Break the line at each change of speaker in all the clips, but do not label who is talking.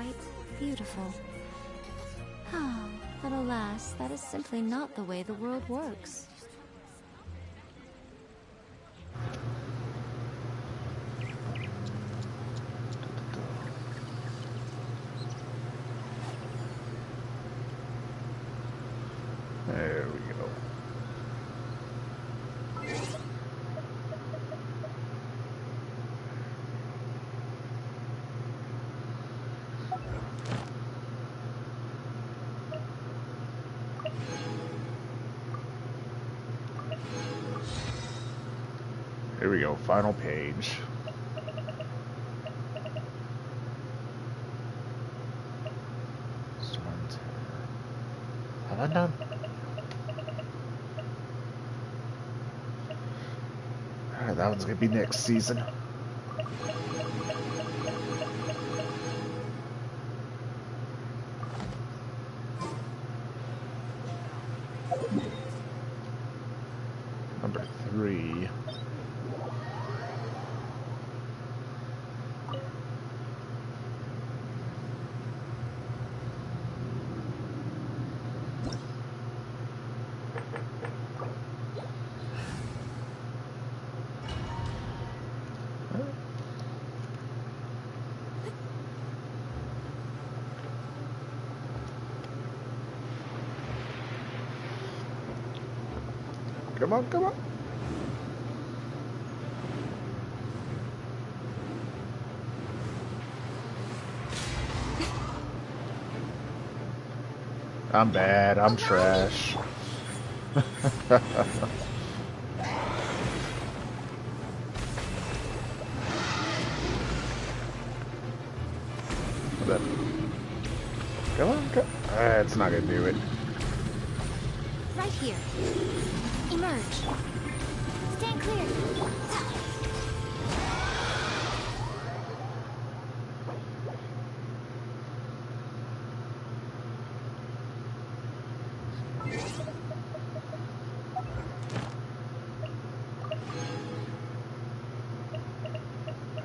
quite beautiful. Oh, but alas, that is simply not the way the world works.
There we go. Here we go, final page. Have I done? Alright, that one's gonna be next season. Number 3. Come on, come on. I'm bad. I'm trash. Come on, come on. It's not gonna do it.
Right here. Emerge. Stand clear.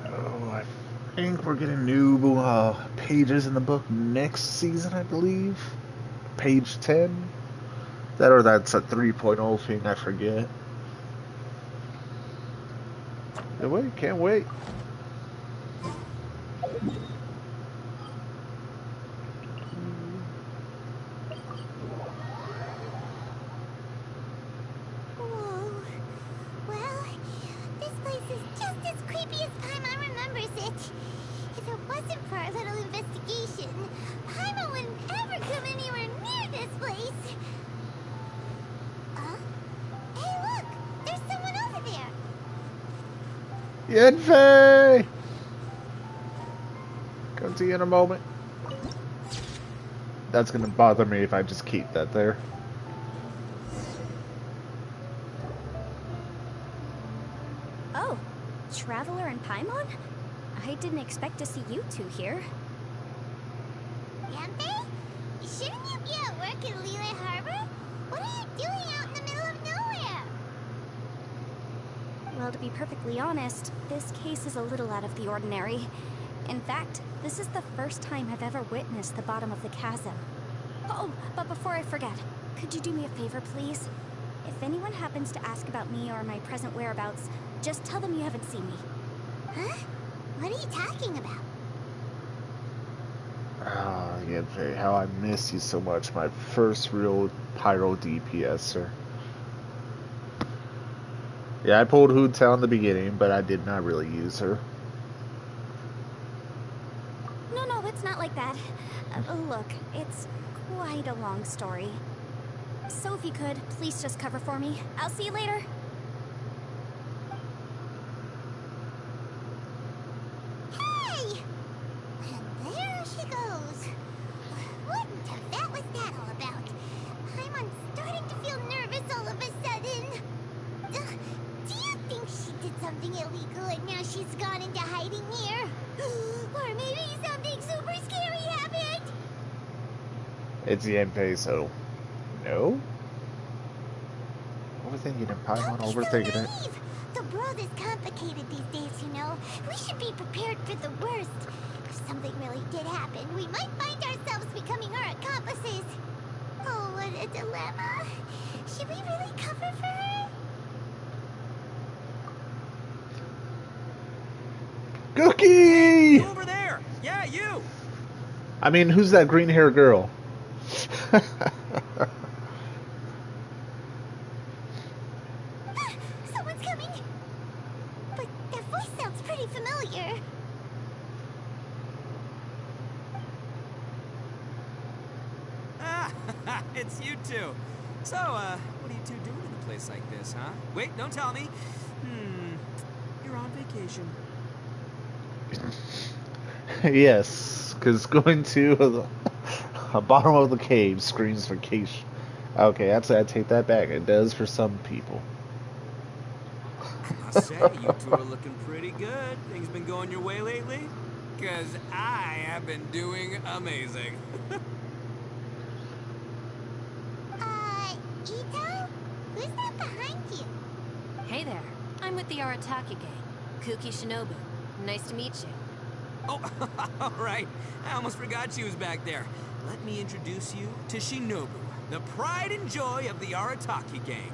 Oh, I think we're getting new pages in the book next season, I believe. Page 10. That or that's a 3.0 thing, I forget. Can't wait.
Whoa. Well, this place is just as creepy as Paimon remembers it. If it wasn't for our little investigation, Paimon wouldn't ever come anywhere near this place. Hey, look! There's someone over there!
Yenfei! Come to you in a moment. That's gonna bother me if I just keep that there.
Oh, Traveler and Paimon? I didn't expect to see you two here.
Yanfei? Shouldn't you be at work in Liyue Harbor? What are you doing out in the middle of nowhere?
Well, to be perfectly honest, this case is a little out of the ordinary. In fact, this is the first time I've ever witnessed the bottom of the chasm. Oh, but before I forget, could you do me a favor, please? If anyone happens to ask about me or my present whereabouts, just tell them you haven't seen me.
Huh? What are you talking about?
Ah, Yenfei, how I miss you so much. My first real pyro DPSer. Yeah, I pulled Hoontail in the beginning, but I did not really use her.
No, it's not like that. Look, it's quite a long story. So if you could, please just cover for me. I'll see you later.
Hey! And there she goes. What the that was that all about? Paimon's starting to feel nervous all of a sudden. Do you think she did something illegal and now she's gone into hiding here? Or maybe something super scary happened?
It's Yenfei, so no. Overthinking it, Paimon, overthinking it.
The world is complicated these days, you know. We should be prepared for the worst. If something really did happen, we might find ourselves becoming her accomplices. Oh, what a dilemma. Should we really cover for her?
Cookie!
You over there! Yeah, you!
I mean, who's that green hair girl?
Someone's coming. But that voice sounds pretty familiar.
Ah, it's you two. So, what are you two doing in a place like this, huh? Wait, don't tell me. You're on vacation.
Yes, because going to the bottom of the cave screams vacation. Okay, I take that back. It does for some people.
I must say, you two are looking pretty good. Things been going your way lately? Because I have been doing amazing.
Ito? Who's that behind you?
Hey there, I'm with the Arataki gang. Kuki Shinobu. Nice to meet you.
Oh, all right. I almost forgot she was back there. Let me introduce you to Shinobu, the pride and joy of the Arataki gang.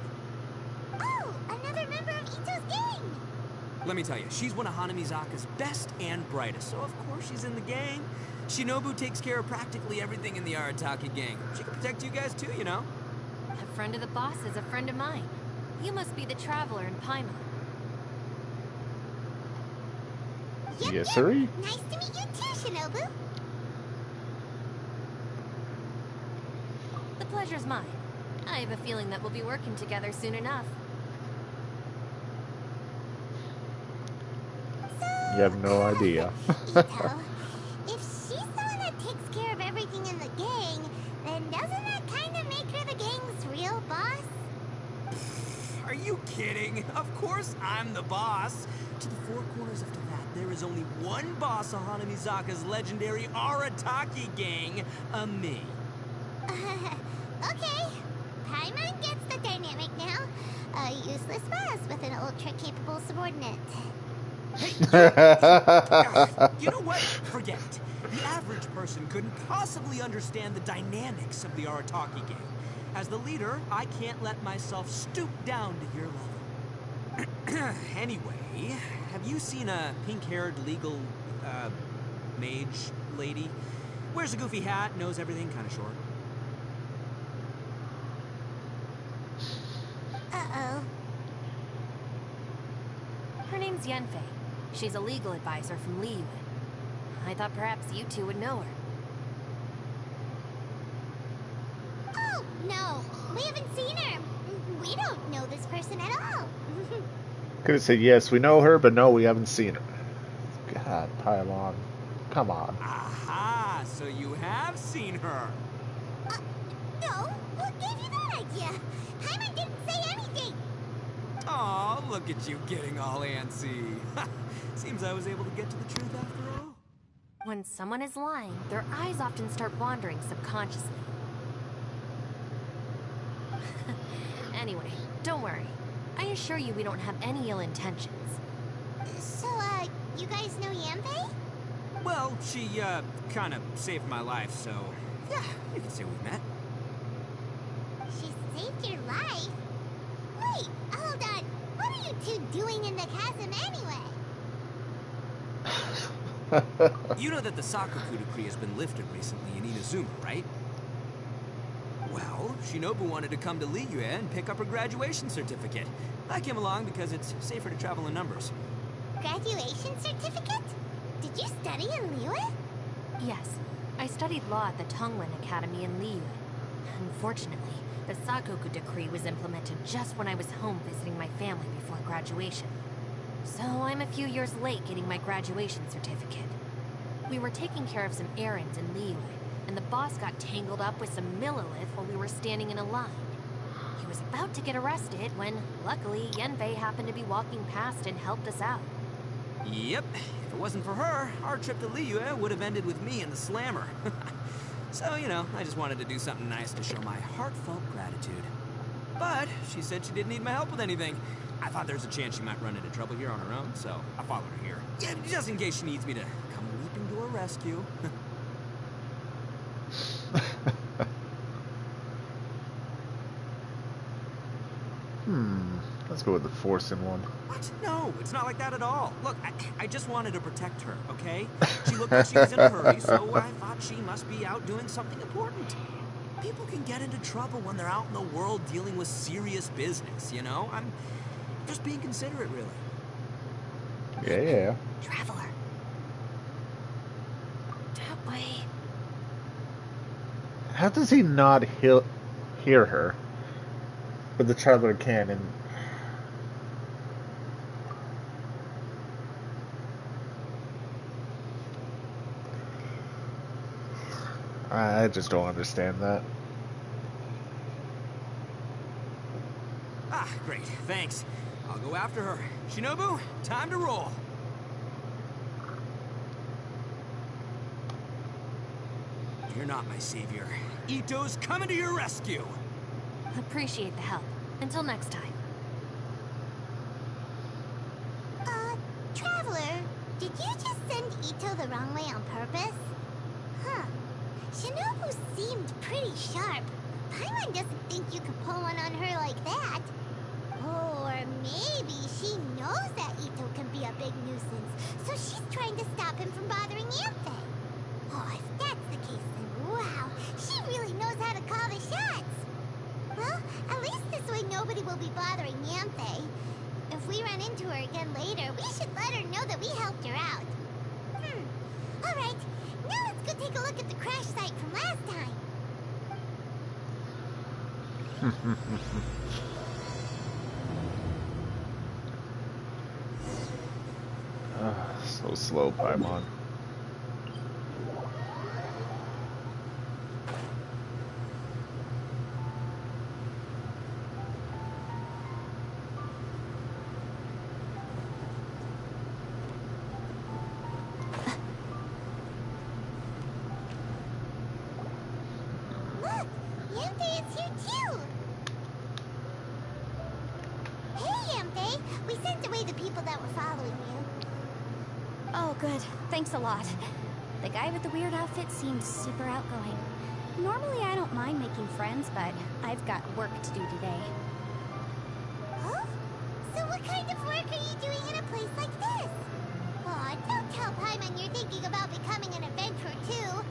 Oh, another member of Ito's gang!
Let me tell you, she's one of Hanamizaka's best and brightest, so of course she's in the gang. Shinobu takes care of practically everything in the Arataki gang. She can protect you guys too, you know.
A friend of the boss is a friend of mine. You must be the traveler in Paimon.
Yep,
Yes,
yep.
sirree.
Nice to meet you too, Shinobu.
The pleasure's mine. I have a feeling that we'll be working together soon enough.
You have no idea.
Ito, if she's the one that takes care of everything in the gang, then doesn't that kind of make her the gang's real boss?
Are you kidding? Of course I'm the boss. To the four corners of Teyvat, there is only one boss of Hanamizaka's legendary Arataki gang, me.
Okay. Paimon gets the dynamic now. A useless boss with an ultra-capable subordinate.
You know what? Forget it. The average person couldn't possibly understand the dynamics of the Arataki gang. As the leader, I can't let myself stoop down to your level. Anyway, have you seen a pink-haired legal, mage lady? Wears a goofy hat, knows everything, kind of short.
Uh-oh.
Her name's Yenfei. She's a legal advisor from Liyue. I thought perhaps you two would know her.
Oh, no. We haven't seen her. We don't know this person at all.
Could have said yes, we know her, but no, we haven't seen her. God, Paimon, come on.
Aha! So you have seen her.
No. What gave you that idea? Paimon didn't say anything.
Aw, look at you getting all antsy. Seems I was able to get to the truth after all.
When someone is lying, their eyes often start wandering subconsciously. Anyway, don't worry. I assure you we don't have any ill intentions.
So, you guys know Yanfei?
Well, she, kind of saved my life, so yeah, you can say we've met.
She saved your life? Wait, hold on. What are you two doing in the chasm anyway?
You know that the Sakoku decree has been lifted recently in Inazuma, right? Well, Shinobu wanted to come to Liyue and pick up her graduation certificate. I came along because it's safer to travel in numbers.
Graduation certificate? Did you study in Liyue?
Yes, I studied law at the Tonglen Academy in Liyue. Unfortunately, the Sakoku decree was implemented just when I was home visiting my family before graduation. So I'm a few years late getting my graduation certificate. We were taking care of some errands in Liyue, and the boss got tangled up with some Millilith while we were standing in a line. He was about to get arrested when, luckily, Yenfei happened to be walking past and helped us out.
Yep, if it wasn't for her, our trip to Liyue would have ended with me and the Slammer. So, you know, I just wanted to do something nice to show my heartfelt gratitude. But she said she didn't need my help with anything. I thought there's a chance she might run into trouble here on her own, so I followed her here. Yeah, just in case she needs me to come leaping to her rescue.
Let's go with the forcing one.
What? No, it's not like that at all. Look, I just wanted to protect her, okay? She looked like she was in a hurry, so I thought she must be out doing something important. People can get into trouble when they're out in the world dealing with serious business, you know? I'm just being considerate, really.
Yeah.
Traveler. That way.
How does he not hear her? But the traveler can, and I just don't understand that.
Ah, great. Thanks. I'll go after her. Shinobu, time to roll. You're not my savior. Ito's coming to your rescue.
Appreciate the help. Until next time.
Traveler, did you just send Ito the wrong way on purpose? Huh. Shinobu seemed pretty sharp. Paimon doesn't think you could pull one on her like that. Or maybe she knows that Ito can be a big nuisance, so she's trying to stop him from bothering Yantei. Oh, if that's the case, then wow, she really knows how to call the shots. Well, at least this way nobody will be bothering Yantei. If we run into her again later, we should let her know that we helped her out. Alright, now let's go take a look at the crash site from last time.
So slow, Paimon.
Look, Yantei is here too. Hey, Yantei, we sent away the people that were following you.
Oh, good. Thanks a lot. The guy with the weird outfit seemed super outgoing. Normally I don't mind making friends, but I've got work to do today.
Huh? So what kind of work are you doing in a place like this? Aw, don't tell Paimon you're thinking about becoming an adventurer too.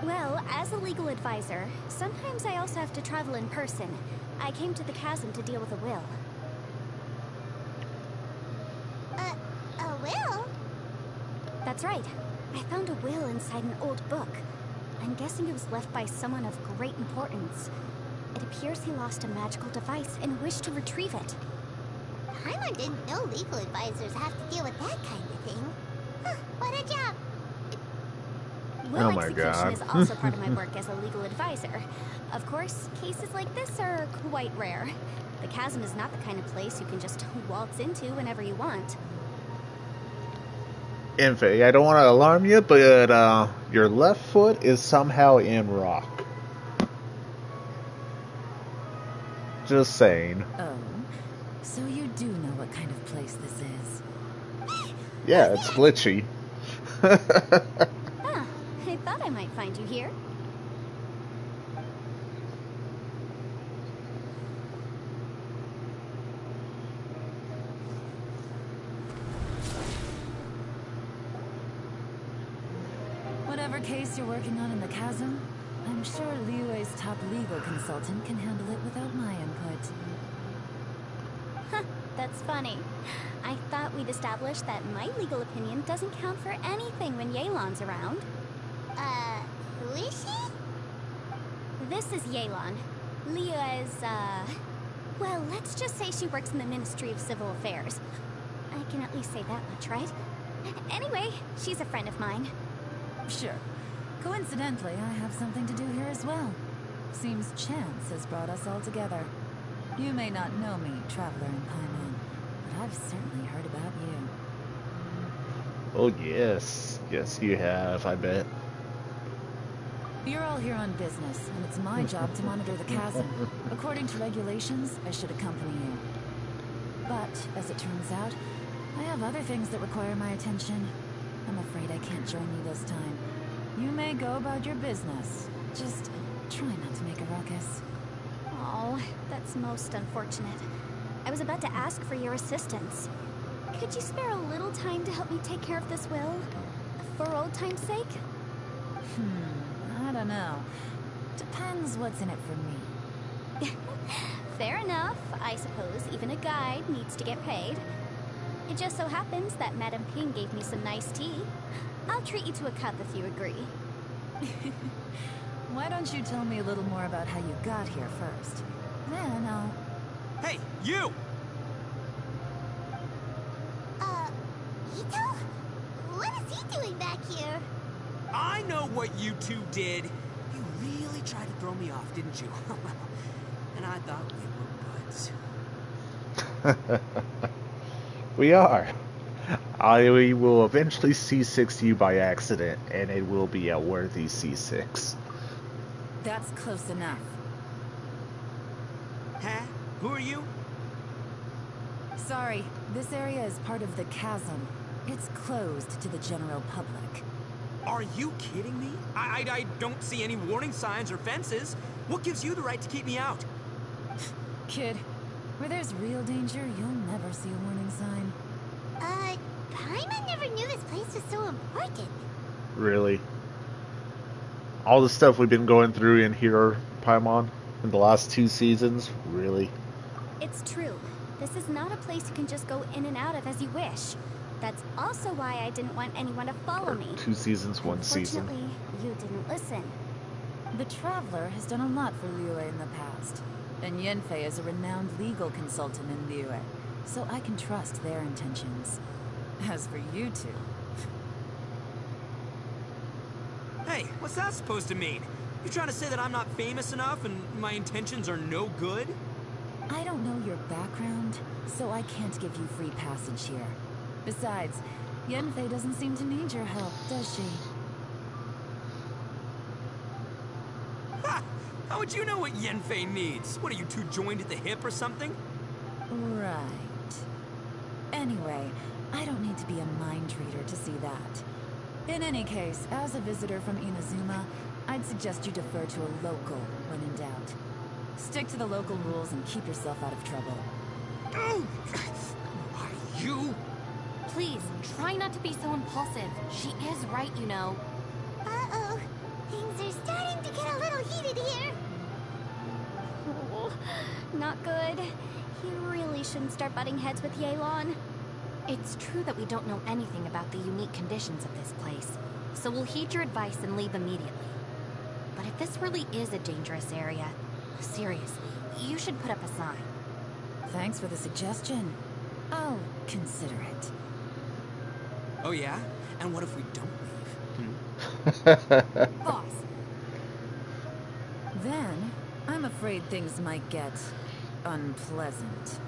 Well, as a legal advisor, sometimes I also have to travel in person. I came to the chasm to deal with a will.
A will?
That's right. I found a will inside an old book. I'm guessing it was left by someone of great importance. It appears he lost a magical device and wished to retrieve it.
Paimon didn't know legal advisors have to deal with that kind of thing. Huh, what a job.
Will
Oh my
execution
God.
is also part of my work as a legal advisor. Of course, cases like this are quite rare. The chasm is not the kind of place you can just waltz into whenever you want.
Infey, I don't want to alarm you, but your left foot is somehow in rock. Just saying.
Oh, so you do know what kind of place this is.
Yeah, it's glitchy.
Ah, I thought I might find you here.
Whatever case you're working on in the chasm, I'm sure Liyue's top legal consultant can handle it without my input.
Huh, that's funny. I thought we'd established that my legal opinion doesn't count for anything when Yelan's around.
Who is she?
This is Yelan. Liyue's, well, let's just say she works in the Ministry of Civil Affairs. I can at least say that much, right? Anyway, she's a friend of mine.
Sure. Coincidentally, I have something to do here as well. Seems chance has brought us all together. You may not know me, Traveler in Paimon, but I've certainly heard about you.
Oh, yes. Yes, you have, I bet.
You're all here on business, and it's my job to monitor the chasm. According to regulations, I should accompany you. But, as it turns out, I have other things that require my attention. I'm afraid I can't join you this time. You may go about your business. Just try not to make a ruckus.
Oh, that's most unfortunate. I was about to ask for your assistance. Could you spare a little time to help me take care of this will? For old time's sake?
I don't know. Depends what's in it for me.
Fair enough. I suppose even a guide needs to get paid. It just so happens that Madame Ping gave me some nice tea. I'll treat you to a cup if you agree.
Why don't you tell me a little more about how you got here first? Then I'll...
Hey, you!
Ito? What is he doing back here?
I know what you two did. You really tried to throw me off, didn't you? And I thought we were buds.
We are. We will eventually C6 you by accident, and it will be a worthy C6.
That's close enough.
Huh? Who are you?
Sorry, this area is part of the chasm. It's closed to the general public.
Are you kidding me? I don't see any warning signs or fences. What gives you the right to keep me out?
Kid, where there's real danger, you'll never see a warning sign.
Paimon never knew this place was so important.
Really? All the stuff we've been going through in here, Paimon, in the last 2 seasons? Really?
It's true. This is not a place you can just go in and out of as you wish. That's also why I didn't want anyone to follow me.
2 seasons, 1 season.
Unfortunately, you didn't listen.
The Traveler has done a lot for Liyue in the past, and Yanfei is a renowned legal consultant in Liyue, so I can trust their intentions. As for you two...
Hey, what's that supposed to mean? You trying to say that I'm not famous enough and my intentions are no good?
I don't know your background, so I can't give you free passage here. Besides, Yanfei doesn't seem to need your help, does she?
Ha! How would you know what Yanfei needs? What, are you two joined at the hip or something?
Right. Anyway, I don't need to be a mind reader to see that. In any case, as a visitor from Inazuma, I'd suggest you defer to a local when in doubt. Stick to the local rules and keep yourself out of trouble.
Oh! Why, you?
Please, try not to be so impulsive. She is right, you know.
Uh-oh. Things are starting to get a little heated here.
Oh, not good. You really shouldn't start butting heads with Yelan.
It's true that we don't know anything about the unique conditions of this place, so we'll heed your advice and leave immediately. But if this really is a dangerous area, seriously, you should put up a sign.
Thanks for the suggestion. I'll consider it.
Oh yeah? And what if we don't leave?
Boss,
Then, I'm afraid things might get unpleasant.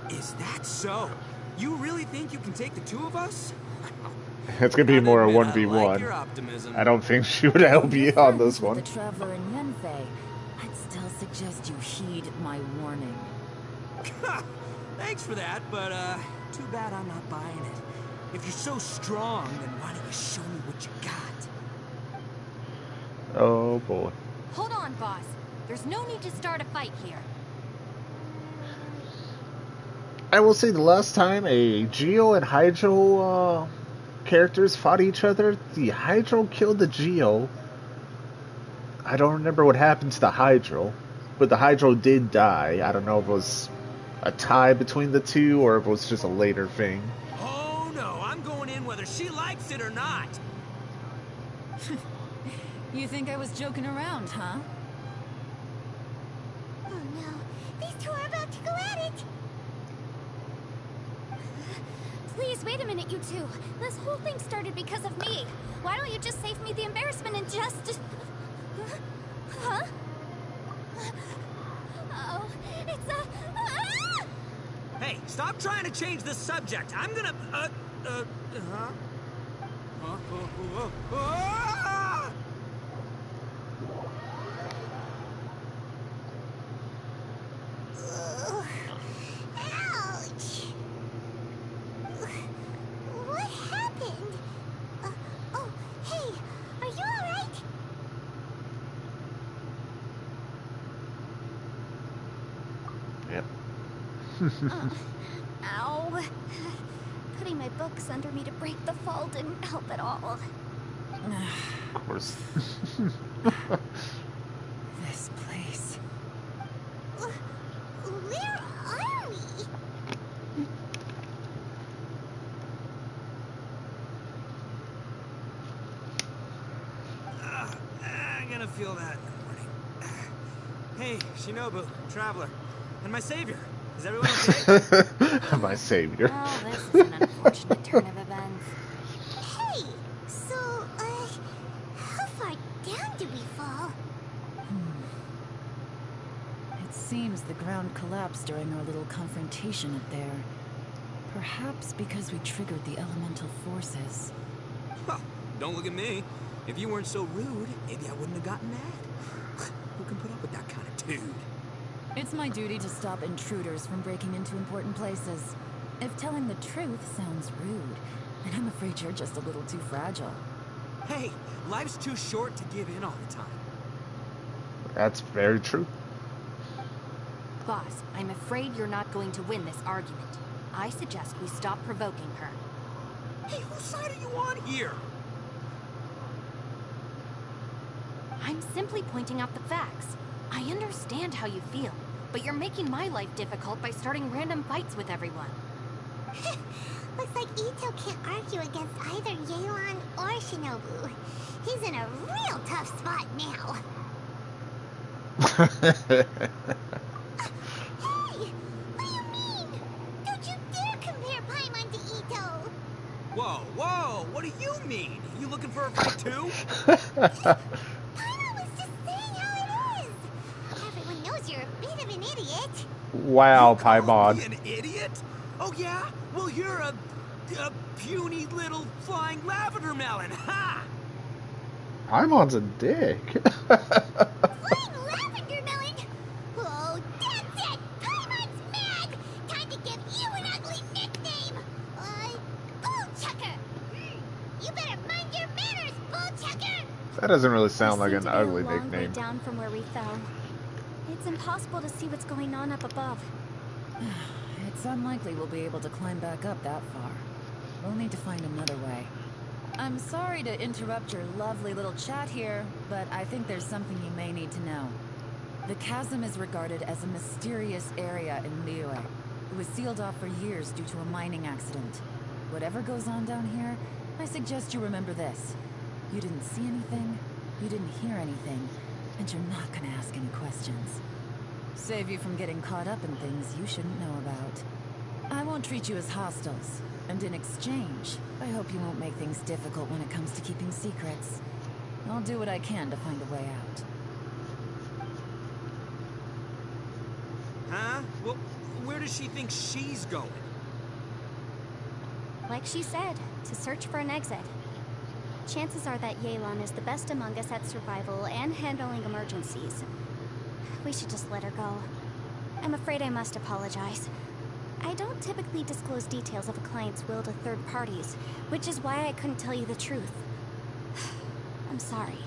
Is that so? You really think you can take the two of us?
It's gonna be more a
Gotta admit,
1v1.
I like your optimism.
I don't think she would help you on this
With
one.
the Traveler and Yanfei, I'd still suggest you heed my warning.
Thanks for that, but too bad I'm not buying it. If you're so strong, then why don't you show me what you got?
Oh boy.
hold on, boss. There's no need to start a fight here.
I will say the last time a Geo and Hydro characters fought each other, the Hydro killed the Geo. I don't remember what happened to the Hydro, but the Hydro did die. I don't know if it was a tie between the two or if it was just a later thing.
Oh no, I'm going in whether she likes it or not.
You think I was joking around, huh?
Oh no, these two are about to go at it.
Please, wait a minute, you two. This whole thing started because of me. Why don't you just save me the embarrassment and just... Huh? Oh, it's a... Ah!
Hey, stop trying to change the subject. I'm gonna, ah!
Ow. Putting my books under me to break the fall didn't help at all.
Of course.
This place.
Where are we?
I'm gonna feel that in the morning. Hey, Shinobu, Traveler, and my savior. Is everyone okay?
My savior.
Well, this is an unfortunate turn of events.
Hey, so, how far down did we fall?
It seems the ground collapsed during our little confrontation up there. Perhaps because we triggered the elemental forces.
Well, don't look at me. If you weren't so rude, maybe I wouldn't have gotten mad. Who can put up with that kind of dude?
It's my duty to stop intruders from breaking into important places. If telling the truth sounds rude, then I'm afraid you're just a little too fragile.
Hey, life's too short to give in all the time.
That's very true.
Boss, I'm afraid you're not going to win this argument. I suggest we stop provoking her.
Hey, whose side are you on here?
I'm simply pointing out the facts. I understand how you feel, but you're making my life difficult by starting random fights with everyone.
Looks like Ito can't argue against either Yelan or Shinobu. He's in a real tough spot now. Hey! What do you mean? Don't you dare compare Paimon to Ito!
Whoa, whoa, what do you mean? You looking for a fight too?
Paimon was just saying how it is! Everyone knows you're a bit of an idiot.
Wow,
You calling
Paimon.
me an idiot? Oh yeah? Well, you're a puny little flying lavender melon, ha!
Paimon's a dick.
Flying lavender melon? Oh, that's it! Paimon's mad! Time to give you an ugly nickname! Bullchucker! You better mind your manners, Bullchucker!
That doesn't really sound like
We
an
seem to be
ugly
a long way
nickname.
down from where we fell. It's impossible to see what's going on up above.
It's unlikely we'll be able to climb back up that far. We'll need to find another way. I'm sorry to interrupt your lovely little chat here, but I think there's something you may need to know. The chasm is regarded as a mysterious area in Liyue. It was sealed off for years due to a mining accident. Whatever goes on down here, I suggest you remember this. You didn't see anything, you didn't hear anything, and you're not gonna ask any questions. Save you from getting caught up in things you shouldn't know about. I won't treat you as hostiles, and in exchange, I hope you won't make things difficult when it comes to keeping secrets. I'll do what I can to find a way out.
Huh? Well, where does she think she's going?
Like she said, to search for an exit. Chances are that Yelan is the best among us at survival and handling emergencies. We should just let her go. I'm afraid I must apologize. I don't typically disclose details of a client's will to third parties, which is why I couldn't tell you the truth. I'm sorry.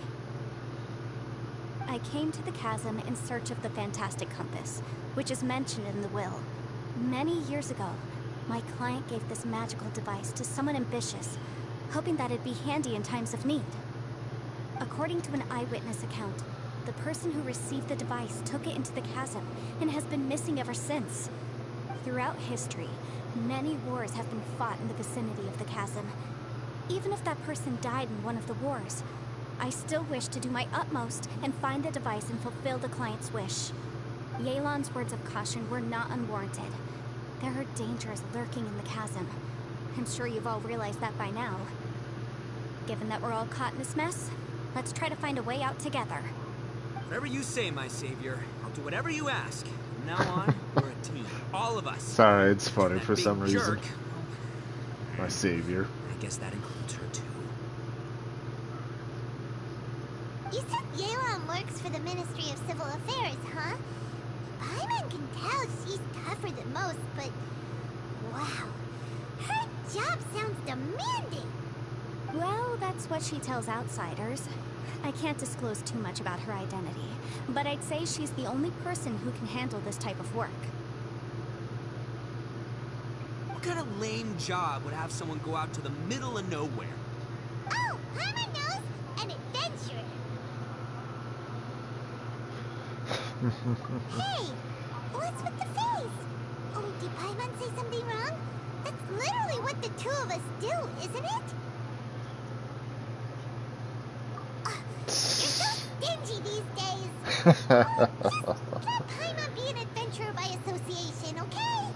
I came to the chasm in search of the fantastic compass, which is mentioned in the will. Many years ago, my client gave this magical device to someone ambitious, hoping that it'd be handy in times of need. According to an eyewitness account, the person who received the device took it into the chasm and has been missing ever since. Throughout history, many wars have been fought in the vicinity of the chasm. Even if that person died in one of the wars, I still wish to do my utmost and find the device and fulfill the client's wish. Yelan's words of caution were not unwarranted. There are dangers lurking in the chasm. I'm sure you've all realized that by now. Given that we're all caught in this mess, let's try to find a way out together.
Whatever you say, my savior. I'll do whatever you ask. From now on, we're a team. All of us.
Sorry, it's funny
That
for
big
some reason.
jerk,
My savior.
I guess that includes her too.
You said Yelan works for the Ministry of Civil Affairs, huh? Paimon can tell she's tougher than most, but... wow. Her job sounds demanding.
Well, that's what she tells outsiders. I can't disclose too much about her identity, but I'd say she's the only person who can handle this type of work.
What kind of lame job would have someone go out to the middle of nowhere?
Oh, Paimon knows! An adventurer! Hey! What's with the face? Oh, did Paimon say something wrong? That's literally what the two of us do, isn't it? You're so stingy these days! Just let Paimon be an adventurer by association, okay?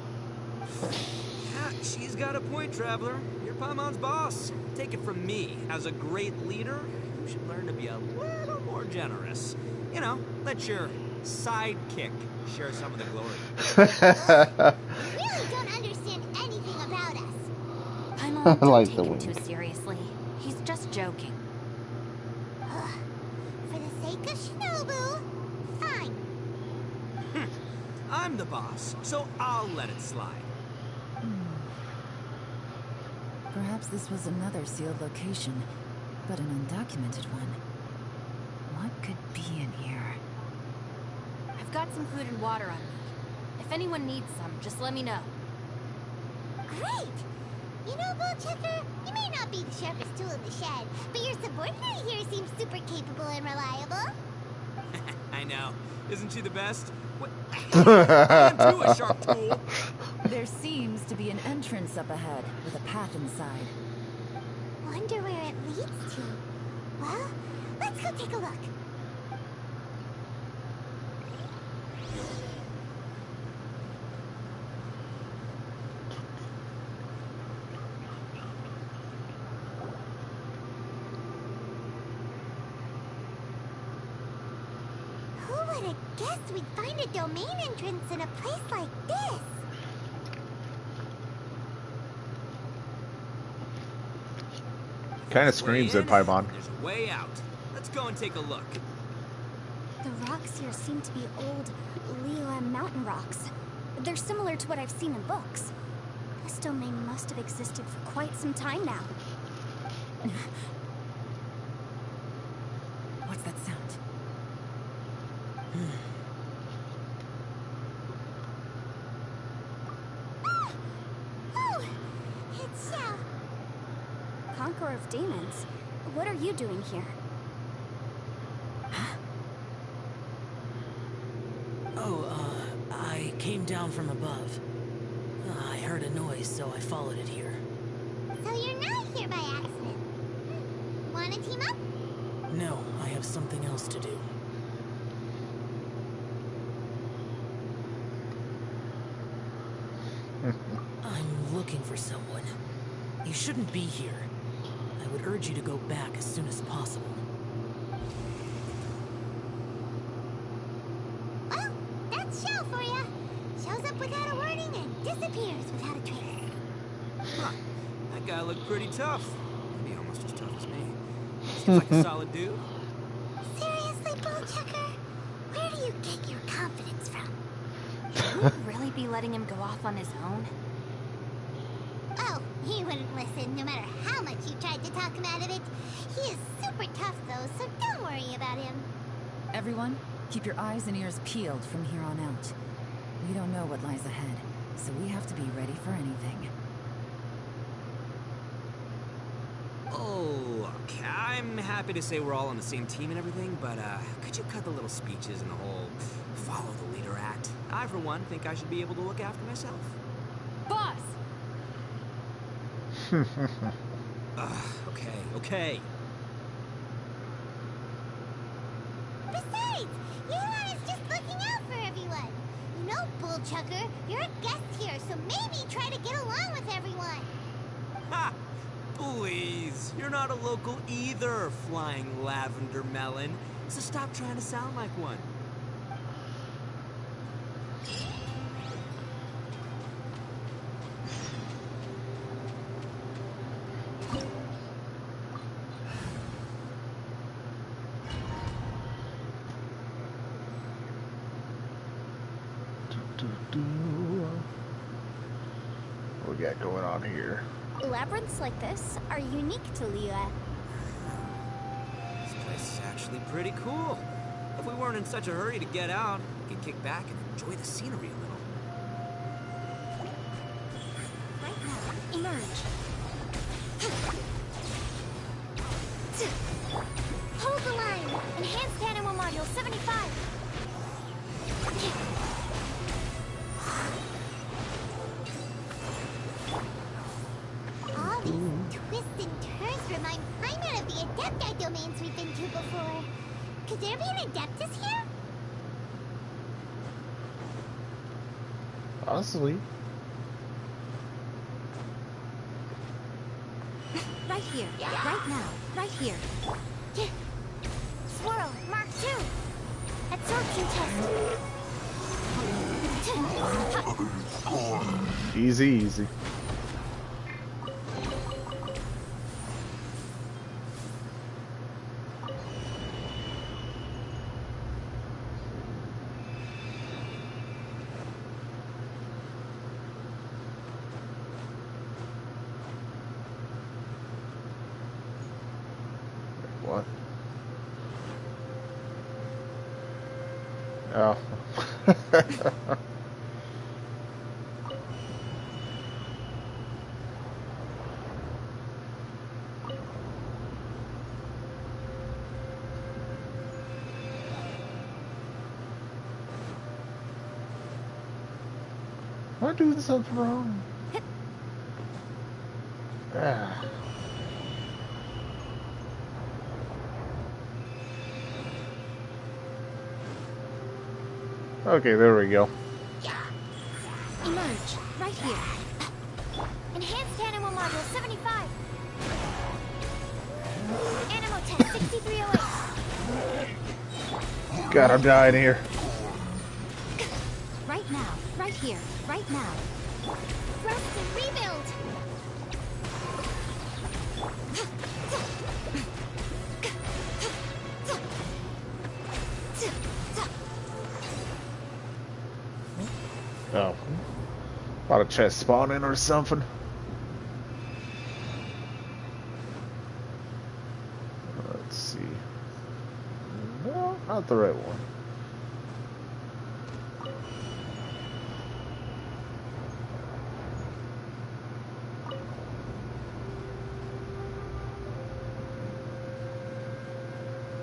Yeah, she's got a point, Traveler. You're Paimon's boss. Take it from me. As a great leader, you should learn to be a little more generous. You know, let your sidekick share some of the glory.
You really don't understand anything about us.
Paimon,
I
don't
like
take
the
him
wink.
too seriously. He's just joking.
For the sake of Shinobu, fine.
I'm the boss, so I'll let it slide.
Perhaps this was another sealed location, but an undocumented one. What could be in here?
I've got some food and water on me. If anyone needs some, just let me know.
Great! You know, Bullchucker, you may not be the sharpest tool in the shed, but your subordinate here seems super capable and reliable.
I know. Isn't she the best? What? I am too a sharp tool.
There seems to be an entrance up ahead, with a path inside.
Wonder where it leads to. Well, let's go take a look. Who would have guessed we'd find a domain entrance in a place like this?
Kind of
There's a way
screams at
in,
Paimon.
There's a way out. Let's go and take a look.
The rocks here seem to be old Liyue mountain rocks. They're similar to what I've seen in books. This domain must have existed for quite some time now.
What's that sound?
Oh, it's Xiao.
Conqueror of Demons, what are you doing here?
I came down from above. I heard a noise, so I followed it here.
So you're not here by accident. Wanna team up?
No, I have something else to do. I'm looking for someone. You shouldn't be here. I would urge you to go back as soon as possible.
Well, that's Xiao for ya. Shows up without a warning and disappears without a trace.
Huh. That guy looked pretty tough. Maybe almost as tough as me. Seems like a solid dude.
Seriously, Bullchucker? Where do you get your confidence from?
Should we really be letting him go off on his own?
Oh, he wouldn't listen no matter how much you tried to talk him out of it. He is super tough though, so don't worry about him.
Everyone, keep your eyes and ears peeled from here on out. We don't know what lies ahead, so we have to be ready for anything.
Oh, look, I'm happy to say we're all on the same team and everything, but could you cut the little speeches and the whole follow the leader act? I, for one, think I should be able to look after myself.
Boss!
Okay.
Besides, Yuan is just looking out for everyone. You know, Bullchucker, you're a guest here, so maybe try to get along with everyone.
Ha! Please, you're not a local either, flying lavender melon. So stop trying to sound like one.
What we got going on here?
Labyrinths like this are unique to Liyue.
This place is actually pretty cool. If we weren't in such a hurry to get out, we could kick back and enjoy the scenery a little.
My
emerge. Hold the line. Enhanced animal module 75.
All these twists and turns remind Paimon of the Adepti domains we've been to before. Could there be an Adeptus here?
Possibly.
Right here. Right now. Right here. Swirl. Mark 2. Absorption test.
Easy, easy. What? Oh. Am I doing something wrong? Ah. Okay, there we go.
Emerge. Right here. Enhanced animal module 75. Animal test 6308.
God, I'm dying here.
Right now. Right here. Right now. Rest and rebuild.
Oh. Thought a chest spawning or something. Let's see. No, not the right one.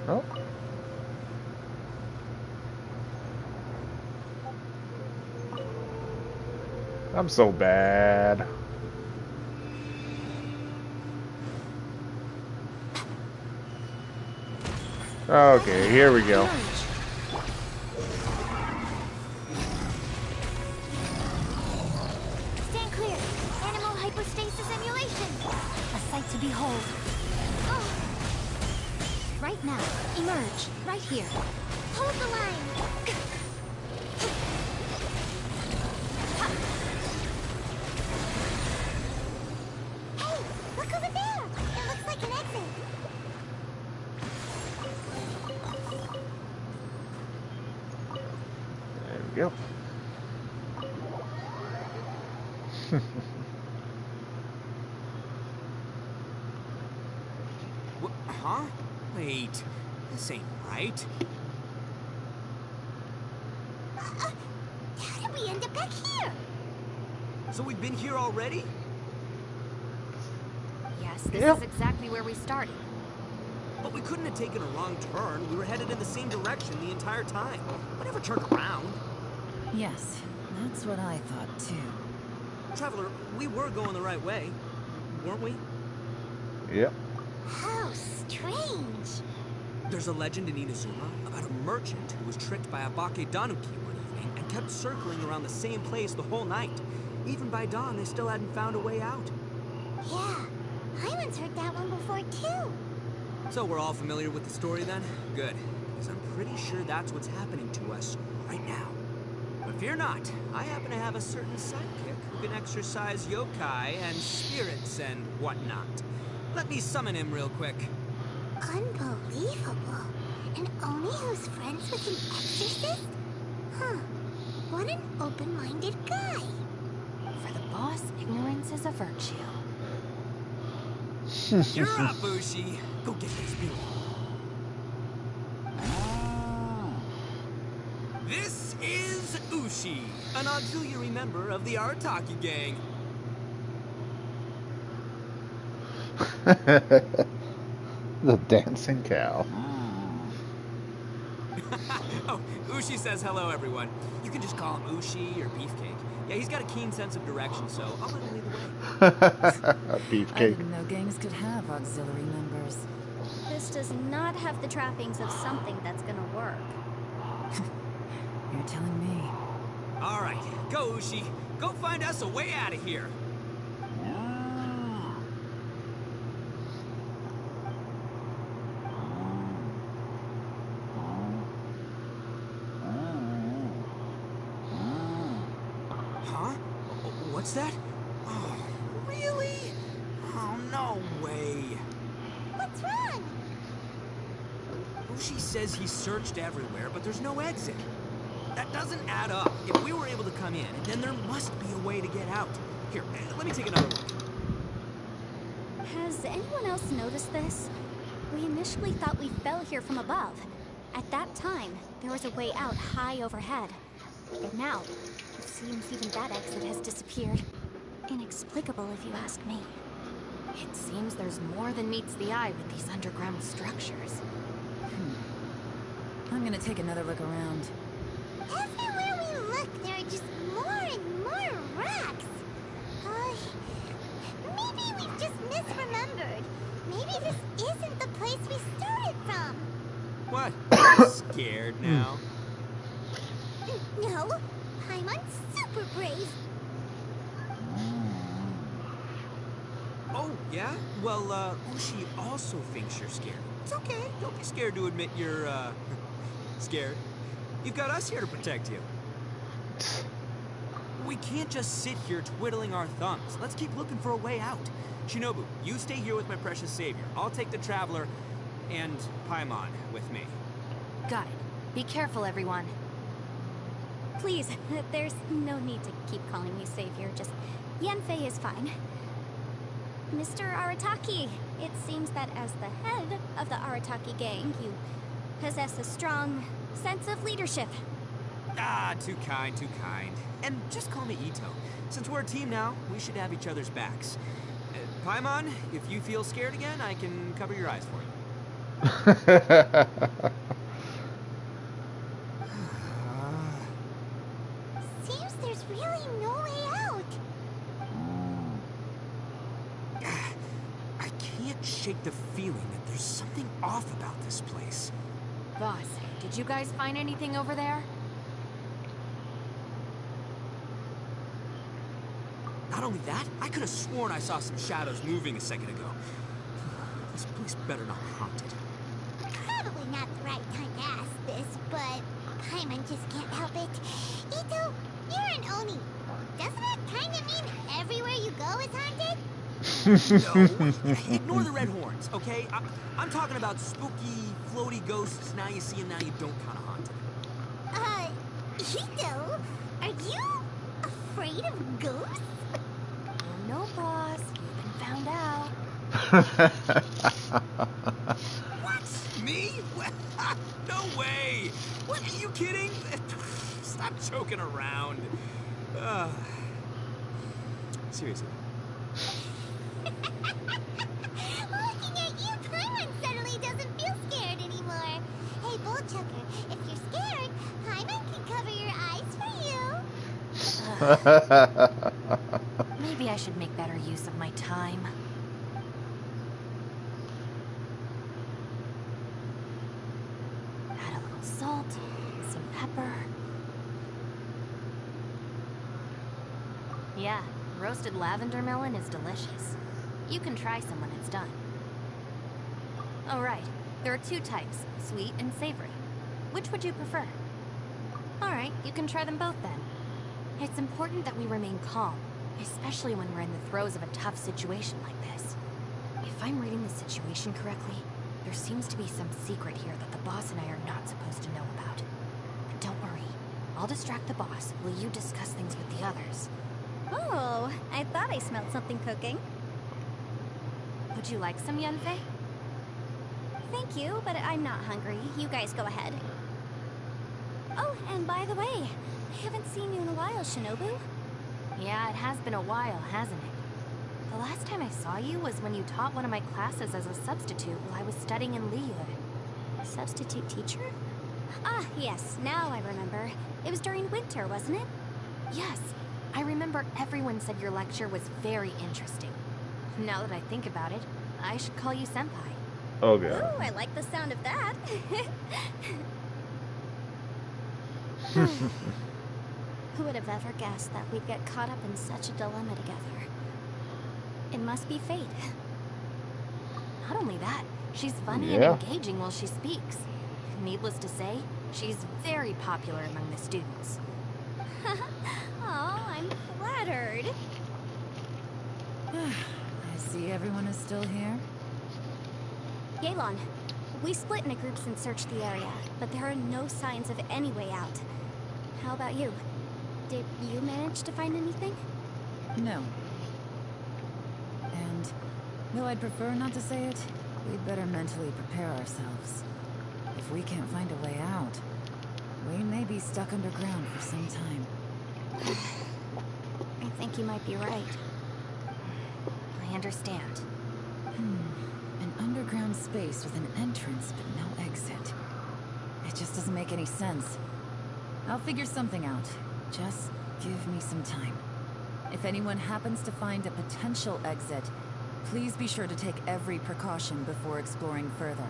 No. I'm so bad. Okay, here we go.
Stand clear. Animal hypostasis emulation. A sight to behold. Oh. Right now. Emerge. Right here. Hold the line. Hey, look over there. It looks like an exit.
There we go.
Huh? Wait, this ain't right.
How did we end up back here?
So we've been here already?
Yes, this
Yep.
is exactly where we started.
But we couldn't have taken a wrong turn. We were headed in the same direction the entire time. We never turned around.
Yes, that's what I thought too.
Traveler, we were going the right way, weren't we?
Yep.
How strange.
There's a legend in Inazuma about a merchant who was tricked by a Bakedanuki one evening and kept circling around the same place the whole night. Even by dawn, they still hadn't found a way out.
Yeah, Hyman's heard that one before too.
So we're all familiar with the story then? Good, because I'm pretty sure that's what's happening to us right now. But fear not, I happen to have a certain sidekick who can exercise yokai and spirits and whatnot. Let me summon him real quick.
Unbelievable. An Oni who's friends with an exorcist? Huh. What an open-minded guy.
For the boss, ignorance is a virtue.
You're up, Ushi. Go get his spirit. This is Ushi, an auxiliary member of the Arataki gang.
The dancing cow.
Oh, Ushi says hello, everyone. You can just call him Ushi or Beefcake. Yeah, he's got a keen sense of direction, so I'll let him lead the way.
I
Beefcake.
didn't know gangs could have auxiliary members.
This does not have the trappings of something that's gonna work.
You're telling me.
All right, go Ushi. Go find us a way out of here. Huh? What's that? Oh, really? Oh, no way.
What's wrong?
Ushi says he searched everywhere, but there's no exit. That doesn't add up. If we were able to come in, then there must be a way to get out. Here, let me take another look.
Has anyone else noticed this? We initially thought we fell here from above. At that time, there was a way out high overhead. But now, it seems even that exit has disappeared. Inexplicable, if you ask me.
It seems there's more than meets the eye with these underground structures.
I'm gonna take another look around.
Everywhere we look, there are just more and more rocks. Maybe we've just misremembered. Maybe this isn't the place we started from.
What? Are you scared now?
No, Paimon's super brave.
Oh, yeah? Well, Ushi also thinks you're scared. It's okay. Don't be scared to admit you're, scared. You've got us here to protect you. We can't just sit here twiddling our thumbs. Let's keep looking for a way out. Shinobu, you stay here with my precious savior. I'll take the Traveler and Paimon with me.
Got it. Be careful, everyone.
Please, there's no need to keep calling me savior. Just Yanfei is fine. Mr. Arataki, it seems that as the head of the Arataki gang, you possess a strong sense of leadership.
Ah, too kind, too kind. And just call me Ito. Since we're a team now, we should have each other's backs. Paimon, if you feel scared again, I can cover your eyes for you.
Seems there's really no way out.
I can't shake the feeling that there's something off about this place.
Boss, did you guys find anything over there?
Not only that, I could have sworn I saw some shadows moving a second ago. This place better not be haunted.
Probably not the right time to ask this, but Paimon just can't help it. Ito, you're an Oni. Doesn't it kind of mean everywhere you go is haunted?
No, ignore the red horns, okay? I'm talking about spooky, floaty ghosts. Now you see them, now you don't kind of haunted.
Ito, are you afraid of ghosts?
Oh, no, boss. You've been found out.
What? Me? No way! What, are you kidding? Stop joking around. Seriously.
Looking at you, Paimon suddenly doesn't feel scared anymore. Hey, Bullchucker, if you're scared, Paimon can cover your eyes for you.
Maybe I should make better use of my time. Add a little salt, some pepper. Yeah, roasted lavender melon is delicious. You can try some when it's done. Oh right, there are two types, sweet and savory. Which would you prefer? Alright, you can try them both then. It's important that we remain calm, especially when we're in the throes of a tough situation like this. If I'm reading the situation correctly, there seems to be some secret here that the boss and I are not supposed to know about. But don't worry, I'll distract the boss while you discuss things with the others.
Oh, I thought I smelled something cooking.
Would you like some Yanfei?
Thank you, but I'm not hungry. You guys go ahead. Oh, and by the way, I haven't seen you in a while, Shinobu.
Yeah, it has been a while, hasn't it? The last time I saw you was when you taught one of my classes as a substitute while I was studying in Liyue.
Substitute teacher? Ah, yes, now I remember. It was during winter, wasn't it?
Yes, I remember everyone said your lecture was very interesting. Now that I think about it, I should call you Senpai.
Oh god.
Ooh, I like the sound of that. Who would have ever guessed that we'd get caught up in such a dilemma together? It must be fate.
Not only that, she's funny
Yeah.
and engaging while she speaks. Needless to say, she's very popular among the students.
Oh, I'm flattered.
I see everyone is still here.
Yelan, we split into groups and searched the area, but there are no signs of any way out. How about you? Did you manage to find anything?
No. And, though I'd prefer not to say it, we'd better mentally prepare ourselves. If we can't find a way out, we may be stuck underground for some time.
I think you might be right.
I understand.
An underground space with an entrance but no exit. It just doesn't make any sense. I'll figure something out. Just give me some time. If anyone happens to find a potential exit, please be sure to take every precaution before exploring further.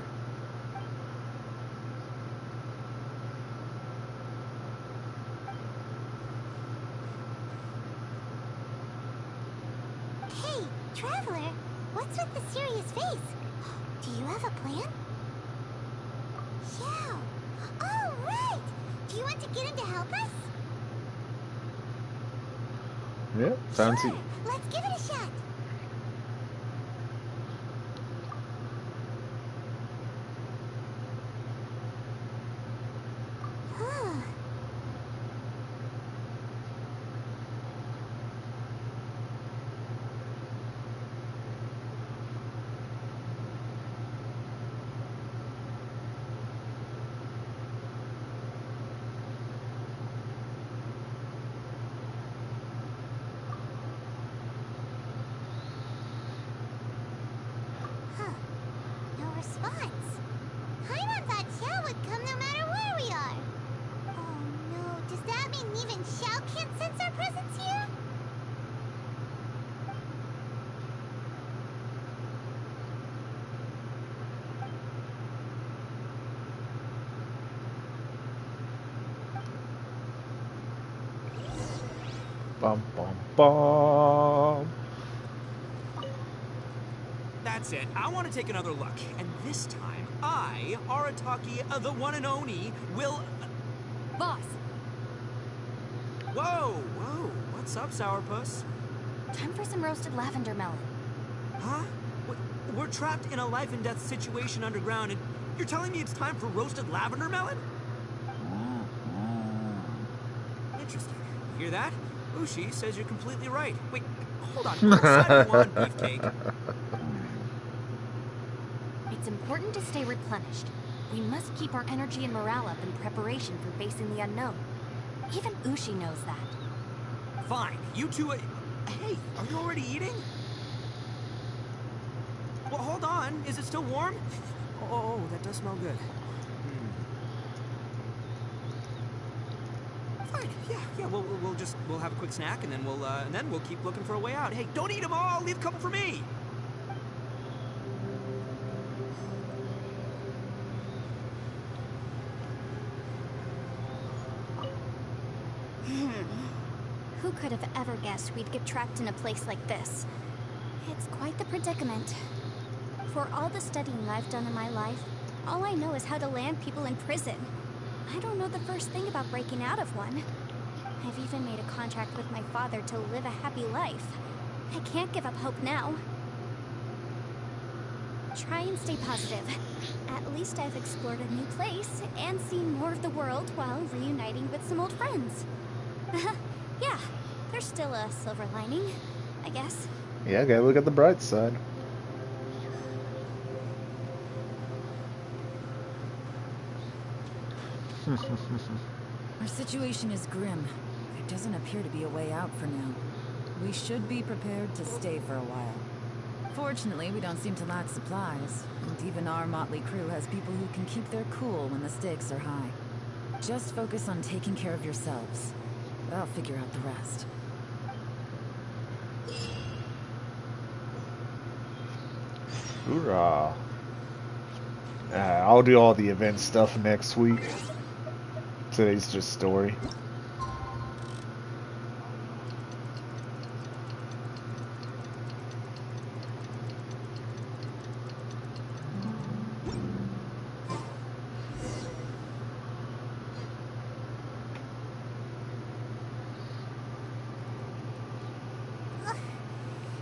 Hey, Traveler, what's with the serious face? Do you have a plan? Xiao! Oh, right! Do you want to get him to help us?
Yeah, fancy.
Sure, let's give it a shot. Huh. Huh. No response. Paimon thought Xiao would come no matter where we are. Oh no, does that mean even Xiao can't sense our presence here?
Bum bum bum.
That's it. I want to take another look. And this time, I, Arataki, the one and only, will...
Boss,
Whoa, whoa. What's up, Sourpuss?
time for some roasted lavender melon.
Huh? We're trapped in a life and death situation underground, and you're telling me it's time for roasted lavender melon? Interesting. You hear that? Ushi says you're completely right. Wait, hold on. What side are you on, Beefcake?
It's important to stay replenished. We must keep our energy and morale up in preparation for facing the unknown. Even Ushi knows that.
Fine. You two... Hey, are you already eating? Well, hold on. Is it still warm? Oh, that does smell good. Fine. Yeah. We'll have a quick snack, and then we'll keep looking for a way out. Hey, don't eat them all. Leave a couple for me.
Who could have ever guessed we'd get trapped in a place like this? It's quite the predicament. For all the studying I've done in my life, all I know is how to land people in prison. I don't know the first thing about breaking out of one. I've even made a contract with my father to live a happy life. I can't give up hope now. Try and stay positive. At least I've explored a new place and seen more of the world while reuniting with some old friends. Yeah, there's still a silver lining, I guess.
Yeah, gotta look at the bright side.
Our situation is grim. There doesn't appear to be a way out for now. We should be prepared to stay for a while. Fortunately, we don't seem to lack supplies, and even our motley crew has people who can keep their cool when the stakes are high. Just focus on taking care of yourselves. I'll figure out the rest.
Hoorah. I'll do all the event stuff next week. Today's just story.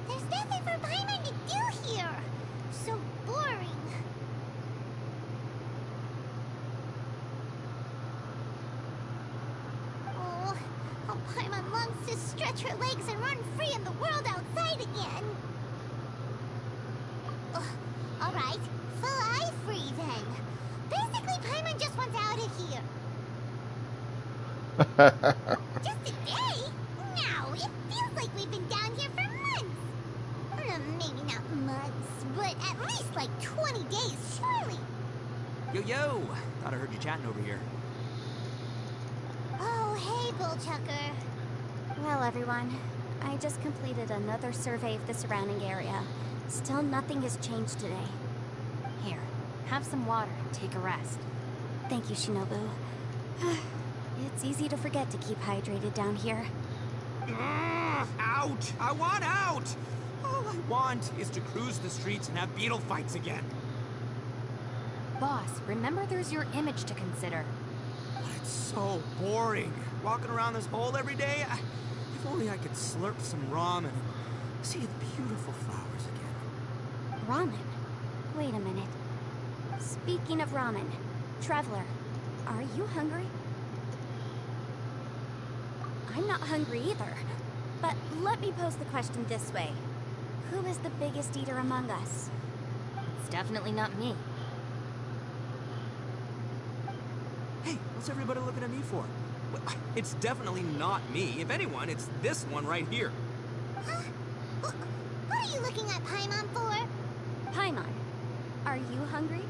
There's nothing for Paimon to do here. So boring. Oh, how Paimon longs to stretch her legs and run free in the world outside again. Ugh, all right, fly free then. Basically, Paimon just wants out of here. Just a day? No, it feels like we've been down here for months. Maybe not months, but at least like 20 days, surely.
Yo! Thought I heard you chatting over here.
Oh, hey, Bullchucker.
Well, everyone, I just completed another survey of the surrounding area. Still nothing has changed today.
Here, have some water and take a rest.
Thank you, Shinobu. It's easy to forget to keep hydrated down here.
Out! I want out! All I want is to cruise the streets and have beetle fights again.
Boss, remember there's your image to consider.
But it's so boring. Walking around this hole every day. If only I could slurp some ramen and see the beautiful flowers again.
Ramen? Wait a minute. Speaking of ramen, Traveler, are you hungry? I'm not hungry either. But let me pose the question this way. Who is the biggest eater among us?
It's definitely not me.
Hey, what's everybody looking at me for? Well, it's definitely not me. If anyone, it's this one right here.
Huh? What are you looking at Paimon for?
Paimon, are you hungry?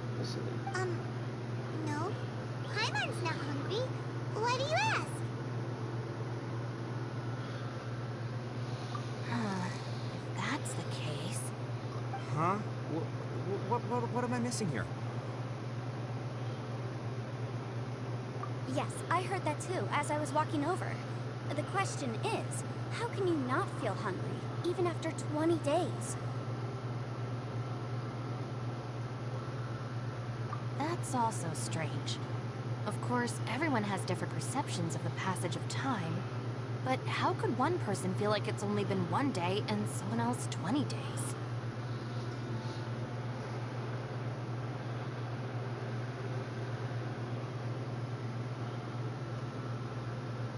No. Paimon's not hungry. Why do you ask?
If that's the case...
Huh? What am I missing here?
Yes, I heard that too, as I was walking over. The question is, how can you not feel hungry, even after 20 days?
That's also strange. Of course, everyone has different perceptions of the passage of time, but how could one person feel like it's only been 1 day and someone else 20 days?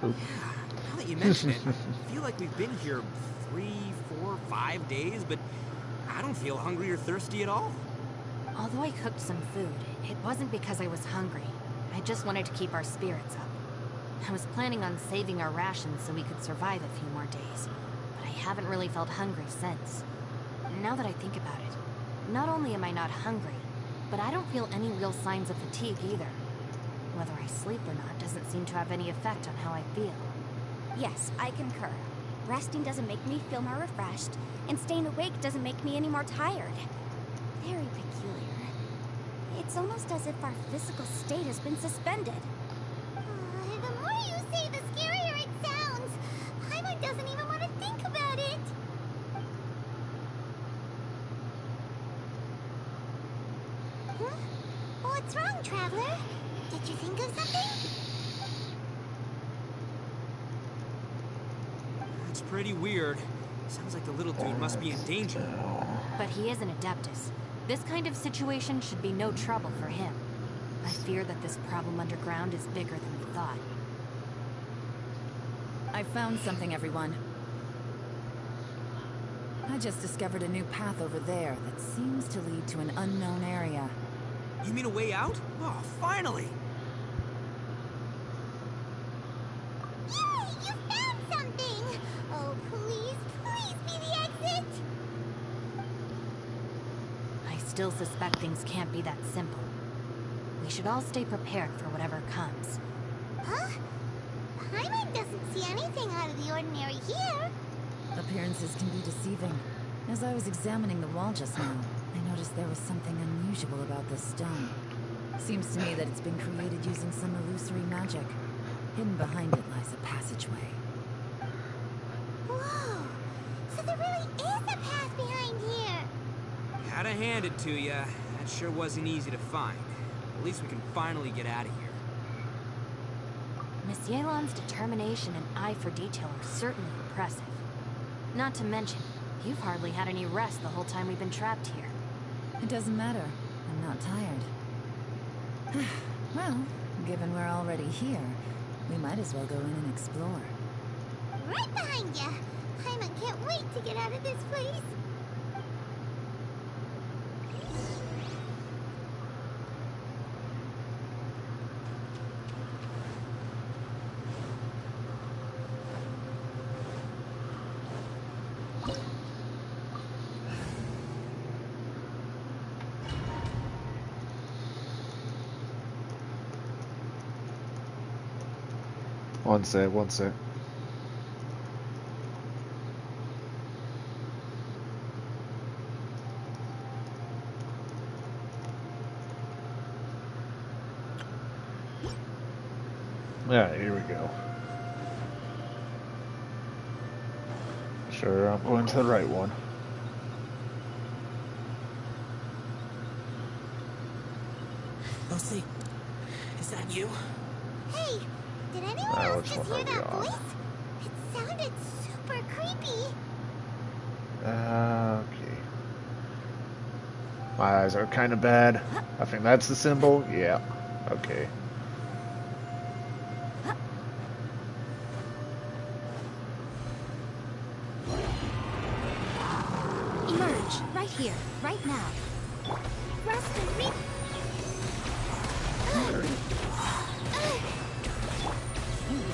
Yeah, now that you mention it, I feel like we've been here 3, 4, 5 days, but I don't feel hungry or thirsty at all.
Although I cooked some food, it wasn't because I was hungry. I just wanted to keep our spirits up. I was planning on saving our rations so we could survive a few more days, but I haven't really felt hungry since. Now that I think about it, not only am I not hungry, but I don't feel any real signs of fatigue either. Whether I sleep or not doesn't seem to have any effect on how I feel.
Yes, I concur. Resting doesn't make me feel more refreshed, and staying awake doesn't make me any more tired. Very peculiar. It's almost as if our physical state has been suspended.
The more you say, the scarier it sounds. Paimon doesn't even want to think about it. Huh? What's wrong, Traveler? Did you think of something?
It's pretty weird. Sounds like the little dude must be in danger.
But he is an Adeptus. This kind of situation should be no trouble for him. I fear that this problem underground is bigger than we thought.
I found something, everyone. I just discovered a new path over there that seems to lead to an unknown area.
You mean a way out? Oh, finally!
Yay! You found something! Oh, please,
still suspect things can't be that simple. We should all stay prepared for whatever comes.
Huh? Paimon doesn't see anything out of the ordinary here.
Appearances can be deceiving. As I was examining the wall just now, I noticed there was something unusual about this stone. Seems to me that it's been created using some illusory magic. Hidden behind it lies a passageway.
Whoa! So there really is a path behind here!
Gotta hand it to ya. That sure wasn't easy to find. At least we can finally get out of here.
Miss Yelan's determination and eye for detail are certainly impressive. Not to mention, you've hardly had any rest the whole time we've been trapped here.
It doesn't matter. I'm not tired. Well, given we're already here, we might as well go in and explore.
Right behind ya! Paimon can't wait to get out of this place!
One sec, one sec. Alright, here we go. Sure, I'm going to the right one.
Lucy, is that you?
Hey! Did anyone
Ah,
else
which
just
one
hear
are we
that
on?
voice? It sounded super creepy!
Okay. My eyes are kind of bad. I think that's the symbol. Yeah. Okay.
Emerge, right here, right now.
Rust and reap!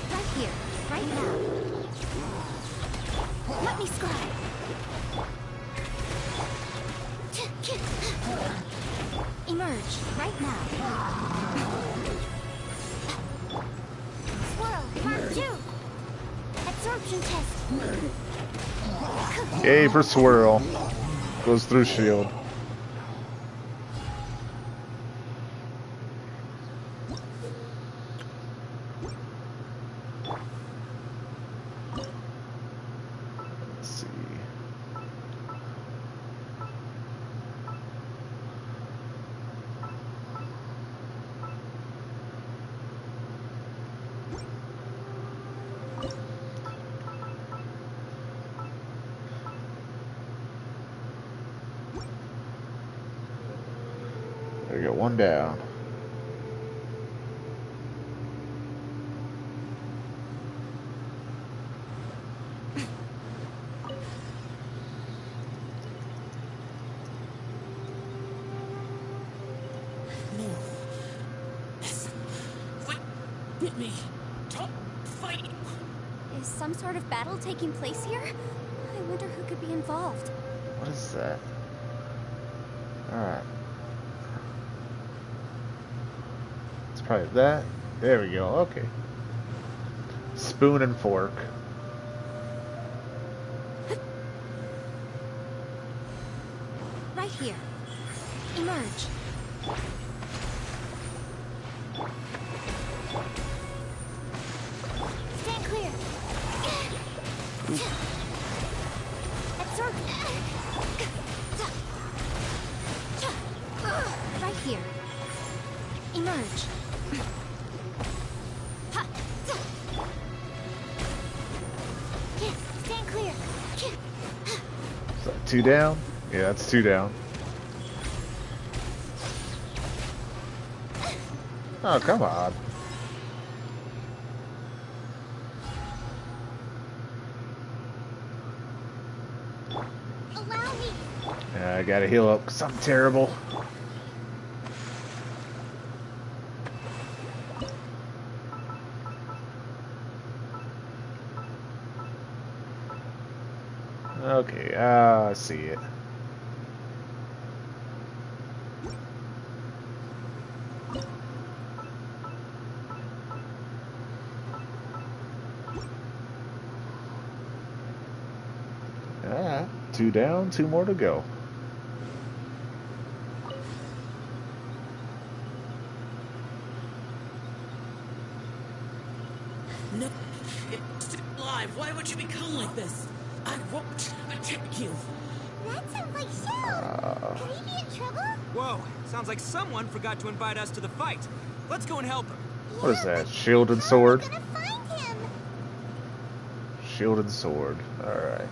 Right here, right now. Let me scribe. Emerge, right now.
Swirl, Mark 2! Absorption test!
Yay for swirl. Goes through shield. Let's see. There you go, one down.
No. Yes. Quit. Hit me. Stop fighting.
Is some sort of battle taking place here? I wonder who could be involved.
What is that? Alright. It's probably that. There we go, okay. Spoon and fork.
Right here. Emerge.
Stand clear! Absorb!
Right here. Emerge.
Stand clear!
Is that two down? Yeah, that's two down. Oh, come on.
Allow me!
Yeah, I gotta heal up because I'm terrible. Okay, I see it. 2 down, 2 more to go.
No, it's alive. Why would you become like this? I won't attack you.
That sounds like Xiao. Could he be in trouble?
Whoa, sounds like someone forgot to invite us to the fight. Let's go and help him.
What is
Yeah,
that?
but
Shield and
how
sword?
are we gonna find him?
Shield and sword. Alright.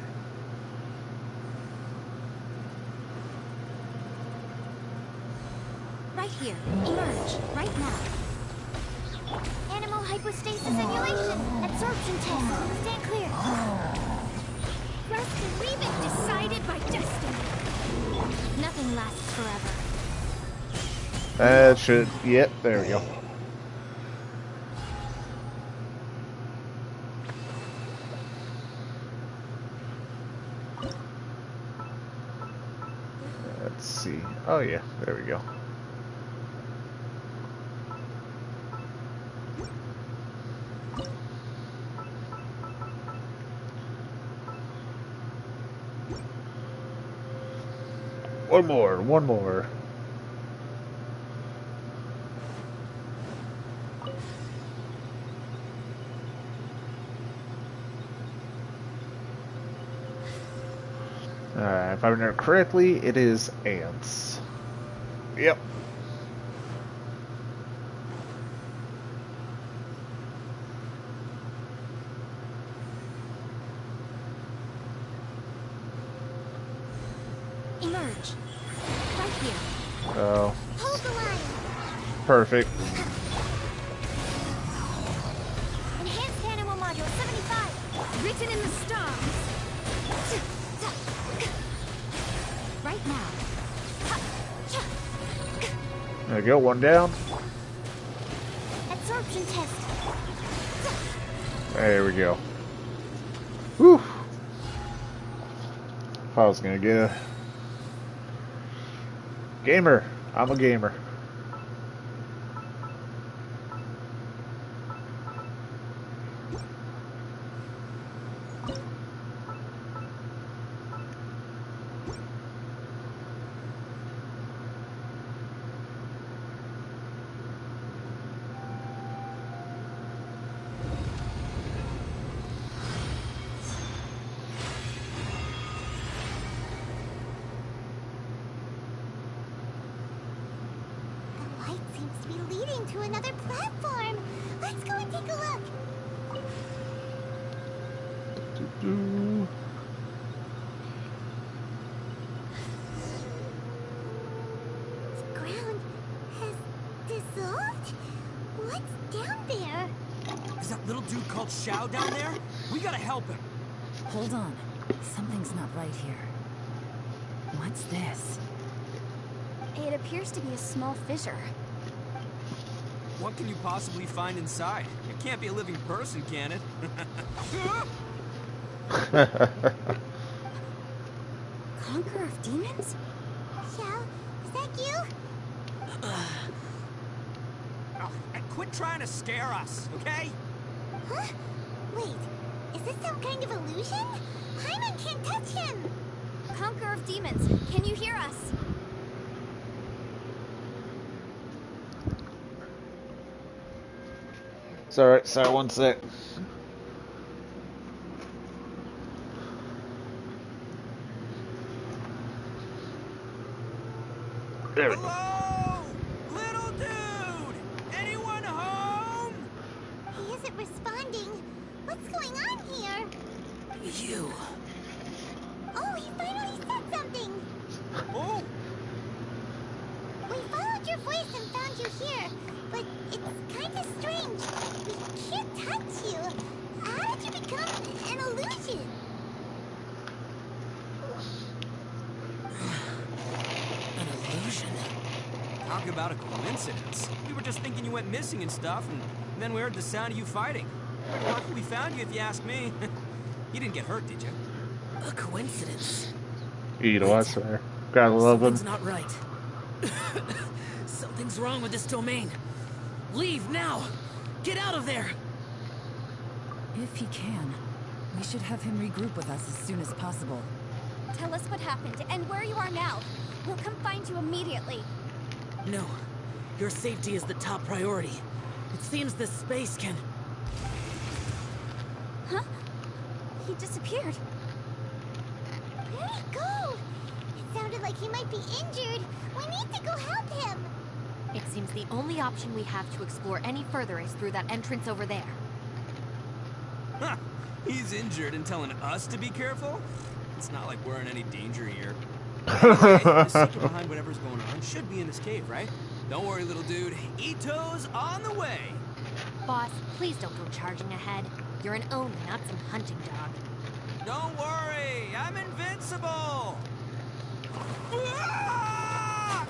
Right here. Emerge. Right now.
Animal hypostasis emulation. Absorption test. Stand clear. Rust and Reven decided by destiny.
Nothing lasts forever.
That should... Yep, there we go. Let's see. Oh yeah, there we go. One more, one more. If I remember correctly, it is ants. Yep.
Emerge. Right here.
Oh,
Hold the line.
perfect.
Enhanced animal module 75.
Written in the stars. Right now.
There we go, one down.
Absorption test.
There we go. Whew. If I was gonna get a gamer, I'm a gamer.
The light seems to be leading to another platform. Let's go and take a look.
Doo-doo.
The ground has dissolved? What's down there?
Is that little dude called Xiao down there? We gotta help him.
Hold on. Something's not right here. What's this?
It appears to be a small fissure.
What can you possibly find inside? It can't be a living person, can it?
Conqueror of demons?
Xiao, is that you?
Oh, and quit trying to scare us, okay?
Huh? Wait, is this some kind of illusion? Paimon can't touch him!
Conqueror of demons, can you hear us?
It's alright, sorry, one sec. There we go.
Hello? Little dude! Anyone home?
He isn't responding. What's going on here?
You.
Oh, he finally said something!
Oh,
We followed your voice and found you here, but it's kind of strange. We can't touch you. How did you become an illusion?
An illusion.
talk about a coincidence. We were just thinking you went missing and stuff, and then we heard the sound of you fighting. Lucky we found you, if you ask me. You didn't get hurt, did you?
A coincidence.
Edo, I swear. Gotta love him.
Something's not right. Something's wrong with this domain. Leave now! Get out of there!
If he can, we should have him regroup with us as soon as possible.
Tell us what happened and where you are now. We'll come find you immediately.
No. Your safety is the top priority. It seems this space can...
Huh? He disappeared.
Where'd he go? It sounded like he might be injured. We need to go help him.
It seems the only option we have to explore any further is through that entrance over there.
Huh. He's injured and telling us to be careful? It's not like we're in any danger here. Anyway, the secret behind whatever's going on should be in this cave, right? Don't worry, little dude. Ito's on the way.
Boss, please don't go charging ahead. You're an Oni, not some hunting dog.
Don't worry, I'm invincible. Ah!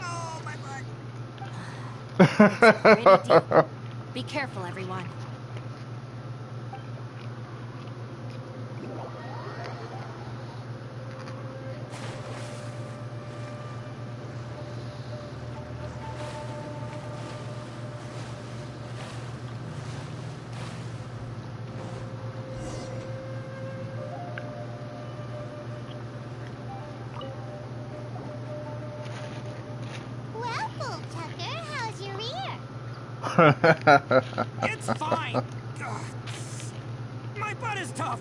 Oh, my butt.
Pretty deep. Be careful, everyone.
Well, Bull Tucker, how's your ear?
It's fine. Ugh. My butt is tough.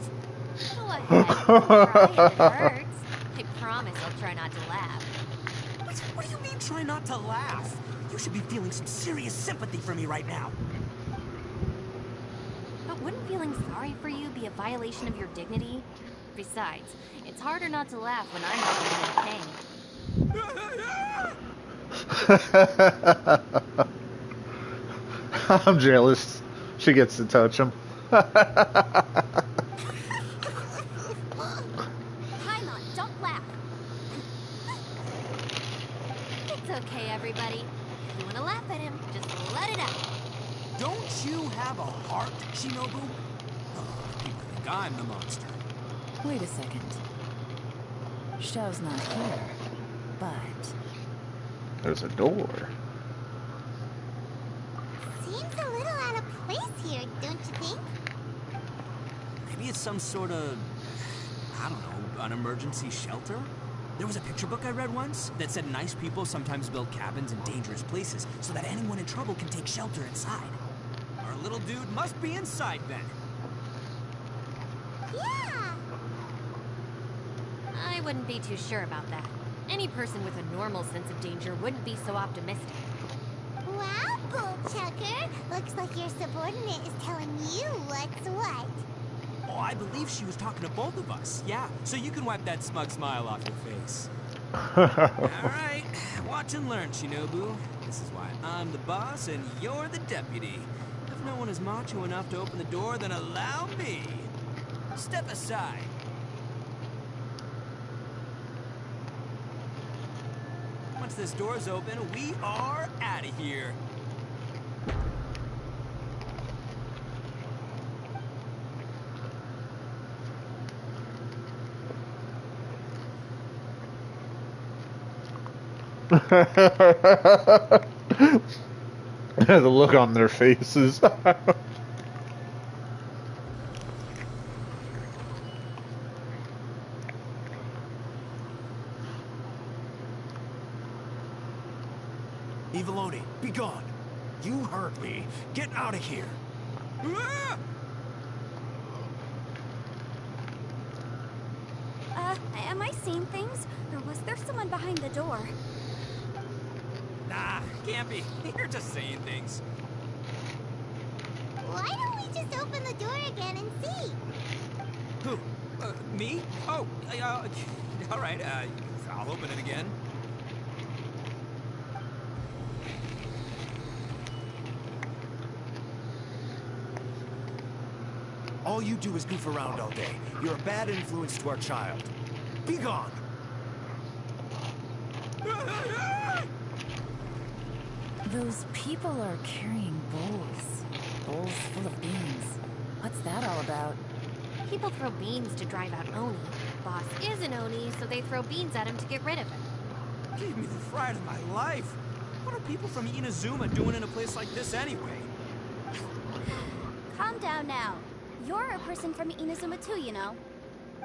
Go ahead, don't cry if it hurts. I promise I'll try not to laugh.
What do you mean, try not to laugh? You should be feeling some serious sympathy for me right now.
But wouldn't feeling sorry for you be a violation of your dignity? Besides, it's harder not to laugh when I'm not in pain.
I'm jealous. She gets to touch him.
Paimon, don't laugh.
It's okay, everybody. If you want to laugh at him, just let it out.
Don't you have a heart, Shinobu? Oh, people think I'm the monster.
Wait a second. Xiao's not here, but...
There's a door.
Seems a little out of place here, don't you think?
Maybe it's some sort of, I don't know, an emergency shelter? There was a picture book I read once that said nice people sometimes build cabins in dangerous places so that anyone in trouble can take shelter inside. Our little dude must be inside then.
Yeah.
I wouldn't be too sure about that. Any person with a normal sense of danger wouldn't be so optimistic.
Wow, Bull Tucker. Looks like your subordinate is telling you what's what.
Oh, I believe she was talking to both of us. Yeah, so you can wipe that smug smile off your face. All right, watch and learn, Shinobu. This is why I'm the boss and you're the deputy. If no one is macho enough to open the door, then allow me. Step aside. Once this door's open, we are out of here.
The look on their faces.
Eviloni, be gone. You heard me. Get out of here.
Ah!
Am I seeing things? Or was there someone behind the door?
Nah, can't be. You're just saying things.
Why don't we just open the door again and see?
Who? Me? Oh, all right, I'll open it again.
All you do is goof around all day. You're a bad influence to our child. Be gone.
Those people are carrying bowls. Bowls full of beans. What's that all about?
People throw beans to drive out Oni. Boss is an Oni, so they throw beans at him to get rid of him.
Gave me the fright of my life. What are people from Inazuma doing in a place like this anyway?
Calm down now. You're a person from Inazuma too, you know.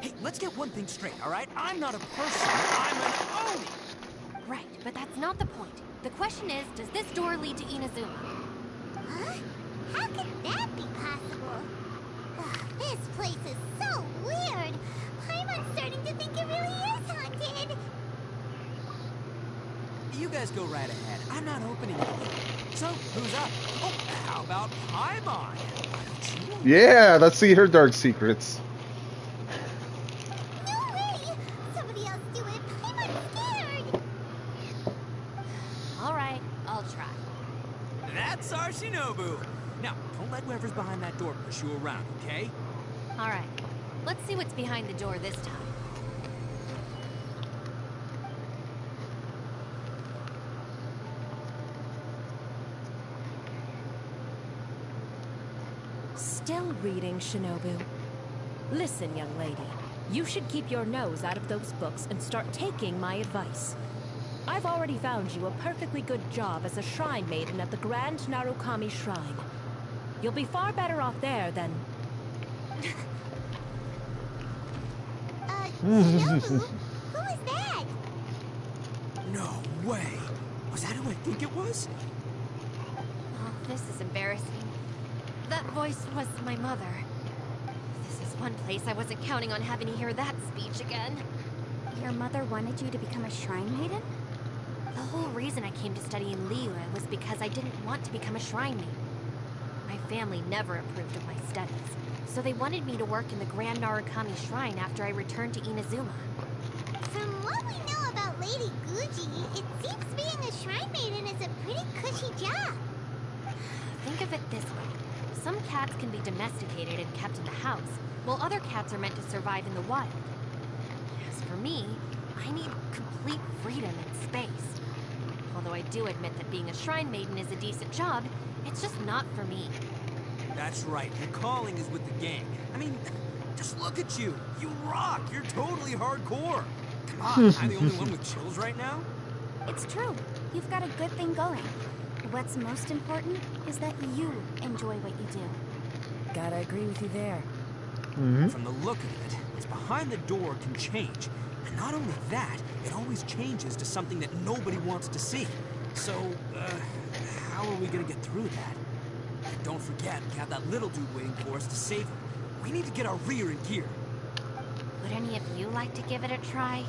Hey, let's get one thing straight, all right? I'm not a person, I'm an Oni!
Right, but that's not the point. The question is, does this door lead to Inazuma?
Huh? How could that be possible? Ugh, this place is so weird. I'm starting to think it really is haunted.
You guys go right ahead. I'm not opening anything. So, who's up? Oh, how about Paimon? Why don't you?
Yeah, let's see her dark secrets.
No way! Somebody else do it. I'm scared.
All right, I'll try.
That's our Shinobu. Now, don't let whoever's behind that door push you around, okay?
All right, let's see what's behind the door this time.
Still reading, Shinobu. Listen, young lady. You should keep your nose out of those books and start taking my advice. I've already found you a perfectly good job as a shrine maiden at the Grand Narukami Shrine. You'll be far better off there than...
Shinobu? Who is that?
No way! Was that who I think it was?
Oh, this is embarrassing. That voice was my mother. This is one place I wasn't counting on having to hear that speech again.
Your mother wanted you to become a shrine maiden?
The whole reason I came to study in Liyue was because I didn't want to become a shrine maiden. My family never approved of my studies, so they wanted me to work in the Grand Narukami Shrine after I returned to Inazuma.
From what we know about Lady Guji, it seems being a shrine maiden is a pretty cushy job.
Think of it this way. Some cats can be domesticated and kept in the house, while other cats are meant to survive in the wild. As for me, I need complete freedom and space. Although I do admit that being a shrine maiden is a decent job, it's just not for me.
That's right, your calling is with the gang. I mean, just look at you. You rock, you're totally hardcore. Come on, am I the only one with chills right now?
It's true. You've got a good thing going. What's most important is that you enjoy what you do.
Gotta agree with you there.
From the look of it, what's behind the door can change. And not only that, it always changes to something that nobody wants to see. So, how are we gonna get through that? And don't forget, we have that little dude waiting for us to save him. We need to get our rear in gear.
Would any of you like to give it a try?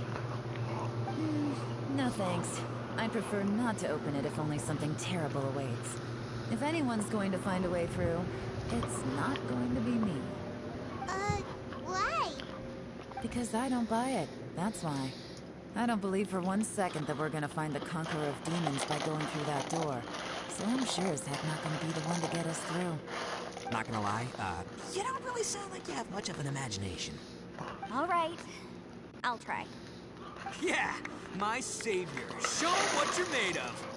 No thanks. I prefer not to open it if only something terrible awaits. If anyone's going to find a way through, it's not going to be me.
Why?
Because I don't buy it, that's why. I don't believe for 1 second that we're gonna find the Conqueror of Demons by going through that door. So I'm sure as heck not gonna be the one to get us through.
Not gonna lie, you don't really sound like you have much of an imagination.
All right. I'll try.
Yeah, my savior. Show 'em what you're made of.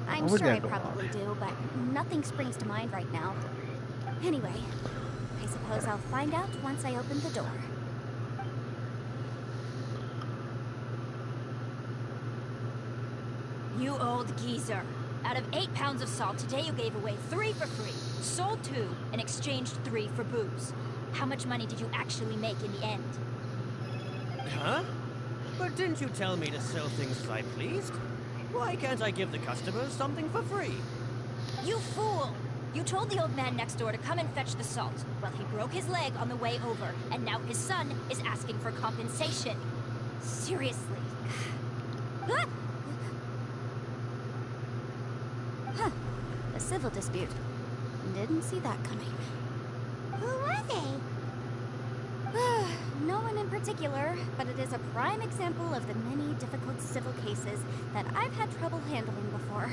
I'm sure I probably do, but nothing springs to mind right now. Anyway, I suppose I'll find out once I open the door.
You old geezer. Out of 8 pounds of salt, today you gave away 3 for free, sold 2, and exchanged 3 for booze. How much money did you actually make in the end?
Huh? But didn't you tell me to sell things as I pleased? Why can't I give the customers something for free?
You fool! You told the old man next door to come and fetch the salt. Well, he broke his leg on the way over, and now his son is asking for compensation. Seriously. Ah!
Huh. A civil dispute. Didn't see that coming.
Who were they?
No one in particular, but it is a prime example of the many difficult civil cases that I've had trouble handling before.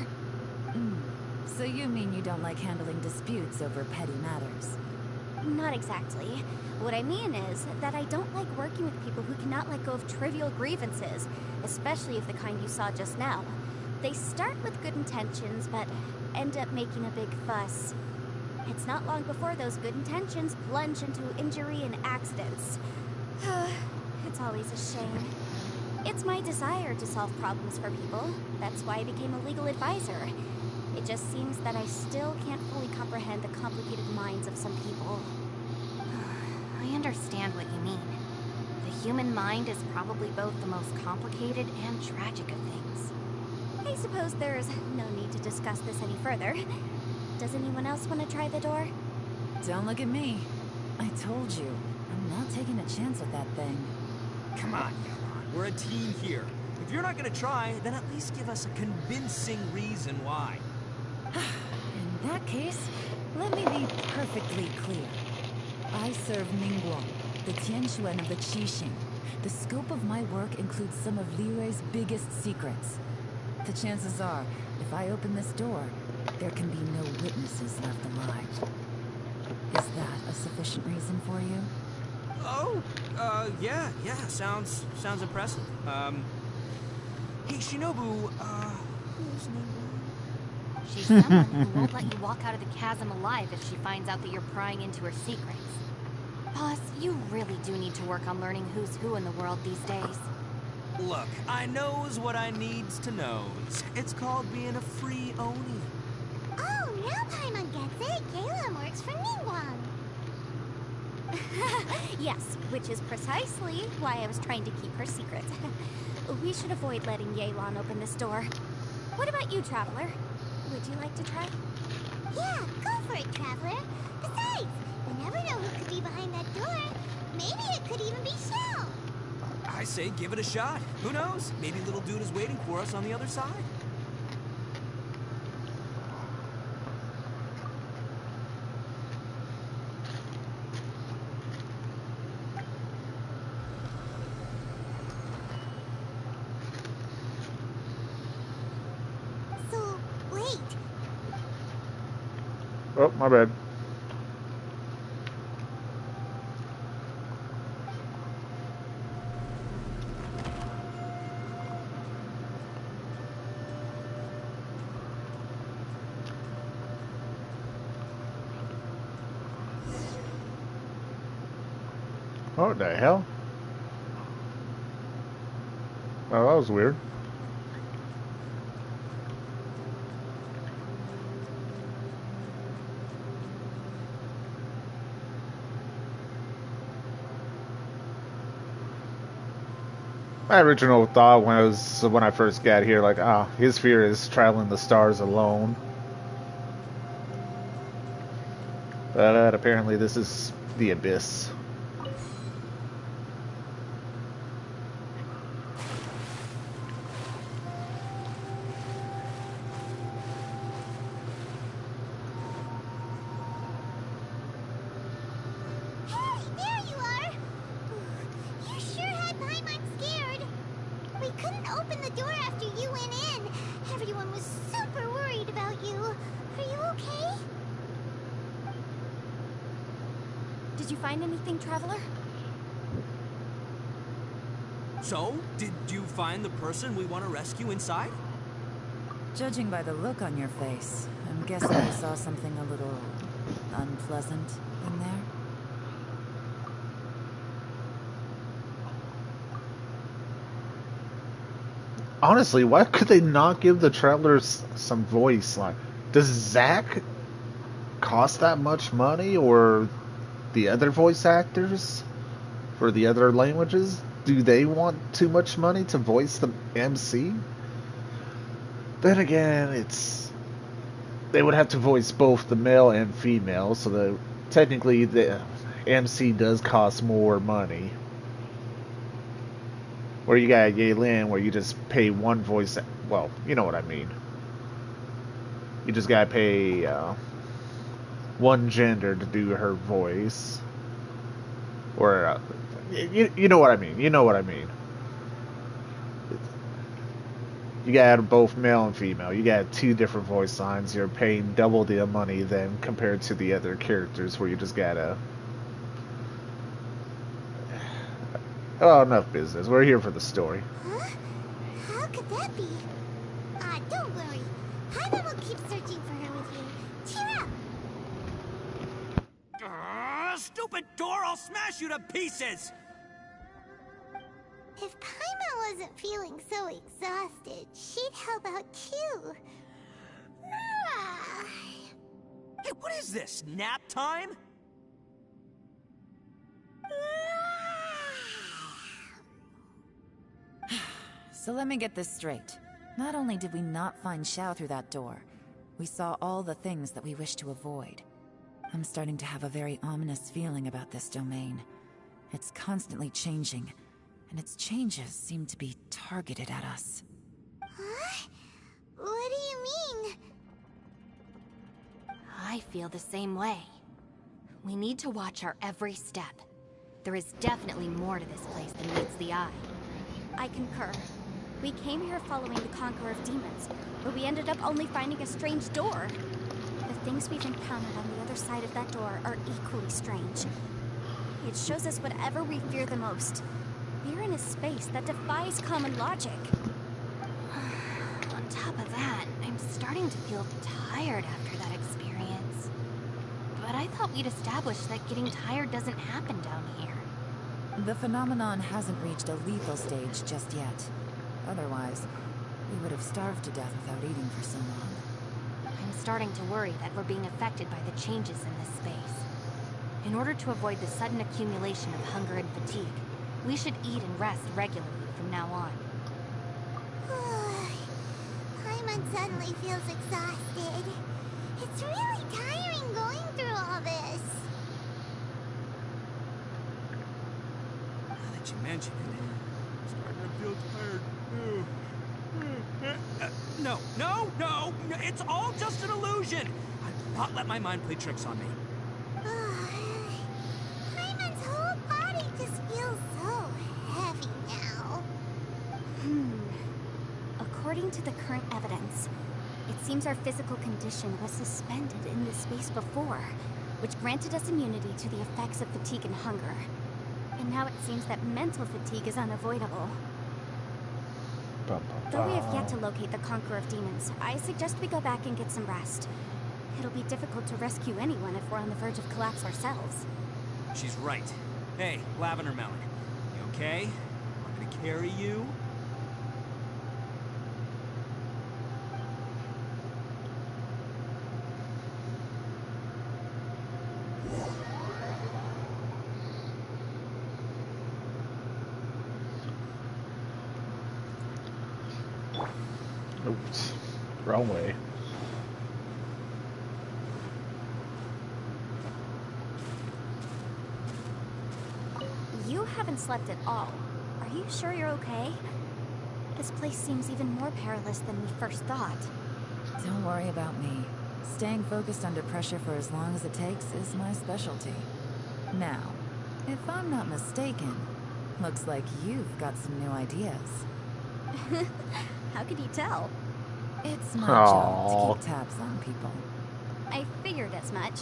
So you mean you don't like handling disputes over petty matters?
Not exactly. What I mean is that I don't like working with people who cannot let go of trivial grievances, especially of the kind you saw just now. They start with good intentions, but end up making a big fuss. It's not long before those good intentions plunge into injury and accidents. It's always a shame. It's my desire to solve problems for people. That's why I became a legal advisor. It just seems that I still can't fully comprehend the complicated minds of some people.
I understand what you mean. The human mind is probably both the most complicated and tragic of things.
I suppose there's no need to discuss this any further. Does anyone else want to try the door?
Don't look at me. I told you, I'm not taking a chance with that thing.
Come on, Yaron. We're a team here. If you're not gonna try, then at least give us a convincing reason why.
In that case, let me be perfectly clear. I serve Ningguang, the Tianquan of the Qixing. The scope of my work includes some of Liyue's biggest secrets. The chances are, if I open this door, there can be no witnesses left alive. Is that a sufficient reason for you?
Oh, yeah, sounds impressive. Hey, Shinobu, who's Ningguang?
She's someone who won't let you walk out of the chasm alive if she finds out that you're prying into her secrets. Boss, you really do need to work on learning who's who in the world these days.
Look, I knows what I needs to knows. It's called being a free Oni.
Oh, now Paimon gets it. Galen works for Ningguang.
Yes, which is precisely why I was trying to keep her secret. We should avoid letting Yelan open this door. What about you, Traveler? Would you like to try?
Yeah, go for it, Traveler. Besides, we never know who could be behind that door. Maybe it could even be Xiao.
I say give it a shot. Who knows? Maybe little dude is waiting for us on the other side.
So, wait.
Oh, my bad. What the hell? Oh, that was weird. My original thought was when I first got here, like, ah, his fear is traveling the stars alone. But apparently this is the abyss.
Hey, there you are. You sure had Paimon scared. We couldn't open the door after you went in. Everyone was super worried about you. Are you okay?
Did you find anything, Traveler?
So, did you find the person we want to rescue inside?
Judging by the look on your face, I'm guessing you saw something a little unpleasant in there.
Honestly, why could they not give the travelers some voice? Like, does Zach cost that much money, or the other voice actors for the other languages? Do they want too much money to voice the MC? Then again, they would have to voice both the male and female, so that technically the MC does cost more money. Or you got Yelan, where you just pay one voice. Well, you know what I mean. You just gotta pay one gender to do her voice. Or you know what I mean. You know what I mean. You got both male and female. You got two different voice lines. You're paying double the money then compared to the other characters, where you just gotta. Oh, enough business. We're here for the story.
Huh? How could that be? Don't worry. Paimon will keep searching for her with you. Cheer up!
Stupid door! I'll smash you to pieces!
If Paimon wasn't feeling so exhausted, she'd help out too. Ah.
Hey, what is this? Nap time?
So let me get this straight. Not only did we not find Xiao through that door, we saw all the things that we wish to avoid. I'm starting to have a very ominous feeling about this domain. It's constantly changing, and its changes seem to be targeted at us.
Huh? What do you mean?
I feel the same way. We need to watch our every step. There is definitely more to this place than meets the eye.
I concur. We came here following the Conqueror of Demons, but we ended up only finding a strange door. The things we've encountered on the other side of that door are equally strange. It shows us whatever we fear the most. We're in a space that defies common logic.
On top of that, I'm starting to feel tired after that experience. But I thought we'd established that getting tired doesn't happen down here.
The phenomenon hasn't reached a lethal stage just yet. Otherwise, we would have starved to death without eating for so long.
I'm starting to worry that we're being affected by the changes in this space. In order to avoid the sudden accumulation of hunger and fatigue, we should eat and rest regularly from now on.
Paimon suddenly feels exhausted. It's really tiring going through all this.
Now that you mention it, I'm starting to feel tired. No, it's all just an illusion. I will not let my mind play tricks on me.
Paimon's whole body just feels so heavy now.
According to the current evidence, it seems our physical condition was suspended in this space before, which granted us immunity to the effects of fatigue and hunger. And now it seems that mental fatigue is unavoidable. Though we have yet to locate the Conqueror of Demons, I suggest we go back and get some rest. It'll be difficult to rescue anyone if we're on the verge of collapse ourselves.
She's right. Hey, Lavender Melon, you okay? I'm gonna carry you.
Oops. Wrong way.
You haven't slept at all. Are you sure you're okay? This place seems even more perilous than we first thought.
Don't worry about me. Staying focused under pressure for as long as it takes is my specialty. Now, if I'm not mistaken, looks like you've got some new ideas.
How could you tell?
It's my job to keep tabs on people.
I figured as much.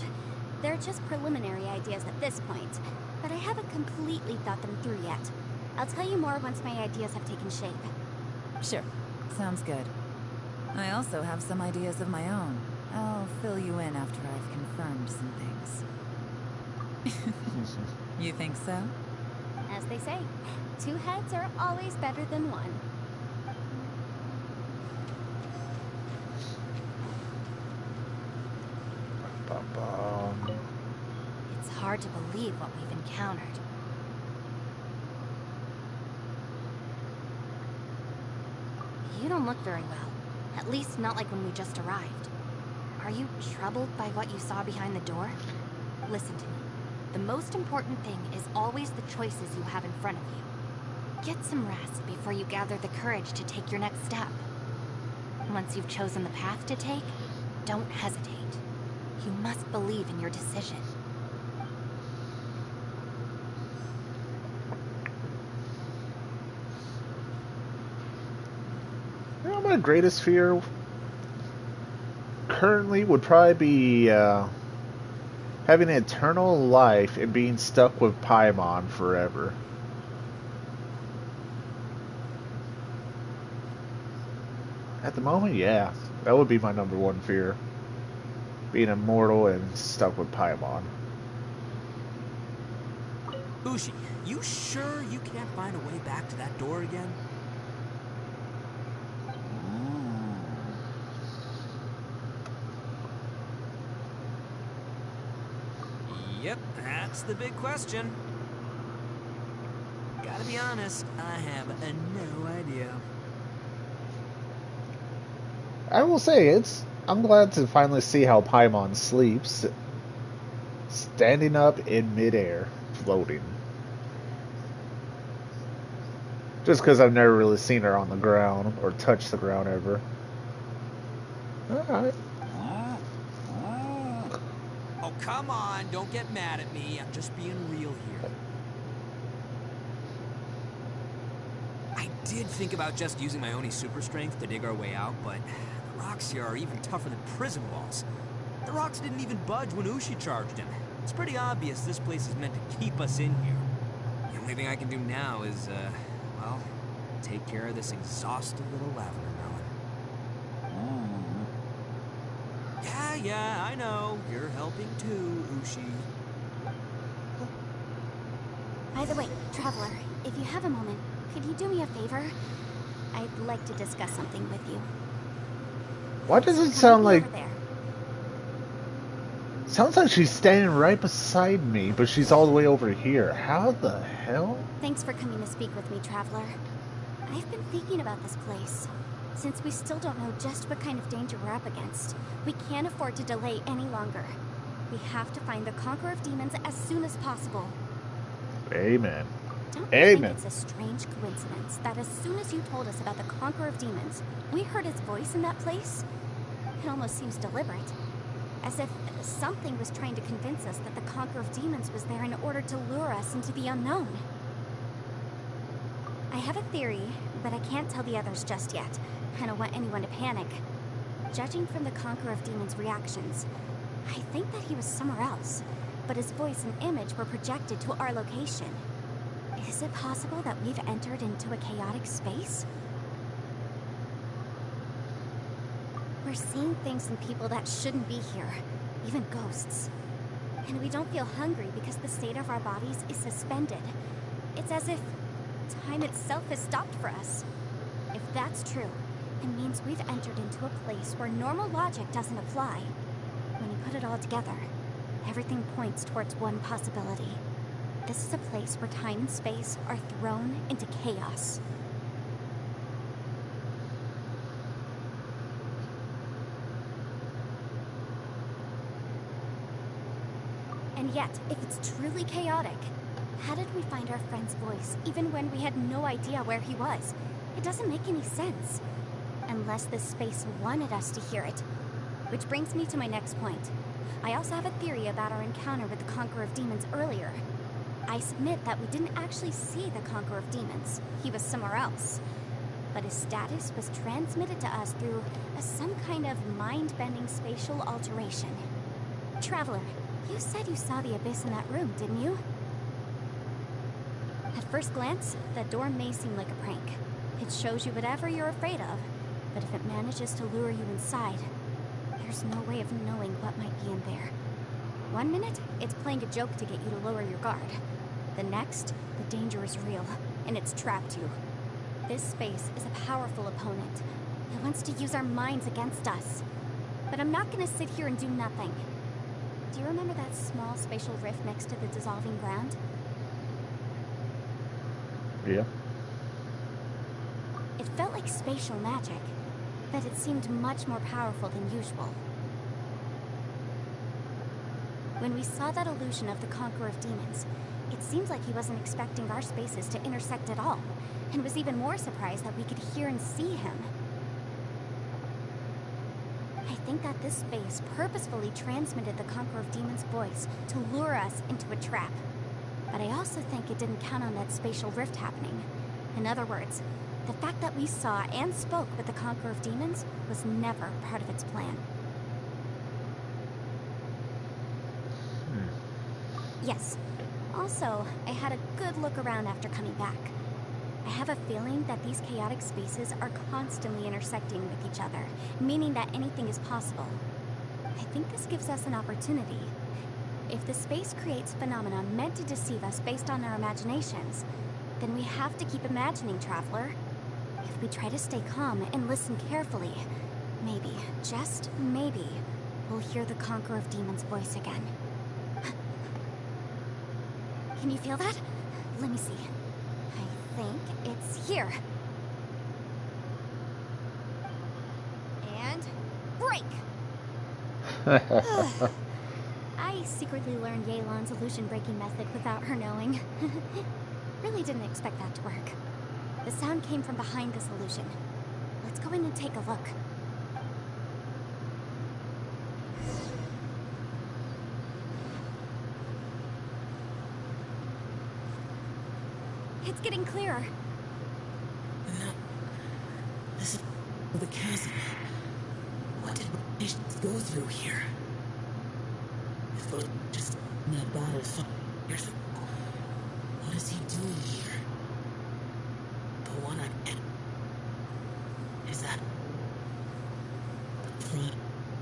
They're just preliminary ideas at this point, but I haven't completely thought them through yet. I'll tell you more once my ideas have taken shape.
Sure, sounds good. I also have some ideas of my own. I'll fill you in after I've confirmed some things. You think so?
As they say, two heads are always better than one.
It's hard to believe what we've encountered. You don't look very well. At least not like when we just arrived. Are you troubled by what you saw behind the door? Listen to me. The most important thing is always the choices you have in front of you. Get some rest before you gather the courage to take your next step. Once you've chosen the path to take, don't hesitate. You must believe in your decision.
You know, my greatest fear currently would probably be having an eternal life and being stuck with Paimon forever. At the moment, yeah, that would be my number one fear. Being immortal and stuck with Paimon.
Ushi, you sure you can't find a way back to that door again? Yep, that's the big question. Gotta be honest, I have no idea.
I will say I'm glad to finally see how Paimon sleeps, standing up in midair, floating. Just because I've never really seen her on the ground or touched the ground ever. All right.
Oh, come on, don't get mad at me. I'm just being real here. I did think about just using my Oni super strength to dig our way out, but the rocks here are even tougher than prison walls. The rocks didn't even budge when Ushi charged him. It's pretty obvious this place is meant to keep us in here. The only thing I can do now is, well, take care of this exhausted little lavender melon. Yeah, I know. You're helping too, Ushi.
By the way, Traveler, if you have a moment, could you do me a favor? I'd like to discuss something with you.
Why does it
Come
sound
with me
like...
over there.
Sounds like she's standing right beside me, but she's all the way over here. How the hell?
Thanks for coming to speak with me, Traveler. I've been thinking about this place. Since we still don't know just what kind of danger we're up against, we can't afford to delay any longer. We have to find the Conqueror of Demons as soon as possible.
Amen.
Don't you
Amen.
think it's a strange coincidence that as soon as you told us about the Conqueror of Demons, we heard his voice in that place? It almost seems deliberate. As if something was trying to convince us that the Conqueror of Demons was there in order to lure us into the unknown. I have a theory, but I can't tell the others just yet. I don't want anyone to panic. Judging from the Conqueror of Demons' reactions, I think that he was somewhere else, but his voice and image were projected to our location. Is it possible that we've entered into a chaotic space? We're seeing things and people that shouldn't be here, even ghosts. And we don't feel hungry because the state of our bodies is suspended. It's as if time itself has stopped for us. If that's true, it means we've entered into a place where normal logic doesn't apply. When you put it all together, everything points towards one possibility. This is a place where time and space are thrown into chaos. And yet, if it's truly chaotic, how did we find our friend's voice even when we had no idea where he was? It doesn't make any sense. Unless this space wanted us to hear it. Which brings me to my next point. I also have a theory about our encounter with the Conqueror of Demons earlier. I submit that we didn't actually see the Conqueror of Demons. He was somewhere else. But his status was transmitted to us through some kind of mind-bending spatial alteration. Traveler, you said you saw the abyss in that room, didn't you? At first glance, that door may seem like a prank. It shows you whatever you're afraid of, but if it manages to lure you inside, there's no way of knowing what might be in there. One minute, it's playing a joke to get you to lower your guard. The next, the danger is real, and it's trapped you. This space is a powerful opponent. It wants to use our minds against us. But I'm not gonna sit here and do nothing. Do you remember that small spatial rift next to the dissolving ground?
Yeah.
It felt like spatial magic, but it seemed much more powerful than usual. When we saw that illusion of the Conqueror of Demons, it seemed like he wasn't expecting our spaces to intersect at all, and was even more surprised that we could hear and see him. I think that this space purposefully transmitted the Conqueror of Demons' voice to lure us into a trap. But I also think it didn't count on that spatial rift happening. In other words, the fact that we saw and spoke with the Conqueror of Demons was never part of its plan. Yes. Also, I had a good look around after coming back. I have a feeling that these chaotic spaces are constantly intersecting with each other, meaning that anything is possible. I think this gives us an opportunity. If the space creates phenomena meant to deceive us based on our imaginations, then we have to keep imagining, Traveler. If we try to stay calm and listen carefully, maybe, just maybe, we'll hear the Conqueror of Demons' voice again. Can you feel that? Let me see. I think it's here. And break! I secretly learned Yelan's illusion-breaking method without her knowing. Really didn't expect that to work. The sound came from behind this illusion. Let's go in and take a look. It's getting clearer.
This is the chasm. What did patients go through here? If it just in that battle for years ago, what is he doing here? The one I is that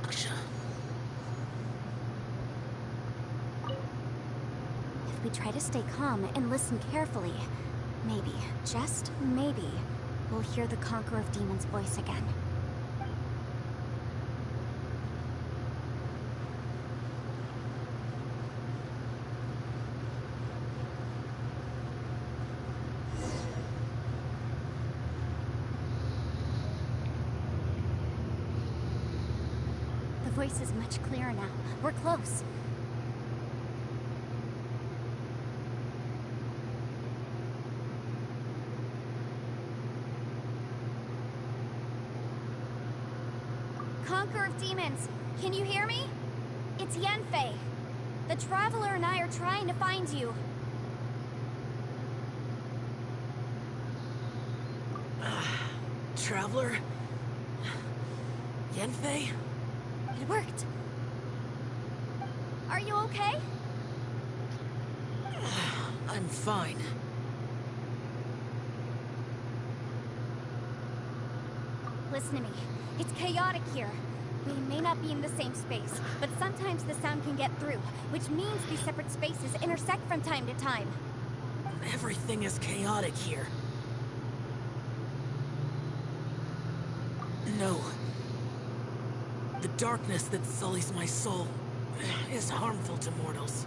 Xiao?
If we try to stay calm and listen carefully, maybe, just maybe, we'll hear the Conqueror of Demons' voice again. The voice is much clearer now. We're close. Conqueror of Demons, can you hear me? It's Yanfei. The Traveler and I are trying to find you.
Traveler? Yanfei?
It worked. Are you okay?
I'm fine.
Listen to me. It's chaotic here. We may not be in the same space, but sometimes the sound can get through, which means these separate spaces intersect from time to time.
Everything is chaotic here. No. The darkness that sullies my soul is harmful to mortals.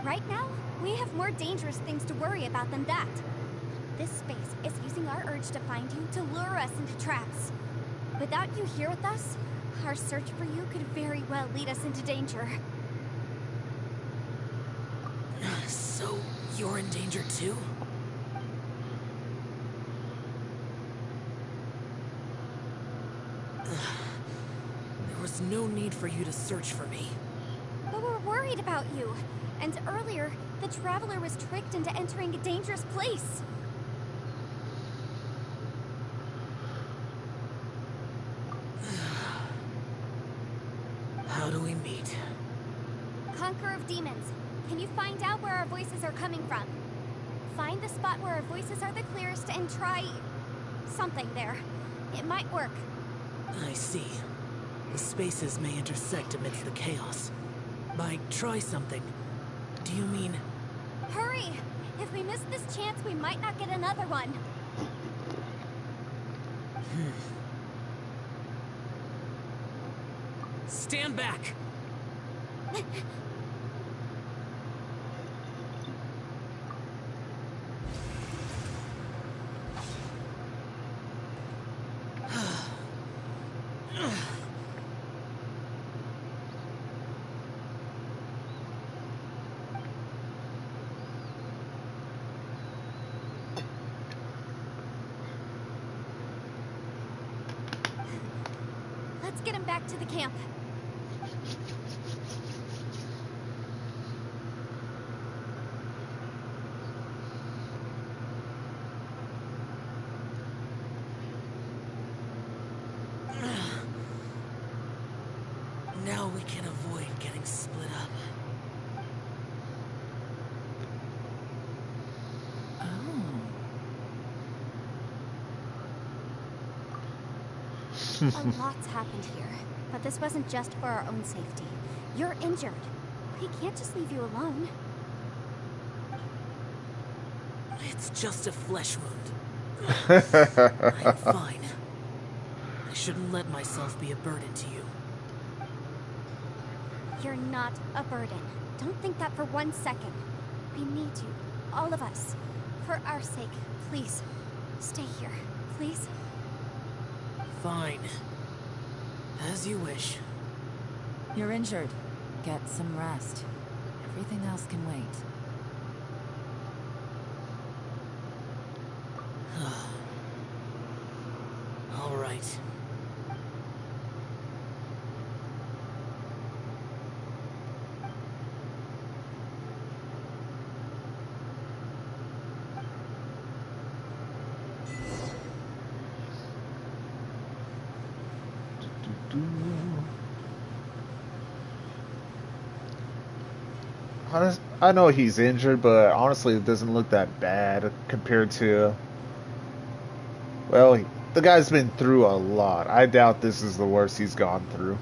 Right now, we have more dangerous things to worry about than that. This space is using our urge to find you to lure us into traps. Without you here with us, our search for you could very well lead us into danger.
So, you're in danger too? There was no need for you to search for me.
But we're worried about you. And earlier, the Traveler was tricked into entering a dangerous place.
How do we meet?
Conqueror of Demons, can you find out where our voices are coming from? Find the spot where our voices are the clearest and try... something there. It might work.
I see. The spaces may intersect amidst the chaos. By try something, do you mean...
Hurry! If we miss this chance, we might not get another one.
Stand back!
Let's get him back to the camp.
Now we can avoid getting split up.
A lot's happened here, but this wasn't just for our own safety. You're injured. We can't just leave you alone.
It's just a flesh wound. I'm fine. I shouldn't let myself be a burden to you.
You're not a burden. Don't think that for 1 second. We need you. All of us. For our sake, please. Stay here, please.
Fine. As you wish.
You're injured. Get some rest. Everything else can wait.
All right.
I know he's injured, but honestly, it doesn't look that bad compared to. Well, the guy's been through a lot. I doubt this is the worst he's gone through.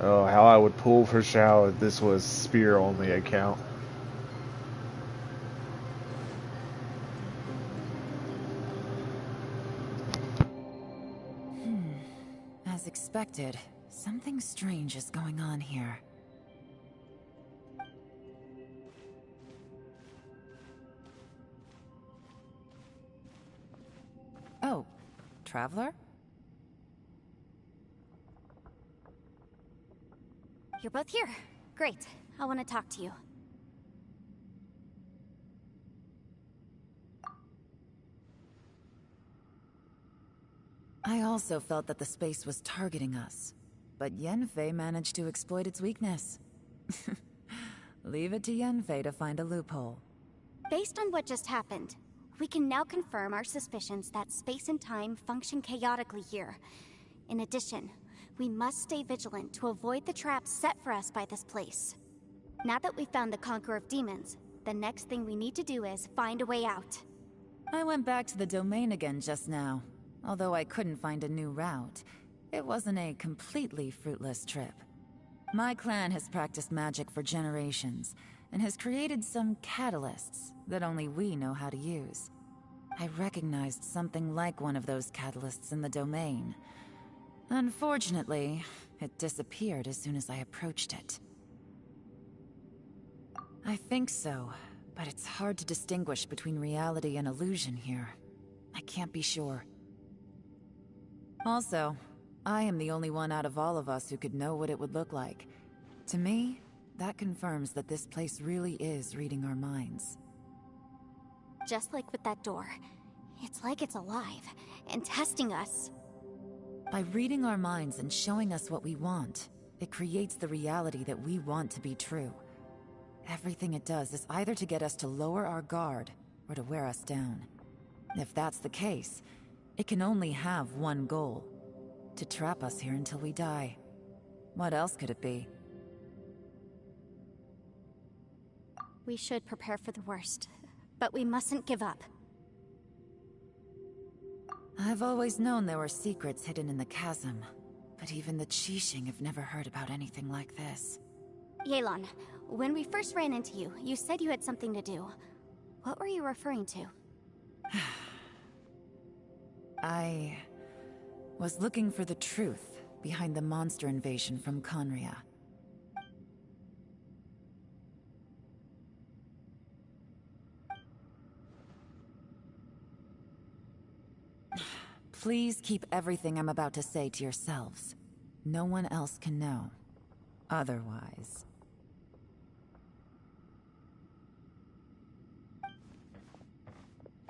Oh, how I would pull for Xiao if this was spear only account.
As expected, something strange is going on here. Oh, Traveler?
You're both here. Great. I want to talk to you.
I also felt that the space was targeting us, but Yanfei managed to exploit its weakness. Leave it to Yanfei to find a loophole.
Based on what just happened, we can now confirm our suspicions that space and time function chaotically here. In addition, we must stay vigilant to avoid the traps set for us by this place. Now that we've found the Conqueror of Demons, the next thing we need to do is find a way out.
I went back to the domain again just now. Although I couldn't find a new route, it wasn't a completely fruitless trip. My clan has practiced magic for generations, and has created some catalysts that only we know how to use. I recognized something like one of those catalysts in the domain. Unfortunately, it disappeared as soon as I approached it. I think so, but it's hard to distinguish between reality and illusion here. I can't be sure. Also, I am the only one out of all of us who could know what it would look like. To me, that confirms that this place really is reading our minds.
Just like with that door, it's like it's alive and testing us.
By reading our minds and showing us what we want, it creates the reality that we want to be true. Everything it does is either to get us to lower our guard or to wear us down. If that's the case, it can only have one goal: to trap us here until we die. What else could it be?
We should prepare for the worst, but we mustn't give up.
I've always known there were secrets hidden in the chasm, but even the Qixing have never heard about anything like this.
Yelan, when we first ran into you, you said you had something to do. What were you referring to?
I was looking for the truth behind the monster invasion from Conria. Please keep everything I'm about to say to yourselves. No one else can know. Otherwise...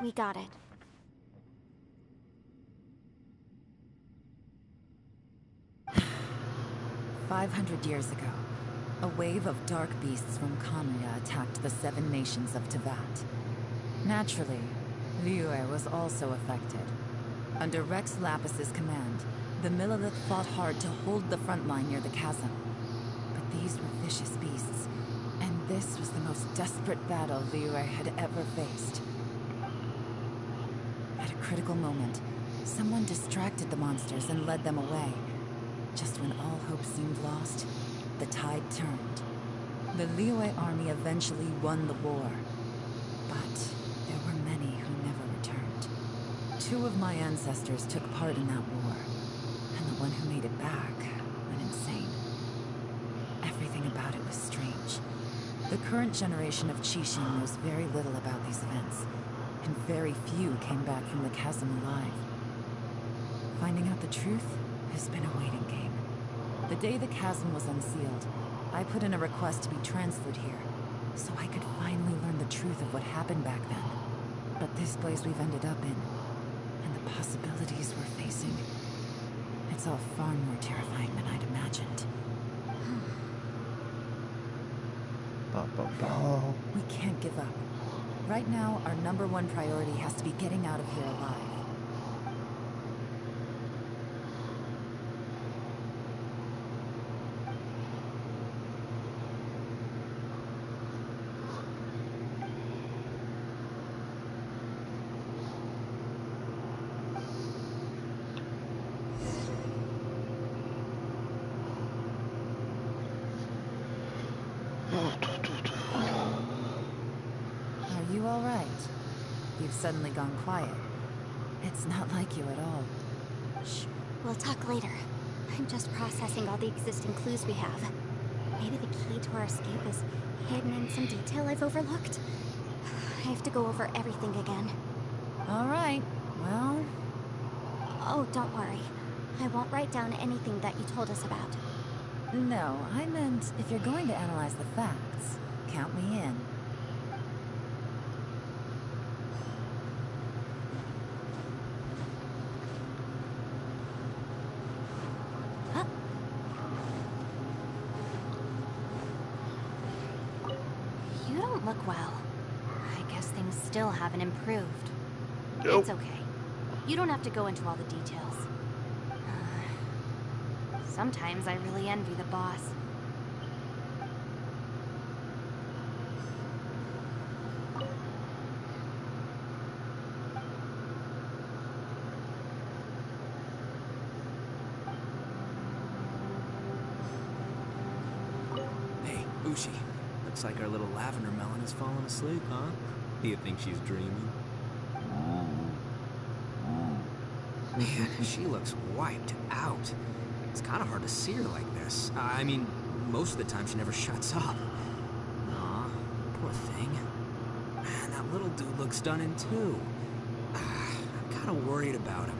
We got it.
"500 years ago, a wave of dark beasts from Conria attacked the 7 nations of Teyvat. Naturally, Liyue was also affected. Under Rex Lapis's command, the Millelith fought hard to hold the front line near the chasm. But these were vicious beasts, and this was the most desperate battle Liyue had ever faced. At a critical moment, someone distracted the monsters and led them away. Just when all hope seemed lost, the tide turned. The Liyue army eventually won the war. But there were many who never returned. 2 of my ancestors took part in that war, and the one who made it back went insane. Everything Everything about it was strange. The current generation of Qixing knows very little about these events, and very few came back from the chasm alive. Finding out the truth has been a waiting game. The day the chasm was unsealed, I put in a request to be transferred here, so I could finally learn the truth of what happened back then. But this place we've ended up in, and the possibilities we're facing, it's all far more terrifying than I'd imagined. We can't give up. Right now, our #1 priority has to be getting out of here alive. Are you all right? You've suddenly gone quiet. It's not like you at all.
Shh. We'll talk later. I'm just processing all the existing clues we have. Maybe the key to our escape is hidden in some detail I've overlooked. I have to go over everything again.
All right. Well,
Oh, don't worry. I won't write down anything that you told us about.
no, I meant if you're going to analyze the facts, count me in.
Huh?
You don't look well. I guess things still haven't improved.
Nope.
It's okay. You don't have to go into all the details. Sometimes I really envy the boss.
Hey, Ushi. Looks like our little lavender melon has fallen asleep, huh? Do you think she's dreaming? Man, she looks wiped out. It's kind of hard to see her like this. I mean, most of the time she never shuts up. Aw, poor thing. Man, that little dude looks stunning too. I'm kind of worried about him.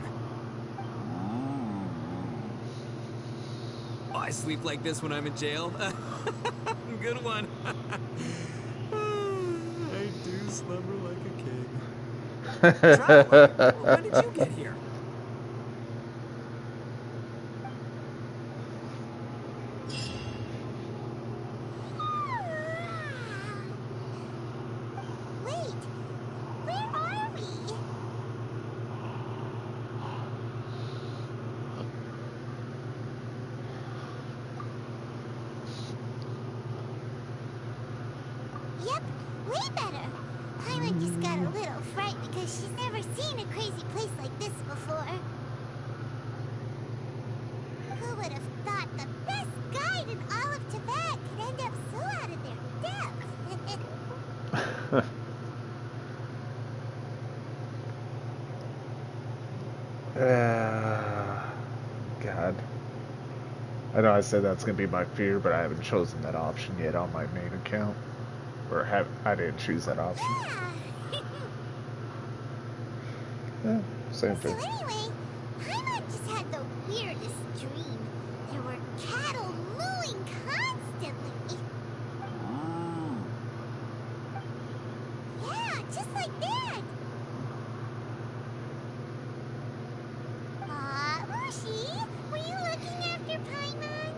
Oh, I sleep like this when I'm in jail? Good one. I do slumber like a king. Traveler, when did you get here?
Wait, where are we? Yep, way better. Paimon just got a little fright because she's never seen a crazy place like this before. Who would have thought the best guide in all of Tibet could end up so out of their depth?
God. I know I said that's gonna be my fear, but I haven't chosen that option yet on my main account. Or I didn't choose that option. Yeah, same
So
thing.
anyway, Paimon just had the weirdest dream. There were cattle mooing constantly. Yeah, just like that. Ushi, were you looking after Paimon?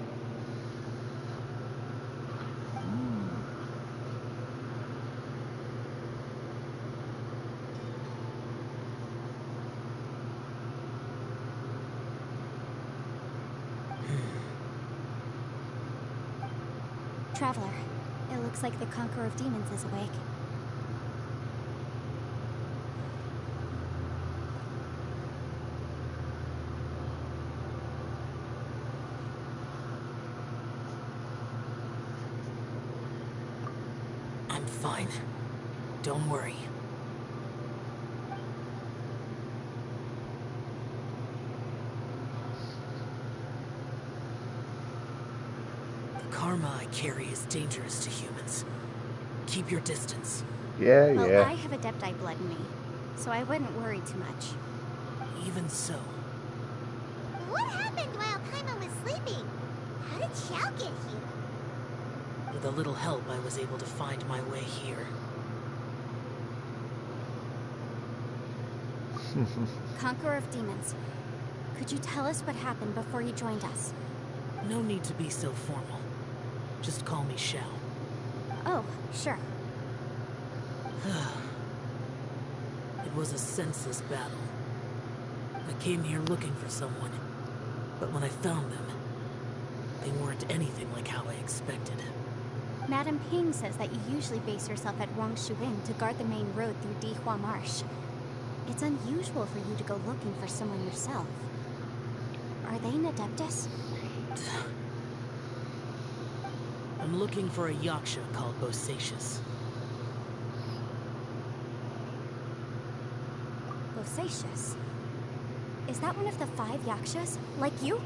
Traveler, it looks like the Conqueror of Demons is awake.
I'm fine. Don't worry. The karma I carry is dangerous to humans. Keep your distance.
Yeah,
Well,
yeah.
I have Adepti blood in me, so I wouldn't worry too much.
Even so,
What happened while Paimon was sleeping? How did Xiao get here?
with a little help, I was able to find my way here.
Conqueror of Demons, could you tell us what happened before you joined us?
No need to be so formal. Just call me Xiao.
Oh, sure.
It was a senseless battle. I came here looking for someone, but when I found them, they weren't anything like how I expected.
Madame Ping says that you usually base yourself at Wangshu Inn to guard the main road through Dihua Marsh. It's unusual for you to go looking for someone yourself. Are they an Adeptus?
I'm looking for a Yaksha called Bosacius.
Bosacius? Is that one of the 5 Yakshas? Like you?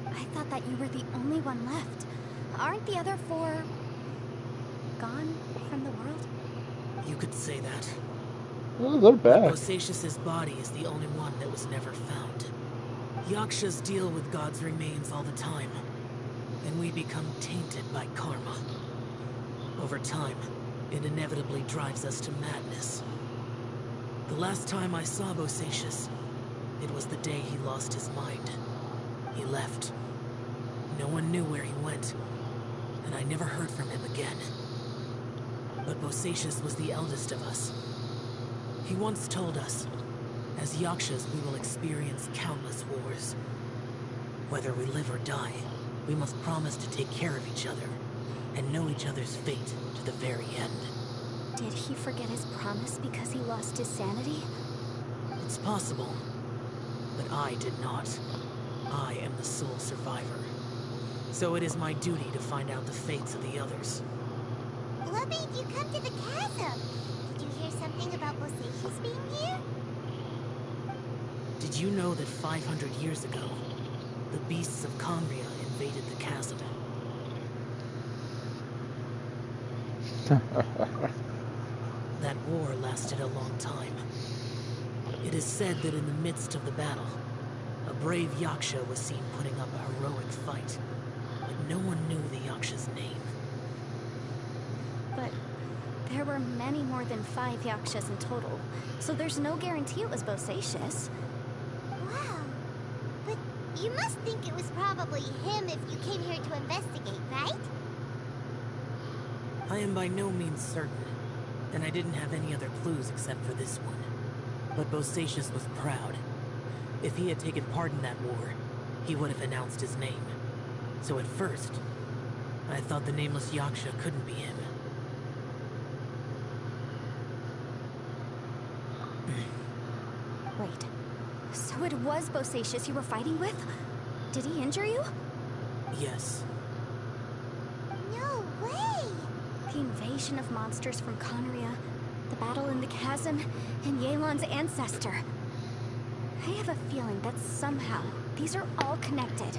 I thought that you were the only one left. Aren't the other 4... gone from the world?
You could say that.
Oh, they're
But
back.
Bosacius's body is the only one that was never found. Yakshas deal with God's remains all the time, and we become tainted by karma. Over time, it inevitably drives us to madness. The last time I saw Bosacius, it was the day he lost his mind. He left. No one knew where he went, and I never heard from him again. But Bosacius was the eldest of us. He once told us, as Yakshas we will experience countless wars. Whether we live or die, we must promise to take care of each other, and know each other's fate to the very end.
Did he forget his promise because he lost his sanity?
It's possible, but I did not. I am the sole survivor. So it is my duty to find out the fates of the others.
What made you come to the chasm? Did you hear something about Bosacius being here?
Did you know that 500 years ago, the beasts of Conria invaded the chasm? That war lasted a long time. It is said that in the midst of the battle, a brave Yaksha was seen putting up a heroic fight, but no one knew the Yaksha's name.
But there were many more than 5 Yakshas in total, so there's no guarantee it was Bosacius.
Wow. But you must think it was probably him if you came here to investigate, right?
I am by no means certain, and I didn't have any other clues except for this one. But Bosacius was proud. If he had taken part in that war, he would have announced his name. So at first, I thought the nameless Yaksha couldn't be him.
Wait, so it was Bosacius you were fighting with? Did he injure you?
Yes.
No way!
The invasion of monsters from Conria, the battle in the chasm, and Yelan's ancestor. I have a feeling that somehow these are all connected.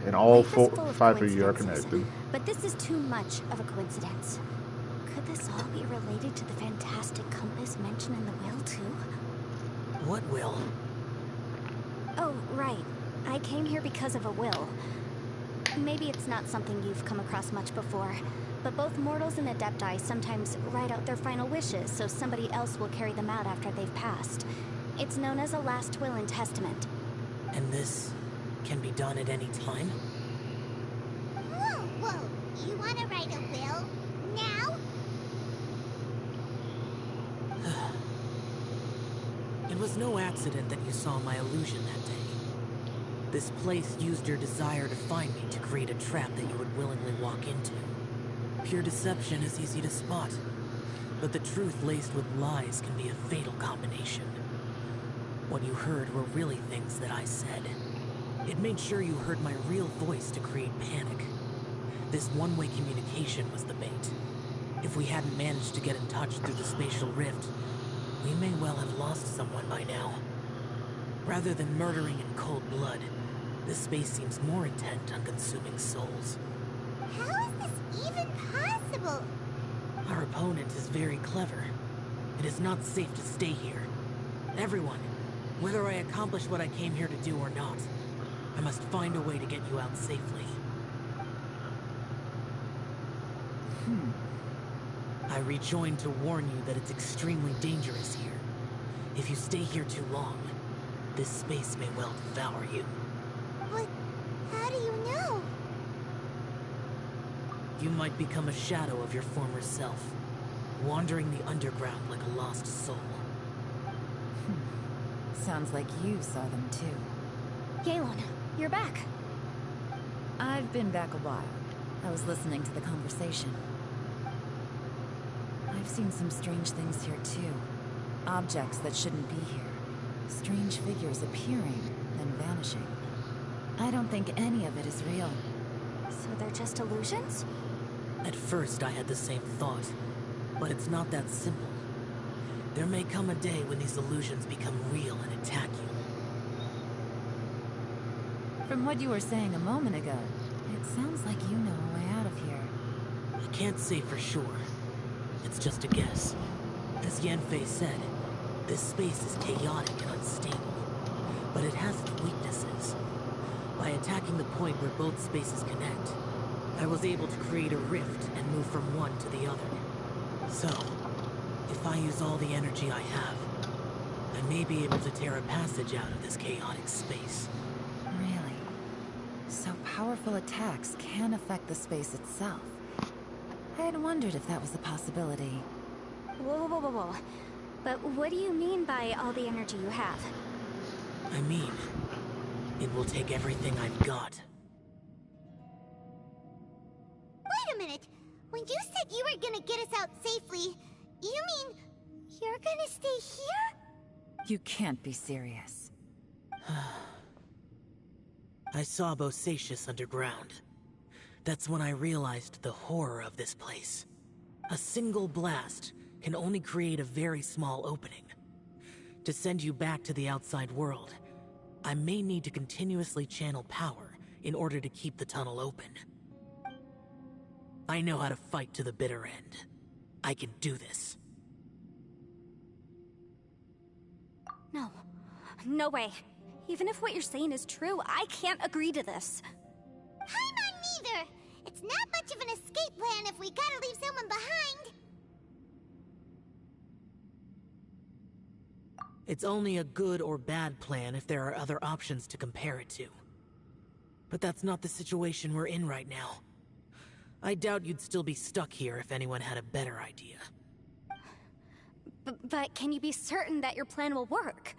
And all
Life is full
5 of you are
coincidences,
connected.
But this is too much of a coincidence. Could this all be related to the fantastic compass mentioned in the will, too?
What will?
Oh, right. I came here because of a will. Maybe it's not something you've come across much before, but both mortals and Adepti sometimes write out their final wishes so somebody else will carry them out after they've passed. It's known as a last will and testament.
And this can be done at any time?
Whoa, whoa! You want to write a will? Now?
It was no accident that you saw my illusion that day. This place used your desire to find me to create a trap that you would willingly walk into. Pure deception is easy to spot, but the truth laced with lies can be a fatal combination. What you heard were really things that I said. It made sure you heard my real voice to create panic. This one-way communication was the bait. If we hadn't managed to get in touch through the spatial rift, we may well have lost someone by now. Rather than murdering in cold blood, this space seems more intent on consuming souls.
How is incredible.
Our opponent is very clever. It is not safe to stay here. Everyone, whether I accomplish what I came here to do or not, I must find a way to get you out safely. I rejoined to warn you that it's extremely dangerous here. If you stay here too long, this space may well devour you.
But how do you know?
You might become a shadow of your former self, wandering the underground like a lost soul.
Sounds like you saw them too.
Yelan, you're back.
I've been back a while. I was listening to the conversation. I've seen some strange things here too. Objects that shouldn't be here. Strange figures appearing, then vanishing. I don't think any of it is real.
So they're just illusions?
At first I had the same thought, but it's not that simple. There may come a day when these illusions become real and attack you.
From what you were saying a moment ago, it sounds like you know a way out of here.
I can't say for sure. It's just a guess. As Yanfei said, this space is chaotic and unstable, but it has its weaknesses. By attacking the point where both spaces connect, I was able to create a rift and move from one to the other. So, if I use all the energy I have, I may be able to tear a passage out of this chaotic space.
Really? So powerful attacks can affect the space itself. I had wondered if that was a possibility.
Whoa. But what do you mean by all the energy you have?
I mean, it will take everything I've got.
Wait a minute. When you said you were gonna get us out safely, you mean you're gonna stay here?
You can't be serious.
I saw Bosacius underground. That's when I realized the horror of this place. A single blast can only create a very small opening. To send you back to the outside world, I may need to continuously channel power in order to keep the tunnel open. I know how to fight to the bitter end. I can do this.
No way. Even if what you're saying is true, I can't agree to this.
I'm not neither. It's not much of an escape plan if we gotta leave someone behind.
It's only a good or bad plan if there are other options to compare it to. But that's not the situation we're in right now. I doubt you'd still be stuck here if anyone had a better idea.
But can you be certain that your plan will work?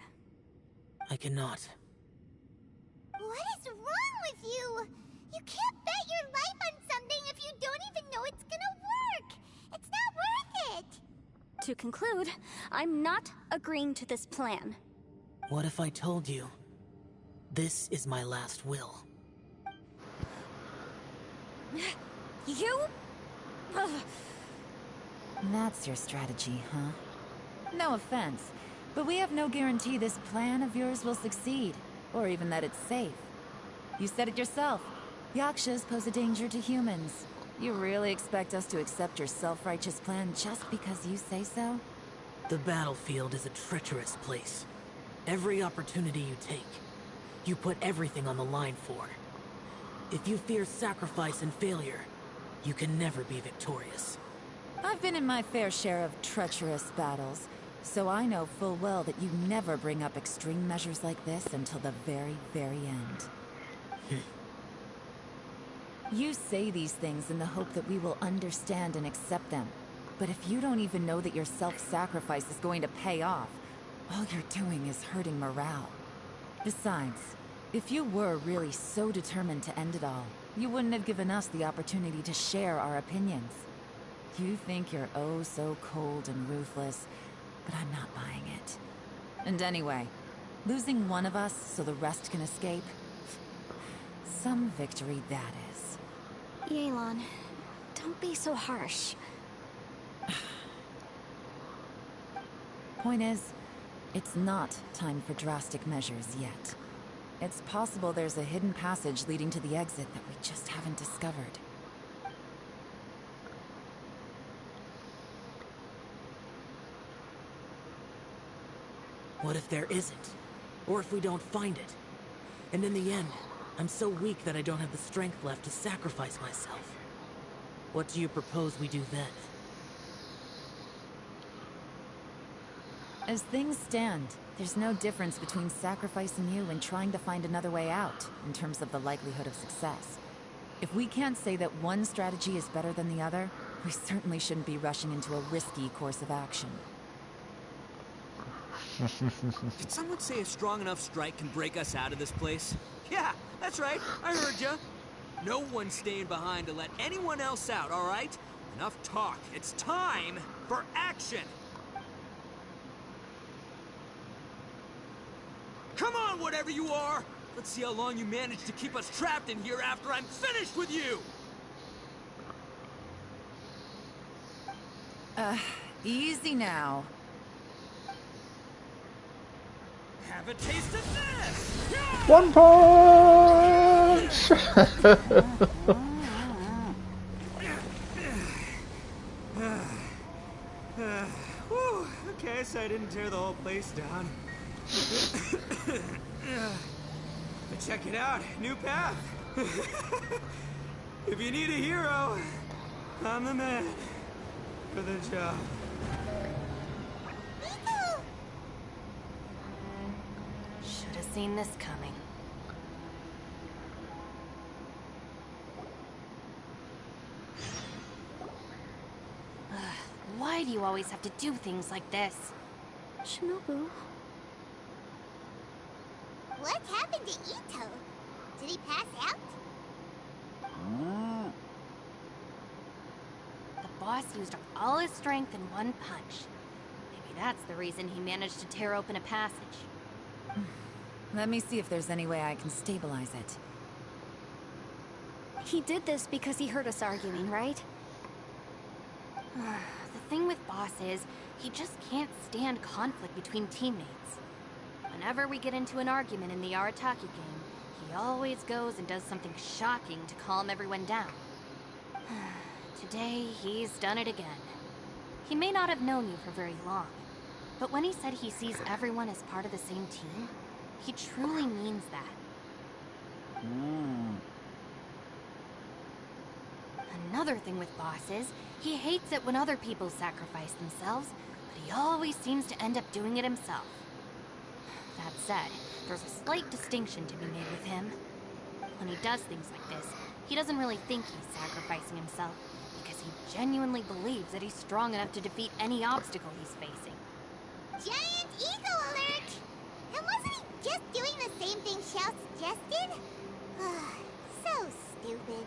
I cannot.
What is wrong with you? You can't bet your life on something if you don't even know it's gonna work. It's not worth it.
To conclude, I'm not agreeing to this plan.
What if I told you, this is my last will?
You? Ugh.
That's your strategy, huh? No offense, but we have no guarantee this plan of yours will succeed, or even that it's safe. You said it yourself. Yakshas pose a danger to humans. You really expect us to accept your self-righteous plan just because you say so?
The battlefield is a treacherous place. Every opportunity you take, you put everything on the line for. If you fear sacrifice and failure, you can never be victorious.
I've been in my fair share of treacherous battles, so I know full well that you never bring up extreme measures like this until the very, very end. You say these things in the hope that we will understand and accept them. But if you don't even know that your self-sacrifice is going to pay off, all you're doing is hurting morale. Besides, if you were really so determined to end it all, you wouldn't have given us the opportunity to share our opinions. You think you're oh so cold and ruthless, but I'm not buying it. And anyway, losing one of us so the rest can escape? Some victory that is.
Yelan, don't be so harsh.
Point is, it's not time for drastic measures yet. It's possible there's a hidden passage leading to the exit that we just haven't discovered.
What if there isn't? Or if we don't find it? And in the end, I'm so weak that I don't have the strength left to sacrifice myself. What do you propose we do then?
As things stand, there's no difference between sacrificing you and trying to find another way out, in terms of the likelihood of success. If we can't say that one strategy is better than the other, we certainly shouldn't be rushing into a risky course of action.
Did someone say a strong enough strike can break us out of this place? Yeah, that's right. I heard ya. No one's staying behind to let anyone else out, all right? Enough talk. It's time for action. Come on, whatever you are. Let's see how long you manage to keep us trapped in here after I'm finished with you.
Easy now.
Have a taste of this!
One punch!
Whew, okay, so I didn't tear the whole place down. But check it out, new path. If you need a hero, I'm the man for the job.
Should have seen this coming. Why do you always have to do things like this?
Shinobu.
What happened to Ito? Did he pass out?
The boss used up all his strength in one punch. Maybe that's the reason he managed to tear open a passage.
Let me see if there's any way I can stabilize it.
He did this because he heard us arguing, right?
The thing with Boss is, he just can't stand conflict between teammates. Whenever we get into an argument in the Arataki game, he always goes and does something shocking to calm everyone down. Today, he's done it again. He may not have known you for very long, but when he said he sees everyone as part of the same team, he truly means that. Another thing with Boss is, he hates it when other people sacrifice themselves, but he always seems to end up doing it himself. That said, there's a slight distinction to be made with him. When he does things like this, he doesn't really think he's sacrificing himself, because he genuinely believes that he's strong enough to defeat any obstacle he's facing.
Giant ego alert! And wasn't he just doing the same thing Xiao suggested? So stupid.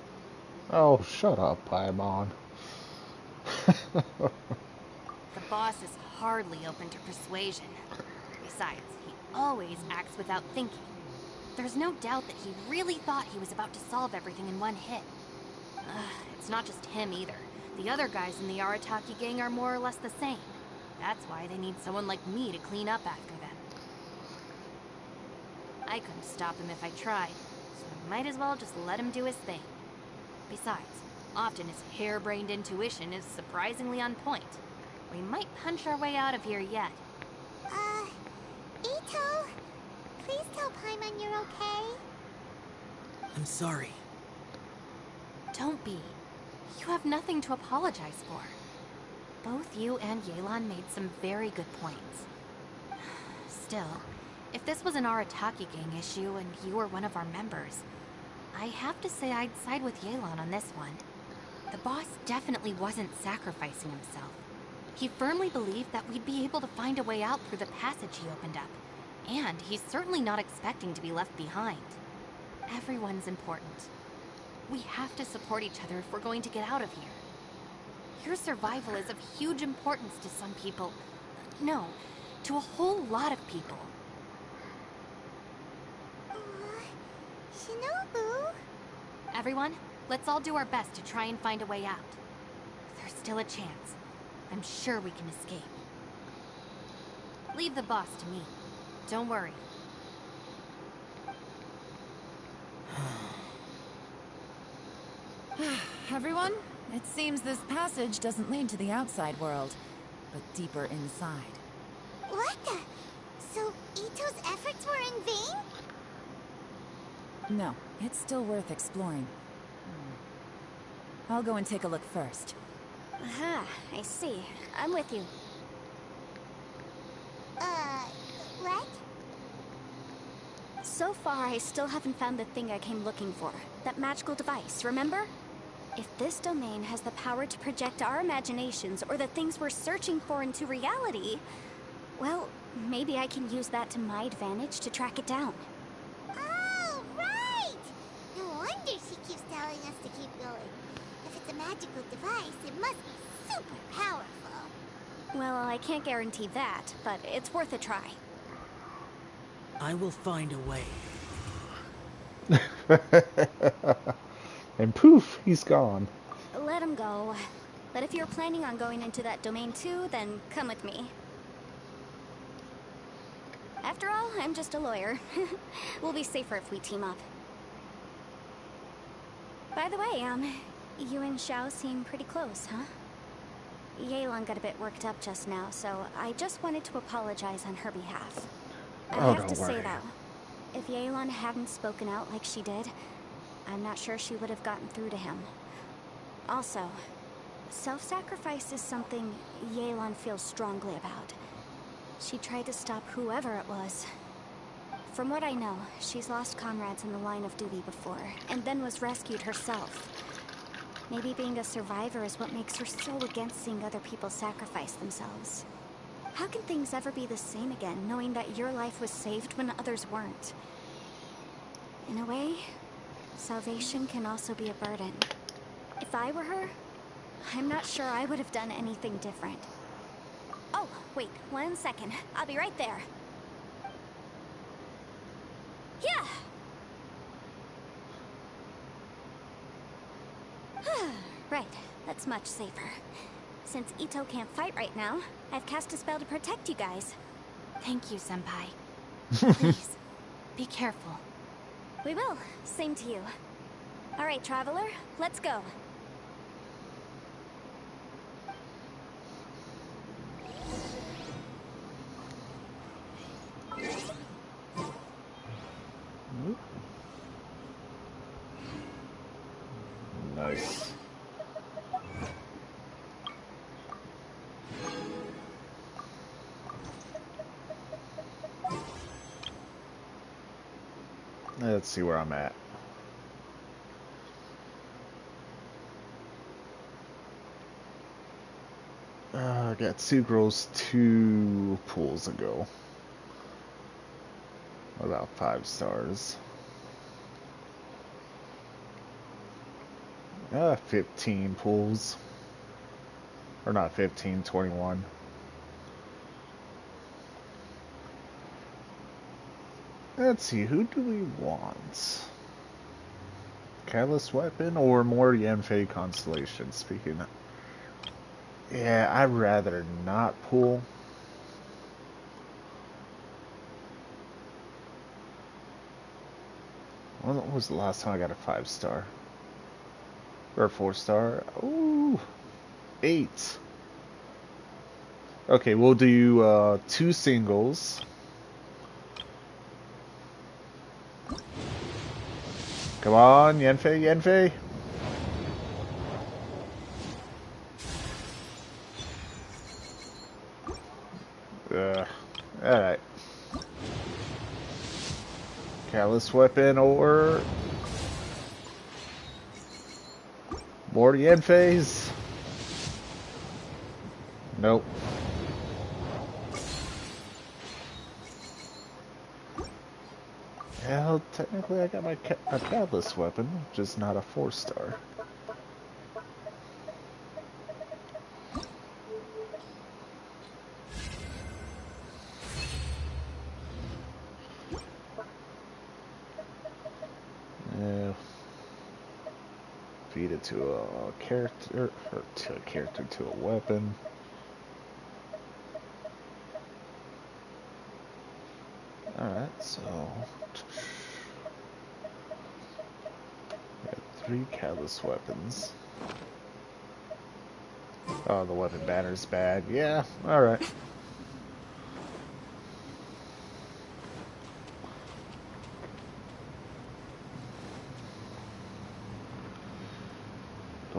Oh, shut up, Paimon.
The boss is hardly open to persuasion. Besides, he always acts without thinking. There's no doubt that he really thought he was about to solve everything in one hit. It's not just him either. The other guys in the Arataki gang are more or less the same. That's why they need someone like me to clean up after them. I couldn't stop him if I tried, so I might as well just let him do his thing. Besides, often his harebrained intuition is surprisingly on point. We might punch our way out of here yet.
Ito, please tell Paimon you're okay.
I'm sorry.
Don't be. You have nothing to apologize for. Both you and Yelan made some very good points. Still, if this was an Arataki gang issue and you were one of our members, I have to say I'd side with Yelan on this one. The boss definitely wasn't sacrificing himself. He firmly believed that we'd be able to find a way out through the passage he opened up. And he's certainly not expecting to be left behind. Everyone's important. We have to support each other if we're going to get out of here. Your survival is of huge importance to some people. No, to a whole lot of people.
Shinobu?
Everyone, let's all do our best to try and find a way out. There's still a chance. I'm sure we can escape. Leave the boss to me. Don't worry.
Everyone, it seems this passage doesn't lead to the outside world, but deeper inside.
What the? So Ito's efforts were in vain?
No, it's still worth exploring. I'll go and take a look first.
Aha, I see. I'm with you.
What?
So far, I still haven't found the thing I came looking for. That magical device, remember? If this domain has the power to project our imaginations or the things we're searching for into reality, well, maybe I can use that to my advantage to track it down.
Oh, right! No wonder she keeps telling us to keep going. If it's a magical device, it must be super powerful.
Well, I can't guarantee that, but it's worth a try.
I will find a way.
And poof, he's gone.
Let him go. But if you're planning on going into that domain too, then come with me. After all, I'm just a lawyer. We'll be safer if we team up. By the way, you and Xiao seem pretty close, huh? Yelan got a bit worked up just now, so I just wanted to apologize on her behalf. I
Oh,
have to
don't
say,
worry.
though, if Yelan hadn't spoken out like she did, I'm not sure she would have gotten through to him. Also, self-sacrifice is something Yelan feels strongly about. She tried to stop whoever it was. From what I know, she's lost comrades in the line of duty before, and then was rescued herself. Maybe being a survivor is what makes her so against seeing other people sacrifice themselves. How can things ever be the same again, knowing that your life was saved when others weren't? In a way, salvation can also be a burden. If I were her, I'm not sure I would have done anything different. Oh, wait, 1 second. I'll be right there. Yeah! Right, that's much safer. Since Ito can't fight right now, I've cast a spell to protect you guys.
Thank you, Senpai. Please, be careful.
We will. Same to you. All right, Traveler, let's go.
Nice. Let's see where I'm at. I got Sucrose 2 pools ago. About 5 stars. 15 pools. Or not 15, 21. Let's see, who do we want? Catalyst Weapon or more Yanfei Constellation? Speaking of... Yeah, I'd rather not pool. When was the last time I got a 5 star? Or a 4 star? Ooh, 8. Okay, we'll do 2 singles. Come on, Yanfei, Yanfei. Alright. Catalyst Weapon or... more Yanfeis. Nope. Well, technically I got my Catalyst Weapon, just not a 4 star. Feed it to a character, or to a character, to a weapon. Alright, so... got 3 Catalyst Weapons. Oh, the weapon banner's bad. Yeah, alright.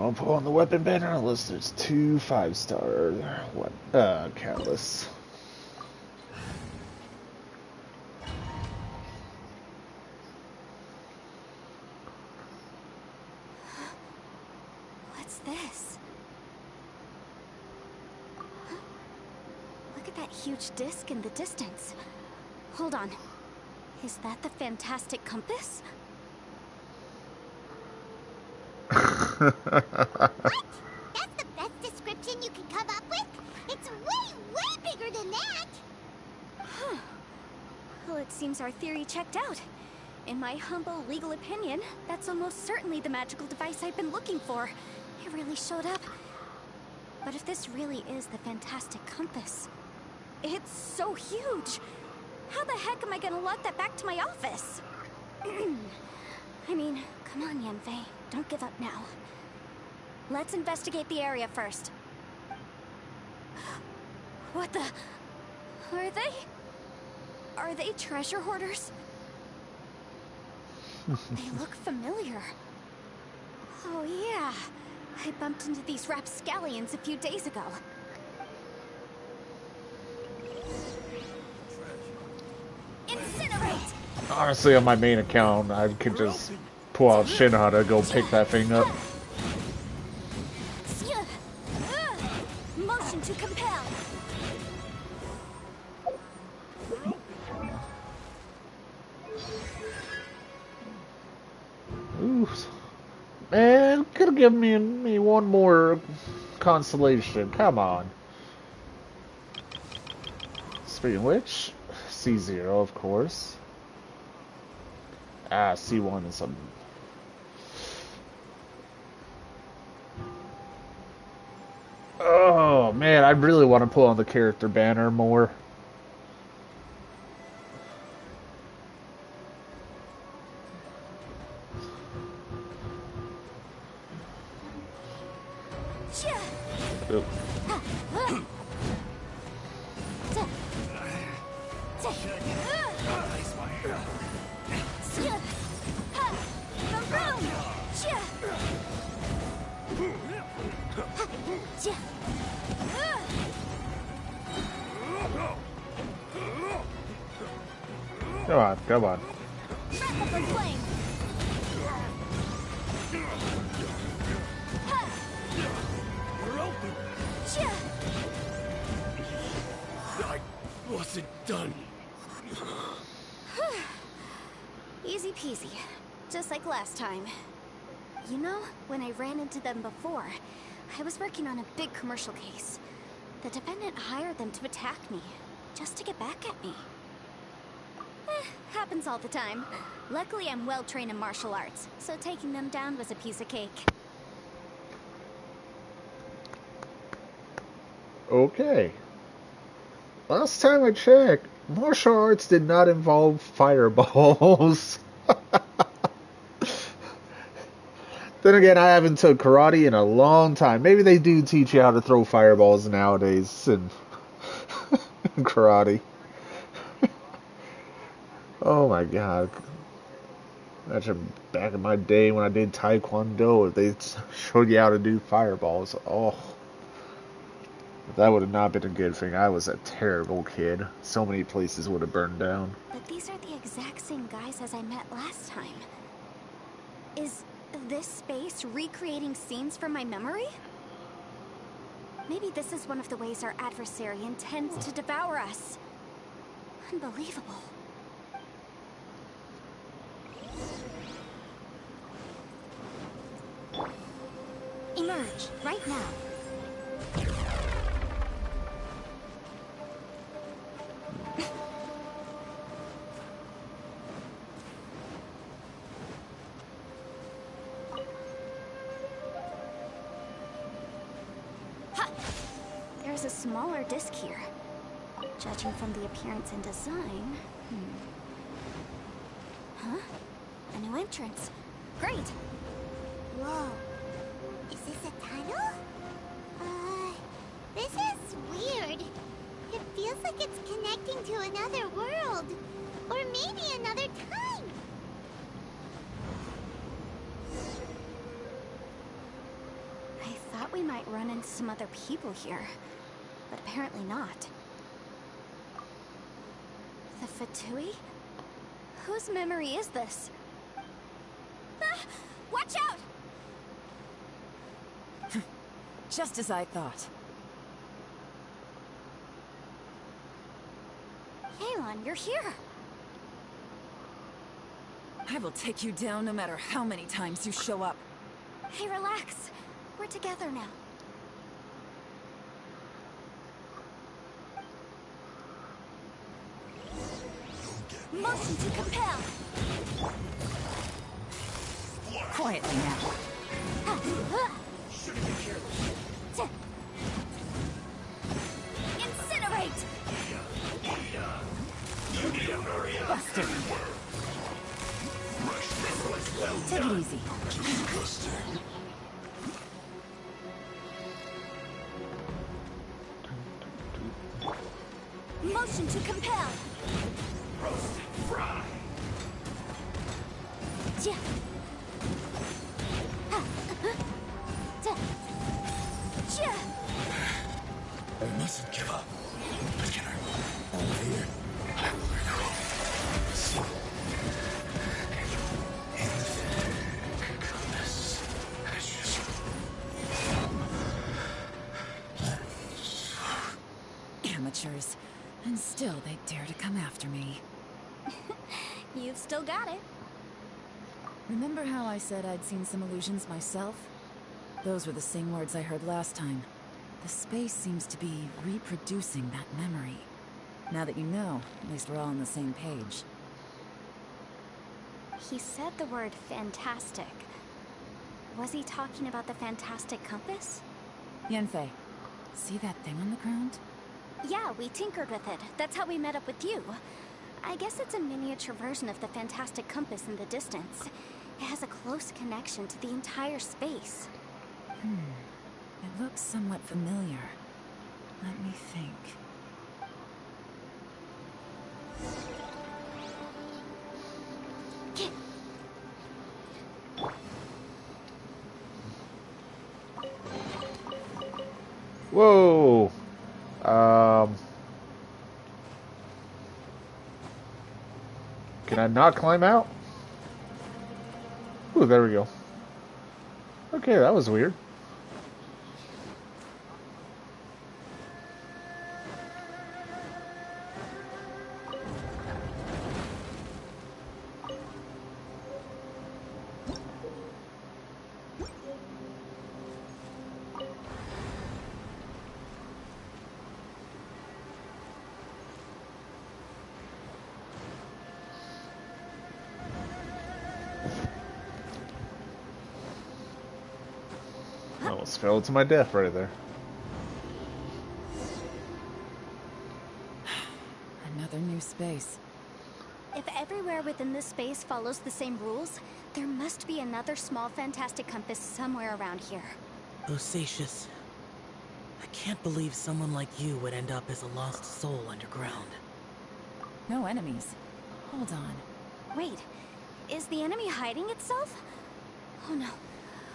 I'll pull on the weapon banner unless there's 2 5-star catalysts.
What's this? Look at that huge disc in the distance. Hold on. Is that the fantastic compass?
What? That's the best description you can come up with? It's way, way bigger than that!
Huh. Well, it seems our theory checked out. In my humble legal opinion, that's almost certainly the magical device I've been looking for. It really showed up. But if this really is the fantastic compass, it's so huge! How the heck am I gonna lug that back to my office? I mean, come on, Yanfei. Don't give up now. Let's investigate the area first. What the... Are they treasure hoarders? They look familiar. Oh yeah. I bumped into these rapscallions a few days ago. Incinerate!
Honestly, on my main account, I could just pull out Shinra to go pick that thing up.
Motion to compel.
Ooh. Man, could have given me one more consolation. Come on. Speaking of which, C0, of course. Ah, C1 is something. Oh, man, I really want to pull on the character banner more. Oop. Come on, come on.
I wasn't done.
Easy peasy. Just like last time. You know, when I ran into them before, I was working on a big commercial case. The defendant hired them to attack me, just to get back at me. Happens all the time. Luckily, I'm well trained in martial arts, so taking them down was a piece of cake.
Okay. Last time I checked, martial arts did not involve fireballs. Then again, I haven't took karate in a long time. Maybe they do teach you how to throw fireballs nowadays in karate. Oh my god. Imagine back in my day when I did taekwondo, if they showed you how to do fireballs. Oh. That would have not been a good thing. I was a terrible kid. So many places would have burned down.
But these are the exact same guys as I met last time. Is this space recreating scenes from my memory? Maybe this is one of the ways our adversary intends to devour us. Unbelievable.
Emerge, right now.
There's a smaller disc here. Judging from the appearance and design... Huh? A new entrance. Great!
Whoa. Is this a tunnel? This is weird. It feels like it's connecting to another world. Or maybe another time.
we might run into some other people here, but apparently not. The Fatui? Whose memory is this? Ah, watch out!
Just as I thought.
Aelon, you're here!
I will take you down no matter how many times you show up.
Hey, relax. We're together now. Motion to compel!
Quietly now.
Incinerate!
Buster! Take it easy.
Motion to compel! Yeah.
I mustn't give up. But can I? Out of here, I will recall. So, compass.
Amateurs. And still they dare to come after me.
You've still got it.
Remember how I said I'd seen some illusions myself? Those were the same words I heard last time. The space seems to be reproducing that memory. Now that you know, at least we're all on the same page.
He said the word fantastic. Was he talking about the fantastic compass?
Yanfei, see that thing on the ground?
Yeah, we tinkered with it. That's how we met up with you. I guess it's a miniature version of the fantastic compass in the distance. It has a close connection to the entire space.
It looks somewhat familiar. Let me think.
Whoa! Can I not climb out? Ooh, there we go. Okay, that was weird. I almost fell to my death right there.
Another new space.
If everywhere within this space follows the same rules, there must be another small fantastic compass somewhere around here.
Bosacious. I can't believe someone like you would end up as a lost soul underground.
No enemies. Hold on.
Wait, is the enemy hiding itself? Oh no,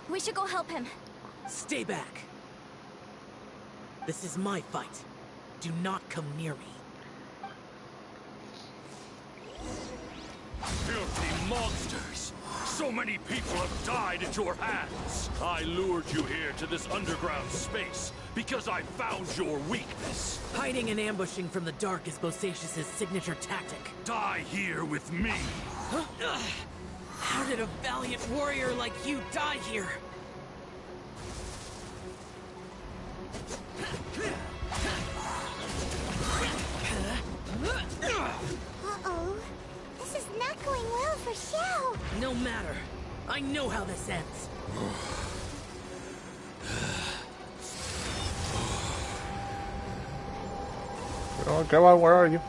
we should go help him.
Stay back! This is my fight. Do not come near me.
Filthy monsters! So many people have died at your hands! I lured you here to this underground space because I found your weakness.
Hiding and ambushing from the dark is Bosacious's signature tactic.
Die here with me!
How did a valiant warrior like you die here?
Uh-oh. This is not going well for Xiao.
No matter. I know how this ends.
Oh, come on, where are you?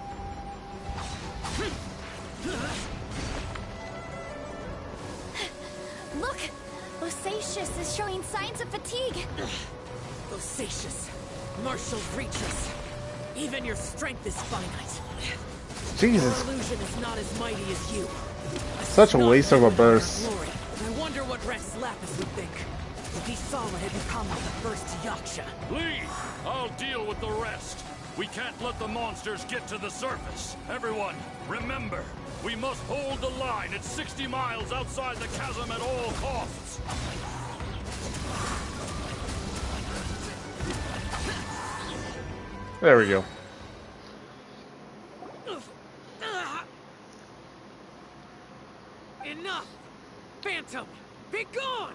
Look! Bosacious is showing signs of fatigue.
Bosacious. Martial creatures. Even your strength is finite.
Jesus.
Your illusion is not as mighty as you.
Such a waste of a burst.
I wonder what Rex Lapis would think. If he saw what had become of the first Yaksha.
Leave! I'll deal with the rest. We can't let the monsters get to the surface. Everyone, remember, we must hold the line at 60 miles outside the chasm at all costs.
There we go.
Enough! Phantom, be gone!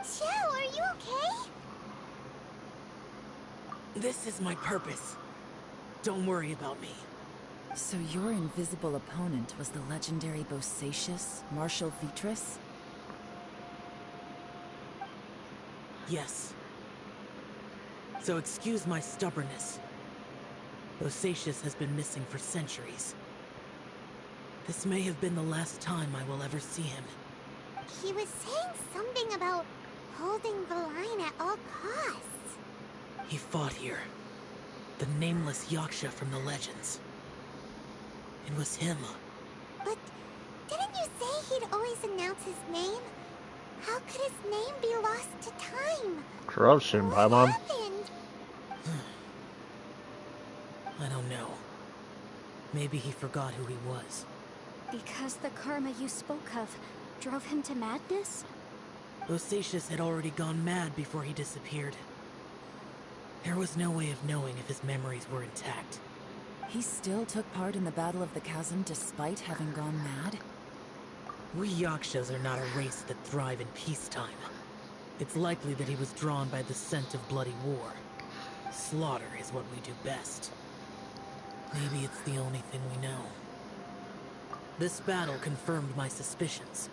Xiao, are you okay?
This is my purpose. Don't worry about me.
So your invisible opponent was the legendary Bosacius, Marshal Vitris?
Yes. So excuse my stubbornness. Bosacius has been missing for centuries. This may have been the last time I will ever see him.
He was saying something about holding the line at all costs.
He fought here. The nameless Yaksha from the legends. It was him.
But didn't you say he'd always announce his name? How could his name be lost to time?
Corruption,
What
Paimon.
happened?
I don't know. Maybe he forgot who he was.
Because the karma you spoke of drove him to madness?
Bosacius had already gone mad before he disappeared. There was no way of knowing if his memories were intact.
He still took part in the Battle of the Chasm despite having gone mad?
We Yakshas are not a race that thrive in peacetime. It's likely that he was drawn by the scent of bloody war. Slaughter is what we do best. Maybe it's the only thing we know. This battle confirmed my suspicions.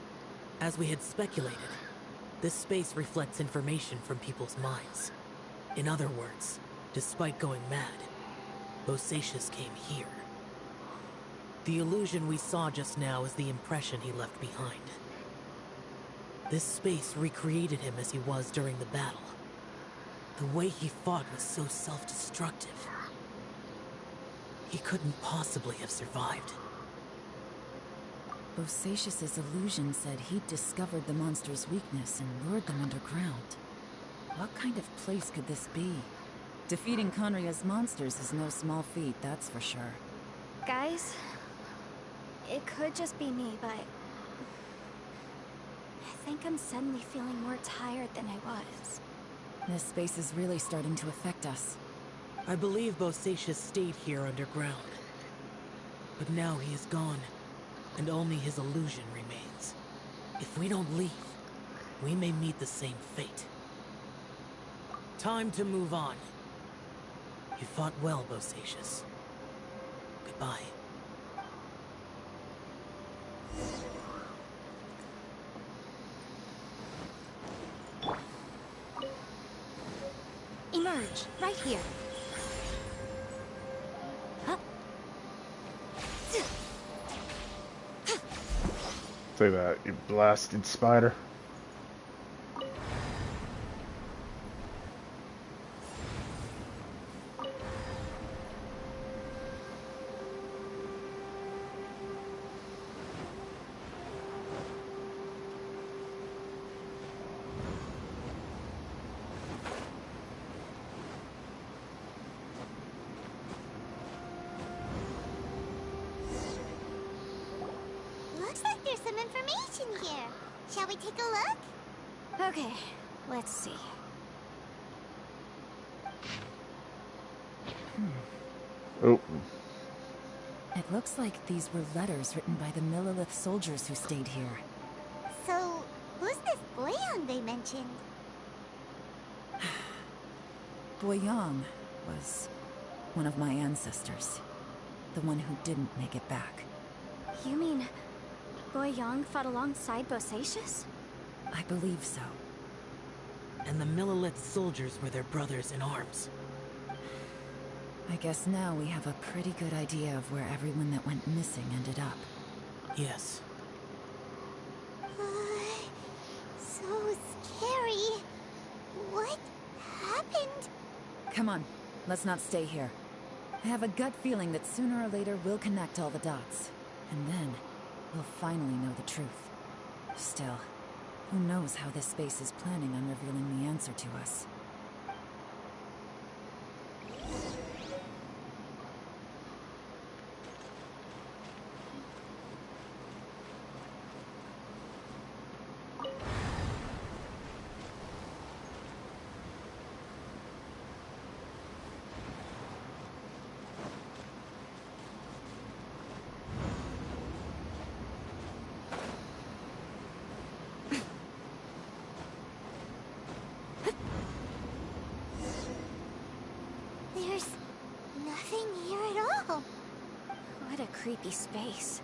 As we had speculated, this space reflects information from people's minds. In other words, despite going mad, Bosacius came here. The illusion we saw just now is the impression he left behind. This space recreated him as he was during the battle. The way he fought was so self-destructive. He couldn't possibly have survived.
Bosacius's illusion said he'd discovered the monster's weakness and lured them underground. What kind of place could this be? Defeating Conria's monsters is no small feat, that's for sure.
Guys, it could just be me, but I think I'm suddenly feeling more tired than I was.
This space is really starting to affect us.
I believe Bosacius stayed here underground. But now he is gone, and only his illusion remains. If we don't leave, we may meet the same fate. Time to move on. You fought well, Bosacius. Goodbye.
Emerge, right here.
Say that, you blasted spider.
Looks like there's some information here. Shall we take a look?
Okay, let's see.
Oh,
It looks like these were letters written by the Millilith soldiers who stayed here.
So, who's this Boyang they mentioned?
Boyang was one of my ancestors. The one who didn't make it back.
You mean Boyang fought alongside Bosacius?
I believe so.
And the Millilith soldiers were their brothers in arms.
I guess now we have a pretty good idea of where everyone that went missing ended up.
Yes.
So scary. What happened?
Come on, let's not stay here. I have a gut feeling that sooner or later we'll connect all the dots. And then, we'll finally know the truth. Still, who knows how this space is planning on revealing the answer to us.
There's nothing here at all.
What a creepy space.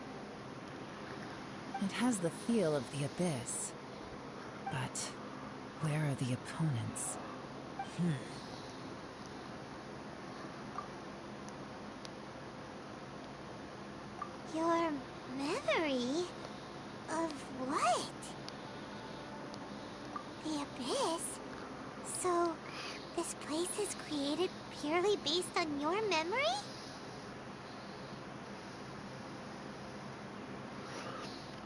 It has the feel of the abyss. But where are the opponents?
Your memory of what? The abyss? So, this place is created purely based on your memory?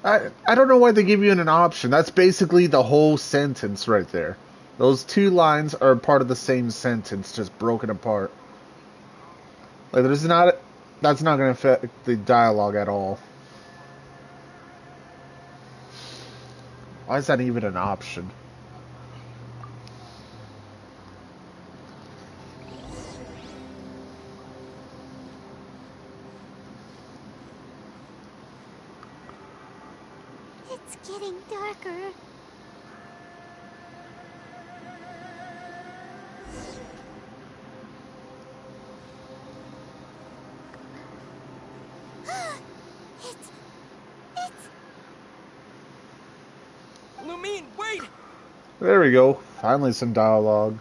I don't know why they give you an option. That's basically the whole sentence right there. Those two lines are part of the same sentence, just broken apart. Like, that's not going to affect the dialogue at all. Why is that even an option?
It's getting darker. It's...
Lumine, wait!
There we go. Finally some dialogue.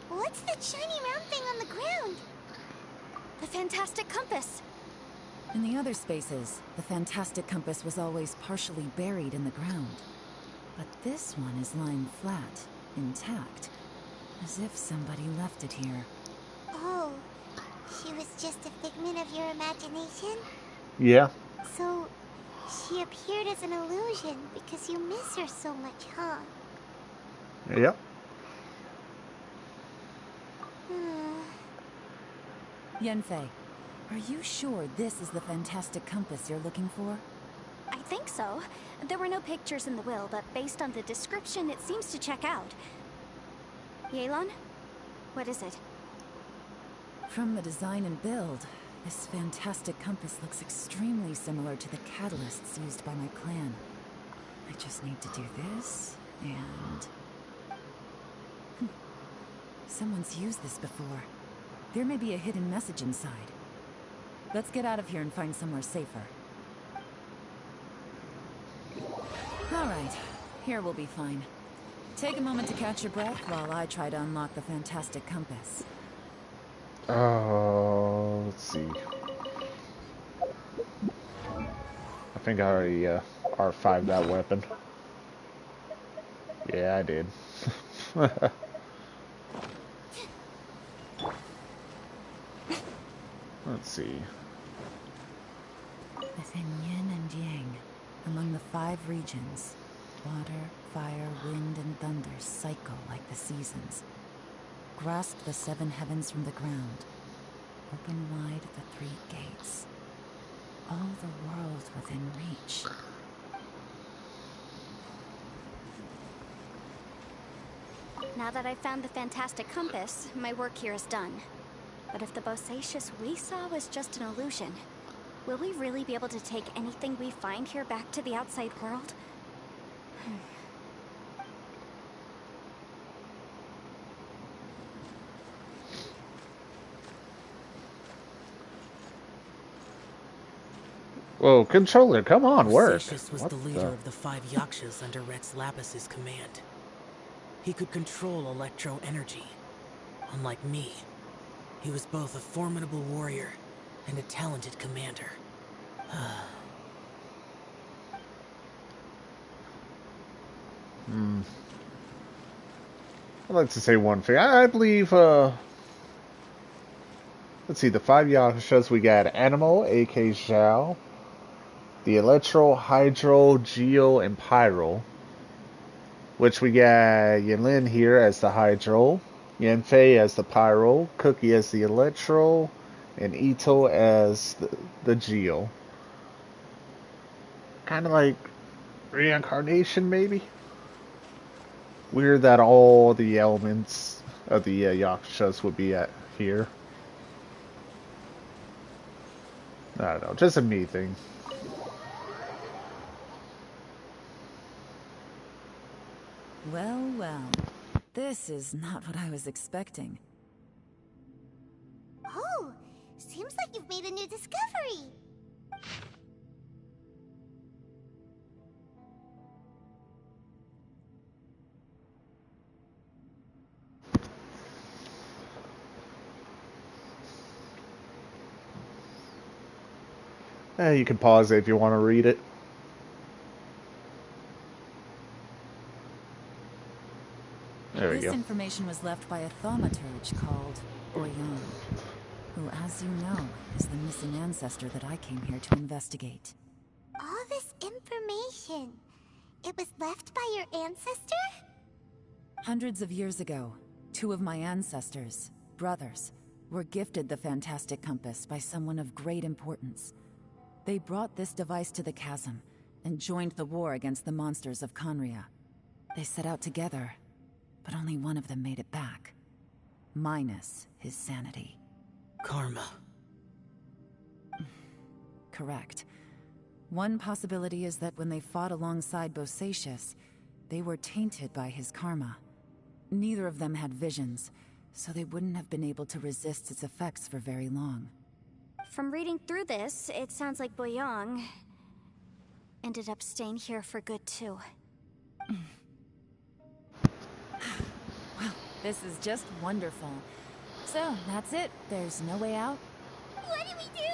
What's that shiny round thing on the ground?
The fantastic compass.
In the other spaces, the fantastic compass was always partially buried in the ground. But this one is lying flat, intact, as if somebody left it here.
Oh, she was just a figment of your imagination?
Yeah.
So, she appeared as an illusion because you miss her so much, huh?
Yep.
Yanfei, are you sure this is the fantastic compass you're looking for?
I think so. There were no pictures in the will, but based on the description, it seems to check out. Yelan? What is it?
From the design and build, this fantastic compass looks extremely similar to the catalysts used by my clan. I just need to do this, and... Someone's used this before. There may be a hidden message inside. Let's get out of here and find somewhere safer. Alright, here we'll be fine. Take a moment to catch your breath while I try to unlock the fantastic compass.
Let's see. I think I already R5'd that weapon. Yeah, I did. Let's see.
Within yin and yang, among the 5 regions, water, fire, wind, and thunder cycle like the seasons. Grasp the 7 heavens from the ground. Open wide the 3 gates. All the world within reach.
Now that I've found the fantastic compass, my work here is done. But if the bosacious we saw was just an illusion, will we really be able to take anything we find here back to the outside world?
Whoa, controller, come on, work.
Bosacious was the leader of the 5 Yakshas under Rex Lapis's command. He could control electro energy. Unlike me, he was both a formidable warrior and a talented commander.
I'd like to say one thing. I believe, let's see, the 5 Yakshas we got Animal, aka Xiao, the Electro, Hydro, Geo, and Pyro. Which we got Yinlin here as the Hydro, Yanfei as the Pyro, Cookie as the Electro, and Ito as the Geo. Kind of like reincarnation, maybe? Weird that all the elements of the Yakshas would be at here. I don't know, just a me thing.
Well, well. This is not what I was expecting.
Oh, seems like you've made a new discovery.
You can pause it if you want to read it. There we
This
go.
information was left by a thaumaturge called Boyan, who, as you know, is the missing ancestor that I came here to investigate.
All this information, it was left by your ancestor?
Hundreds of years ago, 2 of my ancestors, brothers, were gifted the fantastic compass by someone of great importance. They brought this device to the chasm and joined the war against the monsters of Conria. They set out together, but only one of them made it back. Minus his sanity.
Karma.
Correct. One possibility is that when they fought alongside Bosacius, they were tainted by his karma. Neither of them had visions, so they wouldn't have been able to resist its effects for very long.
From reading through this, it sounds like Boyang ended up staying here for good too.
Well, this is just wonderful. So, that's it. There's no way out?
What do we do?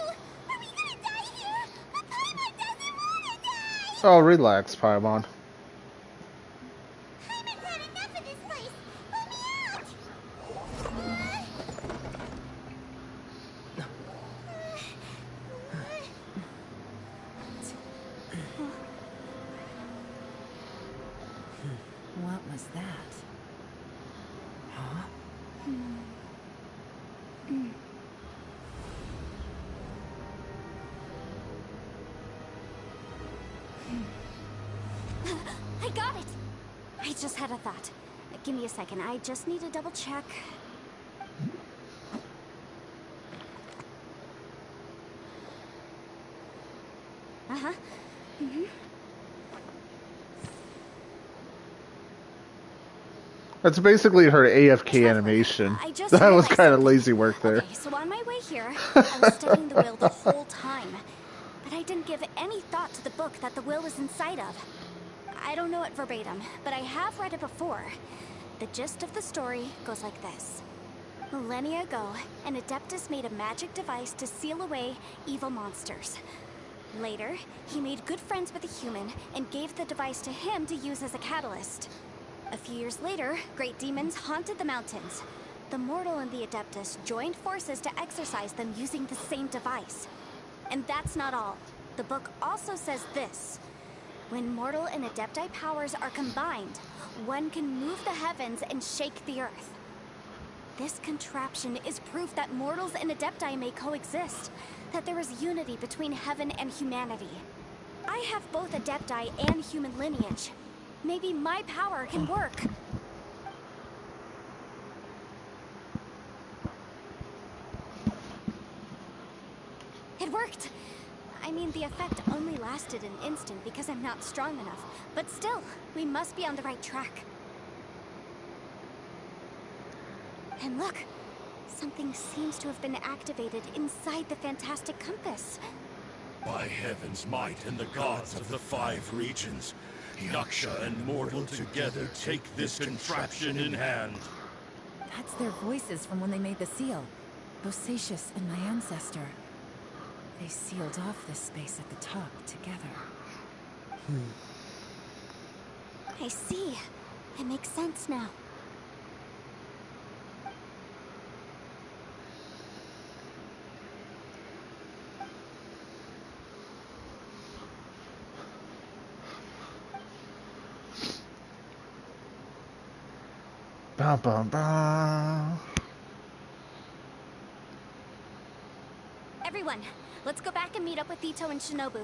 Are we gonna die here? But Paimon doesn't wanna die!
Oh, relax, Paimon.
Paimon's had enough of this place! Let me out!
What was that? Huh?
I got it! I just had a thought. Give me a second, I just need to double check. Uh-huh.
That's basically her AFK animation.
I just
That was
realized
kind of
something.
lazy work there.
Okay, so on my way here, I was studying the will the whole time. But I didn't give any thought to the book that the will was inside of. I don't know it verbatim, but I have read it before. The gist of the story goes like this. Millennia ago, an Adeptus made a magic device to seal away evil monsters. Later, he made good friends with a human and gave the device to him to use as a catalyst. A few years later, great demons haunted the mountains. The mortal and the Adeptus joined forces to exorcise them using the same device. And that's not all. The book also says this. When mortal and Adepti powers are combined, one can move the heavens and shake the earth. This contraption is proof that mortals and Adepti may coexist, that there is unity between heaven and humanity. I have both Adepti and human lineage. Maybe my power can work. It worked! I mean, the effect only lasted an instant because I'm not strong enough. But still, we must be on the right track. And look! Something seems to have been activated inside the fantastic compass.
By heaven's might and the gods of the 5 regions, Yaksha and mortal together take this contraption in hand.
That's their voices from when they made the seal. Bosacius and my ancestor. They sealed off this space at the top together.
I see. It makes sense now.
Bum, bum, bum.
Everyone, let's go back and meet up with Ito and Shinobu.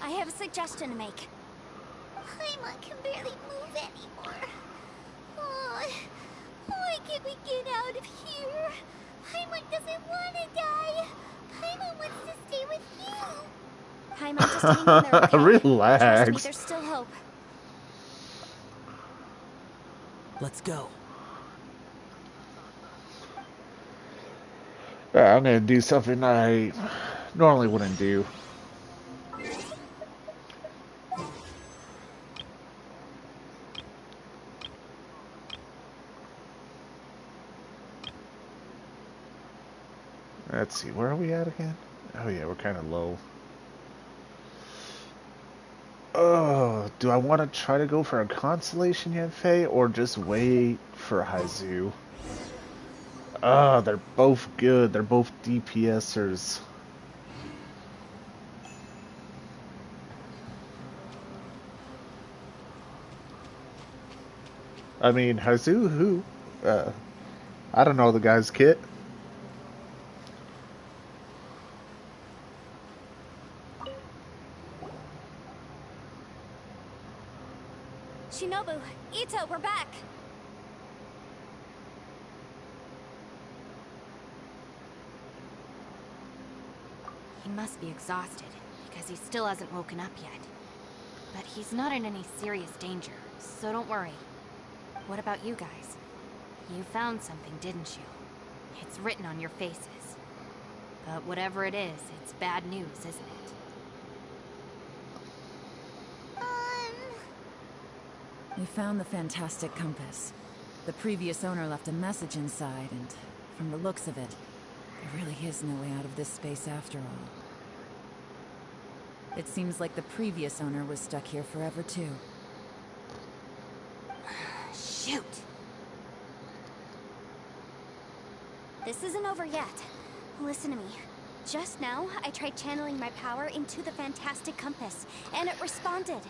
I have a suggestion to make.
Paimon can barely move anymore. Oh, why can't we get out of here? Paimon doesn't want to die. Paimon wants to stay with you.
Paimon, just hang in there, okay?
Relax.
Trust me, there's still hope.
Let's go.
I'm gonna do something I normally wouldn't do. Let's see, where are we at again? Oh yeah, we're kind of low. Oh, do I want to try to go for a constellation yet, Faye, or just wait for Haizu? Oh, they're both good. They're both DPSers. I mean, Haizu, who? I don't know the guy's kit.
Shinobu, Ito, we're back.
He must be exhausted, because he still hasn't woken up yet. But he's not in any serious danger, so don't worry. What about you guys? You found something, didn't you? It's written on your faces. But whatever it is, it's bad news, isn't it?
We found the fantastic compass. The previous owner left a message inside, and from the looks of it, there really is no way out of this space after all. It seems like the previous owner was stuck here forever too.
Shoot!
This isn't over yet. Listen to me. Just now, I tried channeling my power into the fantastic compass, and it responded.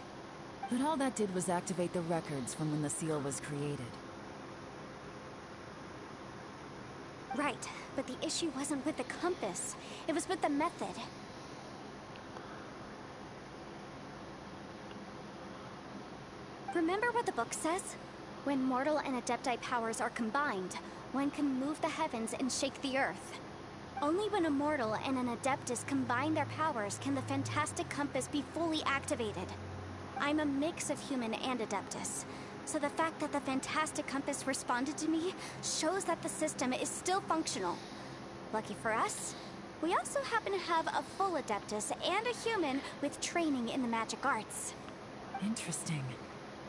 But all that did was activate the records from when the seal was created.
Right, but the issue wasn't with the compass. It was with the method. Remember what the book says? When mortal and Adepti powers are combined, one can move the heavens and shake the earth. Only when a mortal and an Adeptus combine their powers can the fantastic compass be fully activated. I'm a mix of human and Adeptus, so the fact that the fantastic compass responded to me shows that the system is still functional. Lucky for us, we also happen to have a full Adeptus and a human with training in the magic arts.
Interesting.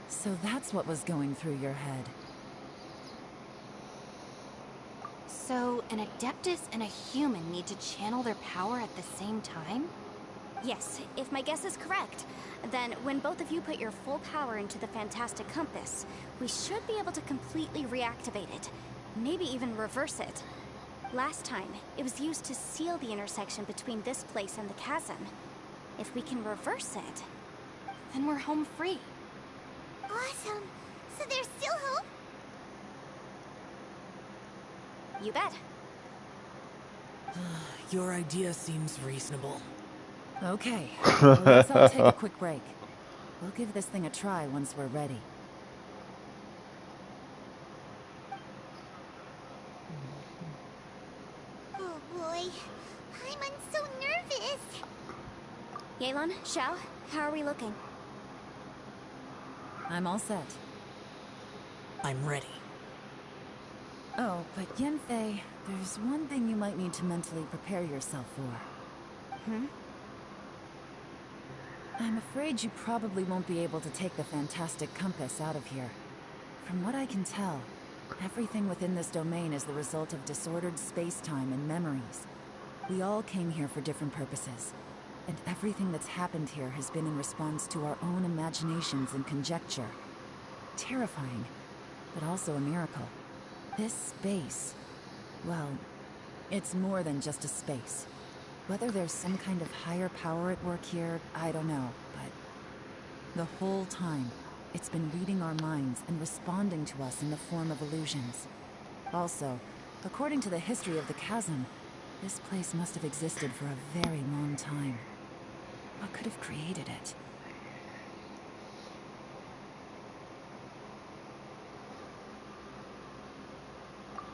So that's what was going through your head.
So, an Adeptus and a human need to channel their power at the same time?
Yes, if my guess is correct, then when both of you put your full power into the fantastic compass, we should be able to completely reactivate it. Maybe even reverse it. Last time, it was used to seal the intersection between this place and the chasm. If we can reverse it,
then we're home free.
Awesome. So there's still hope?
You bet.
Your idea seems reasonable.
Okay, well, let's all take a quick break. We'll give this thing a try once we're ready.
Oh boy, I'm so nervous.
Yelan, Xiao, how are we looking?
I'm all set.
I'm ready.
Oh, but Yanfei, there's one thing you might need to mentally prepare yourself for. I'm afraid you probably won't be able to take the fantastic compass out of here. From what I can tell, everything within this domain is the result of disordered space-time and memories. We all came here for different purposes, and everything that's happened here has been in response to our own imaginations and conjecture. Terrifying, but also a miracle. This space, well, it's more than just a space. Whether there's some kind of higher power at work here, I don't know, but the whole time, It's been reading our minds and responding to us in the form of illusions. Also, according to the history of the chasm, this place must have existed for a very long time. What could have created it?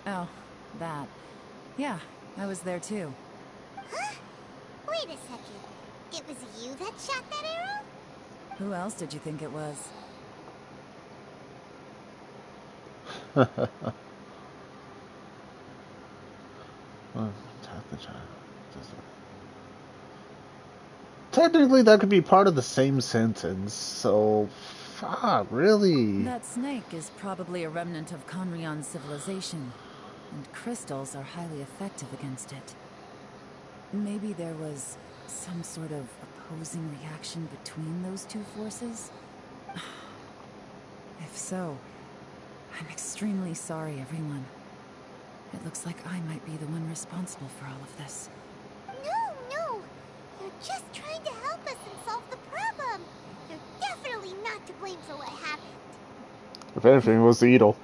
Oh, that. Yeah, I was there too.
Huh? Wait a second. It was you that shot that arrow?
Who else did you think it was?
Technically, that could be part of the same sentence, so... Fuck, really?
That snake is probably a remnant of Conrion's civilization, and crystals are highly effective against it. Maybe there was some sort of opposing reaction between those two forces? If so, I'm extremely sorry, everyone. It looks like I might be the one responsible for all of this.
No! You're just trying to help us and solve the problem. You're definitely not to blame for what happened.
If anything, it was the Beetle.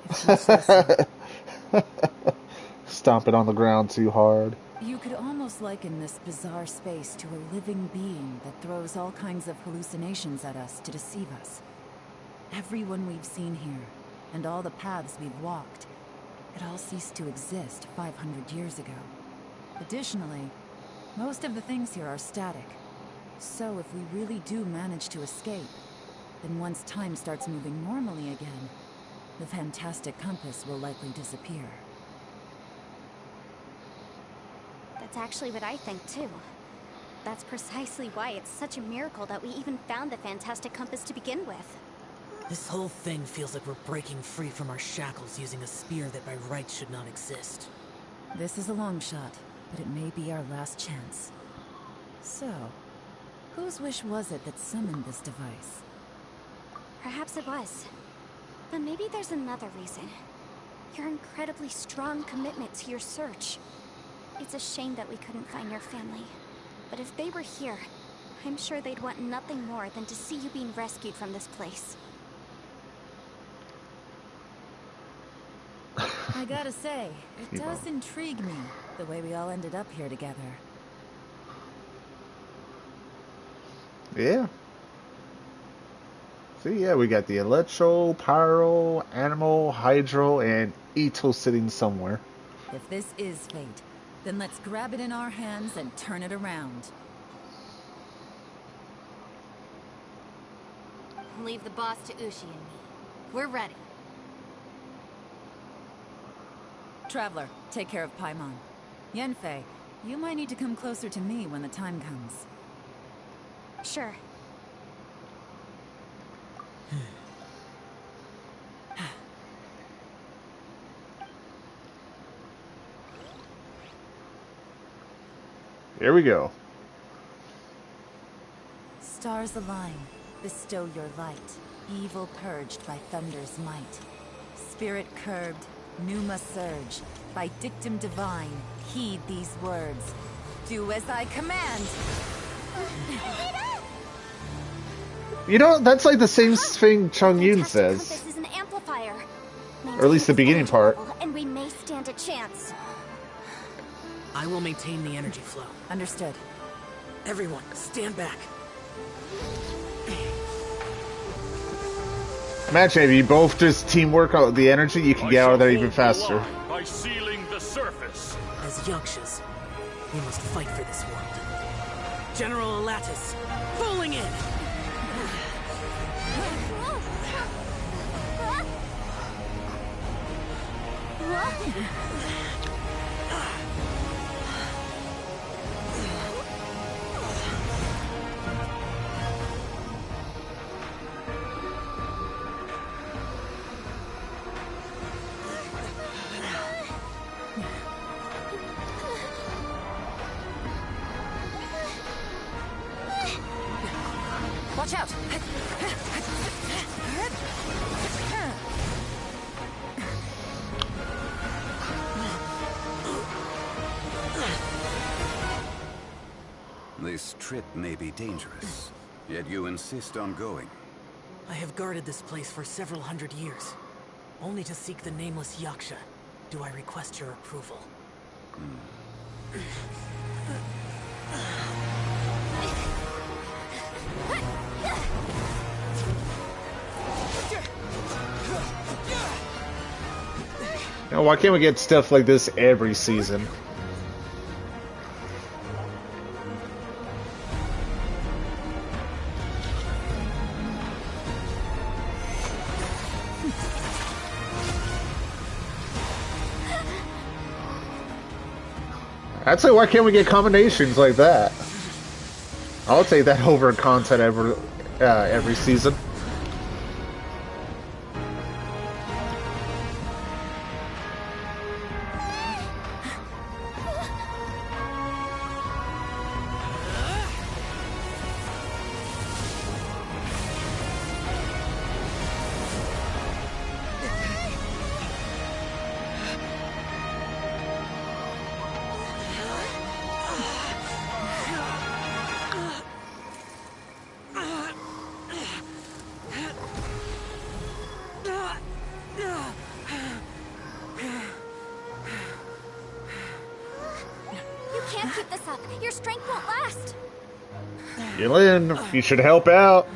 Stomping on the ground too hard.
You could almost liken this bizarre space to a living being that throws all kinds of hallucinations at us to deceive us. Everyone we've seen here, and all the paths we've walked, it all ceased to exist 500 years ago. Additionally, most of the things here are static. So if we really do manage to escape, then once time starts moving normally again, the fantastic compass will likely disappear.
That's actually what I think, too. That's precisely why it's such a miracle that we even found the fantastic compass to begin with.
This whole thing feels like we're breaking free from our shackles using a spear that by right should not exist.
This is a long shot, but it may be our last chance. So, whose wish was it that summoned this device?
Perhaps it was. But maybe there's another reason. Your incredibly strong commitment to your search. It's a shame that we couldn't find your family. But if they were here, I'm sure they'd want nothing more than to see you being rescued from this place.
I gotta say, it does intrigue me, the way we all ended up here together.
Yeah. See, yeah, we got the Electro, Pyro, Animal, Hydro, and Ito sitting somewhere.
If this is fate, then let's grab it in our hands and turn it around.
Leave the boss to Ushi and me. We're ready.
Traveler, take care of Paimon. Yanfei, you might need to come closer to me when the time comes.
Sure.
Here we go.
Stars align, bestow your light. Evil purged by thunder's might. Spirit curbed, pneuma surge. By dictum divine, heed these words. Do as I command!
You know, that's like the same thing Chung Yun says.
Compass is an amplifier.
Or at least the beginning part.
And we may stand a chance.
I will maintain the energy flow.
Understood.
Everyone, stand back.
Imagine if you both just teamwork out the energy, you can get out of there even faster.
By sealing the surface.
As Yakshas, we must fight for this world. General Alatus, falling in!
Watch out!
This trip may be dangerous, yet you insist on going.
I have guarded this place for several hundred years, only to seek the nameless Yaksha. Do I request your approval?
Now, why can't we get stuff like this every season? I'd say, why can't we get combinations like that? I'll take that over content every season.
Your strength won't last.
Yelin, you should help out.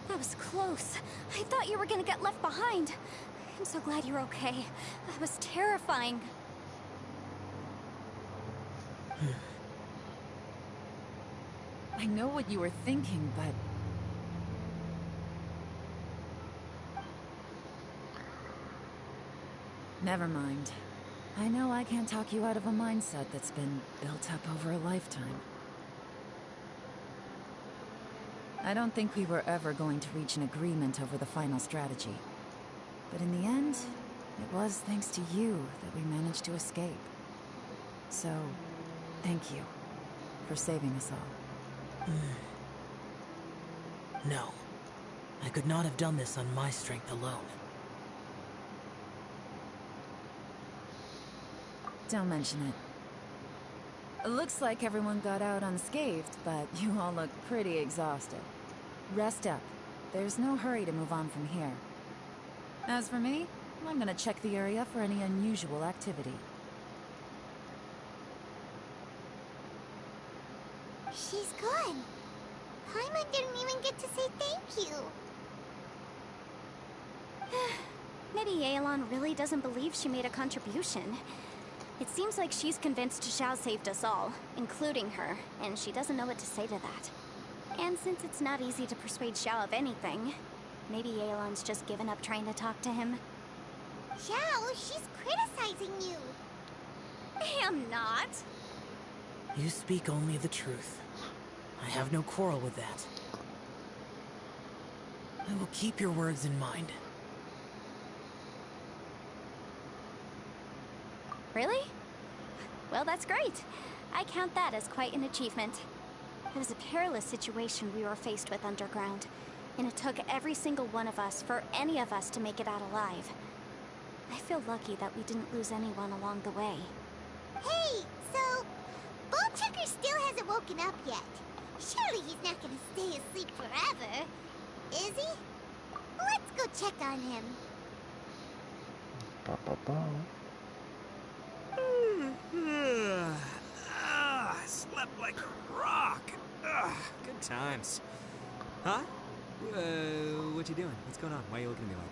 That was close. I thought you were gonna get left behind. I'm so glad you're okay. That was terrifying.
I know what you were thinking, but... Never mind. I know I can't talk you out of a mindset that's been built up over a lifetime. I don't think we were ever going to reach an agreement over the final strategy. But in the end, it was thanks to you that we managed to escape. So, thank you for saving us all.
No. I could not have done this on my strength alone.
Don't mention it. Looks like everyone got out unscathed, but you all look pretty exhausted. Rest up. There's no hurry to move on from here. As for me, I'm gonna check the area for any unusual activity.
She's gone. Paimon didn't even get to say thank you.
Maybe Yelan really doesn't believe she made a contribution. It seems like she's convinced Xiao saved us all, including her, and she doesn't know what to say to that. And since it's not easy to persuade Xiao of anything, maybe Yelan's just given up trying to talk to him.
Xiao, she's criticizing you.
I am not.
You speak only the truth. I have no quarrel with that. I will keep your words in mind.
Really? Well, that's great. I count that as quite an achievement. It was a perilous situation we were faced with underground, and it took every single one of us for any of us to make it out alive. I feel lucky that we didn't lose anyone along the way.
Hey, so Ballchecker still hasn't woken up yet. Surely he's not gonna stay asleep forever, is he? Let's go check on him.
Slept like a rock. Good times. Huh? What you doing? What's going on? Why are you looking at me like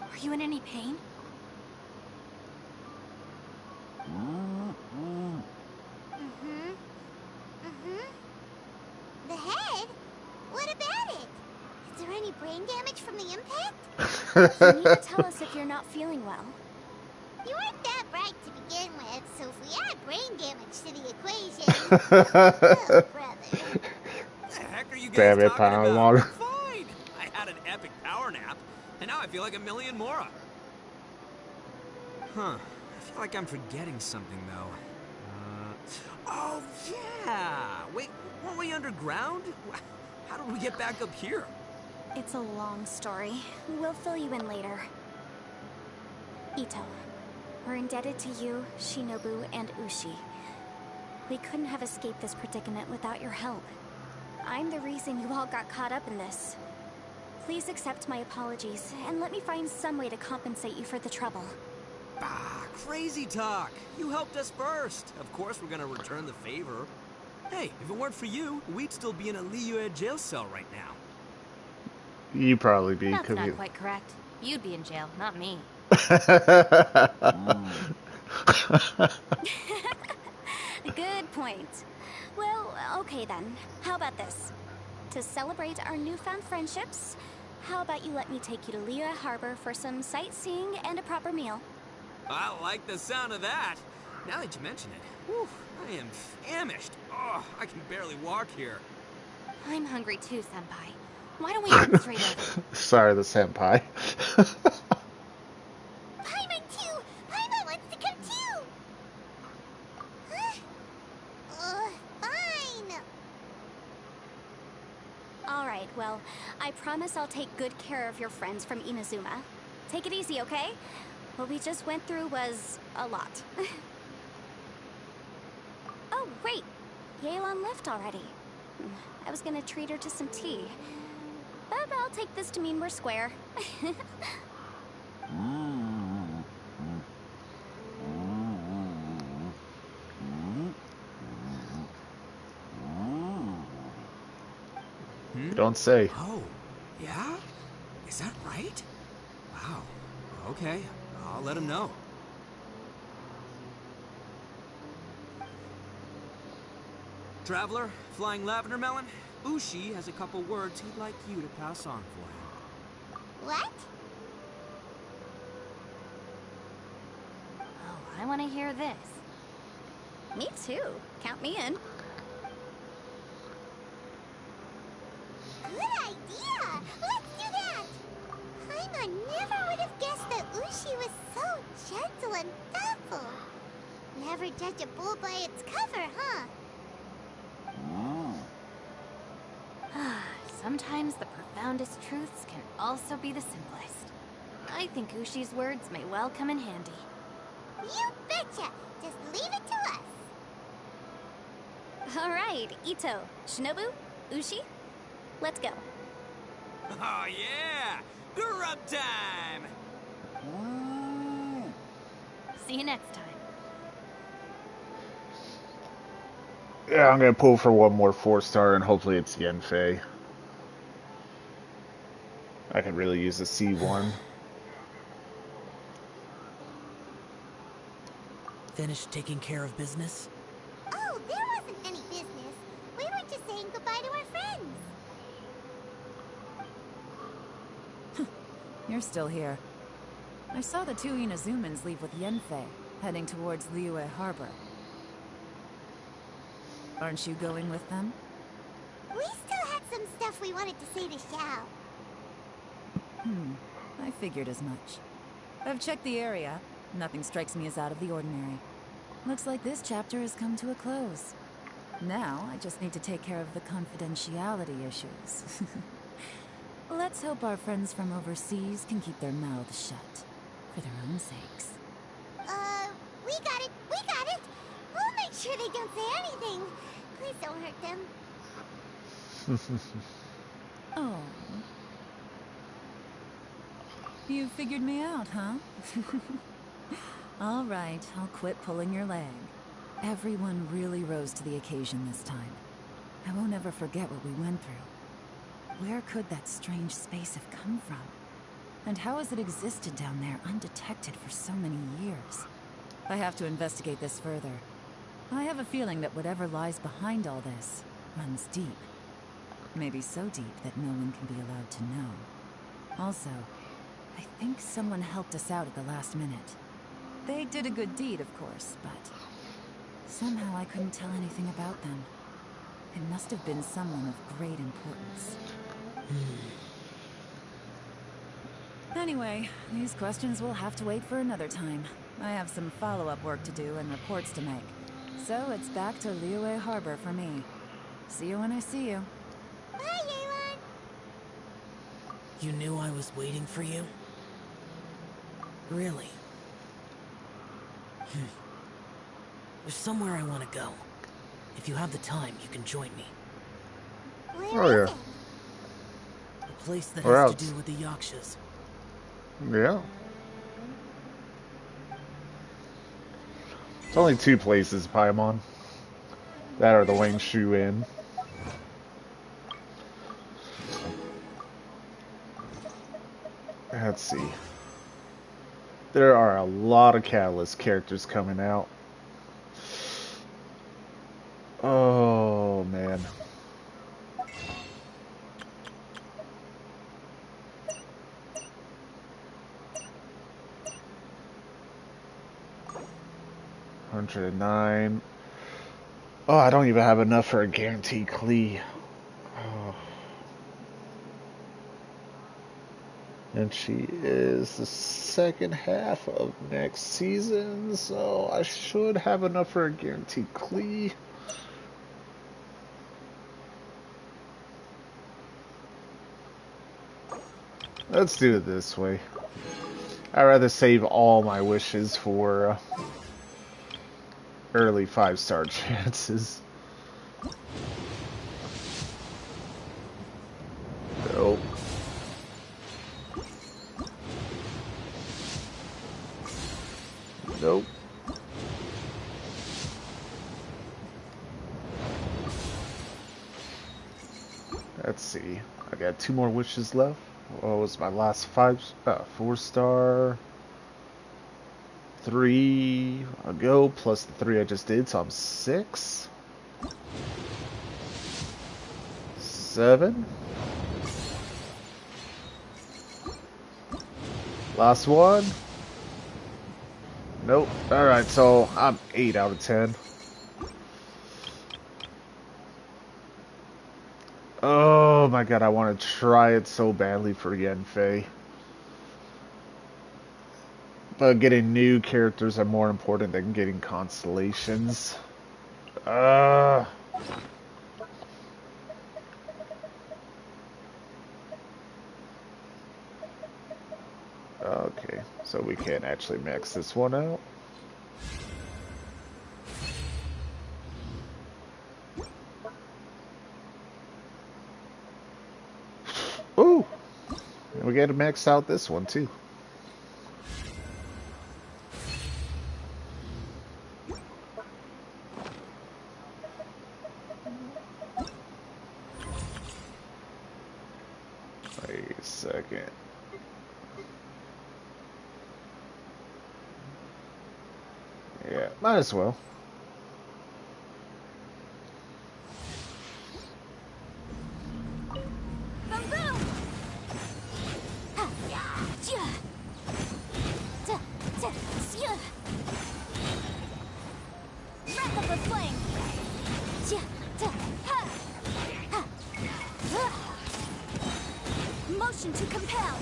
that?
Are you in any pain?
The head? What about it? Is there any brain damage from the impact?
You need to tell us if you're not feeling well.
You weren't that bright to begin with, so if we add brain damage to the equation... oh, brother.
What the heck are you guys
Damn it,
talking
Power
about?
Water.
Fine! I had an epic power nap, and now I feel like a million more. Huh. I feel like I'm forgetting something, though. Oh, yeah! Wait, weren't we underground? How did we get back up here?
It's a long story. We'll fill you in later. Ito, we're indebted to you, Shinobu, and Ushi. We couldn't have escaped this predicament without your help. I'm the reason you all got caught up in this. Please accept my apologies, and let me find some way to compensate you for the trouble.
Bah, crazy talk! You helped us first. Of course we're gonna return the favor. Hey, if it weren't for you, we'd still be in a Liyue jail cell right now.
You probably be.
That's not quite correct. You'd be in jail, not me.
Good point. Well, okay then. How about this? To celebrate our newfound friendships, how about you let me take you to Liyue Harbor for some sightseeing and a proper meal?
I like the sound of that. Now that you mention it, whew, I am famished. Oh, I can barely walk here.
I'm hungry too, Senpai. Why don't we head straight over?
Sorry, the senpai.
Paimon too! Paimon wants to come too! Huh? Fine!
Alright, well, I promise I'll take good care of your friends from Inazuma. Take it easy, okay? What we just went through was a lot. Oh, wait! Yelan left already. I was gonna treat her to some tea. But I'll take this to mean we're square.
You don't say.
Oh, yeah? Is that right? Wow. Okay, I'll let him know. Traveler, Flying Lavender Melon, Ushi has a couple words he'd like you to pass on for him.
What?
Oh, I want to hear this.
Me too. Count me in.
Good idea! Let's do that! Paimon never would have guessed that Ushi was so gentle and thoughtful. Never judge a bull by its cover, huh?
Sometimes the profoundest truths can also be the simplest. I think Ushi's words may well come in handy.
You betcha! Just leave it to us!
Alright, Ito, Shinobu, Ushi, let's go.
Oh yeah! Grub time!
See you next time.
Yeah, I'm gonna pull for one more 4-star, and hopefully it's Yenfei. I could really use a C1.
Finished taking care of business?
Oh, there wasn't any business. We were just saying goodbye to our friends.
You're still here. I saw the two Inazumans leave with Yenfei, heading towards Liyue Harbor. Aren't you going with them?
We still had some stuff we wanted to say to Xiao.
I figured as much. I've checked the area. Nothing strikes me as out of the ordinary. Looks like this chapter has come to a close. Now, I just need to take care of the confidentiality issues. Let's hope our friends from overseas can keep their mouths shut. For their own sakes.
We got it! We got it! We'll make sure they don't say anything. Please don't hurt them.
Oh. You figured me out, huh? All right, I'll quit pulling your leg. Everyone really rose to the occasion this time. I won't ever never forget what we went through. Where could that strange space have come from? And how has it existed down there undetected for so many years? I have to investigate this further. I have a feeling that whatever lies behind all this runs deep. Maybe so deep that no one can be allowed to know. Also, I think someone helped us out at the last minute. They did a good deed, of course, but somehow I couldn't tell anything about them. It must have been someone of great importance. Anyway, these questions will have to wait for another time. I have some follow-up work to do and reports to make. So it's back to Liyue Harbor for me. See you when I see you.
Bye, Yelan!
You knew I was waiting for you? Really? There's somewhere I want to go. If you have the time, you can join me.
Where is it?
A place that
Where
has
else?
to do with the Yakshas.
Yeah. It's only two places, Paimon. That or the Wang Shu Inn. Let's see. There are a lot of Catalyst characters coming out. Oh, man. $109. Oh, I don't even have enough for a guaranteed Klee. Oh. And she is the second half of next season, so I should have enough for a guaranteed Klee. Let's do it this way. I'd rather save all my wishes for early 5-star chances. Nope. Nope. Let's see. I got 2 more wishes left. What was my last 4-star? 3 ago plus the 3 I just did, so I'm 6. 7. Last one. Nope. Alright, so I'm 8 out of 10. Oh my god, I want to try it so badly for Yanfei. But getting new characters are more important than getting constellations. Okay, so we can't actually max this one out. Ooh! And we gotta max out this one too. Wait a second. Yeah, might as well.
Wrap up the flame! Motion to compel!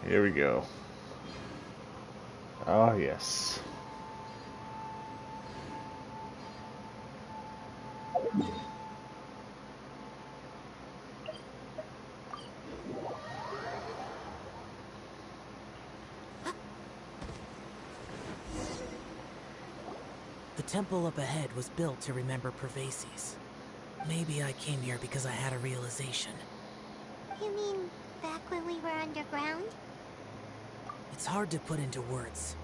Here we go. Oh, yes.
The temple up ahead was built to remember Pervases. Maybe I came here because I had a realization.
You mean back when we were underground?
It's hard to put into words.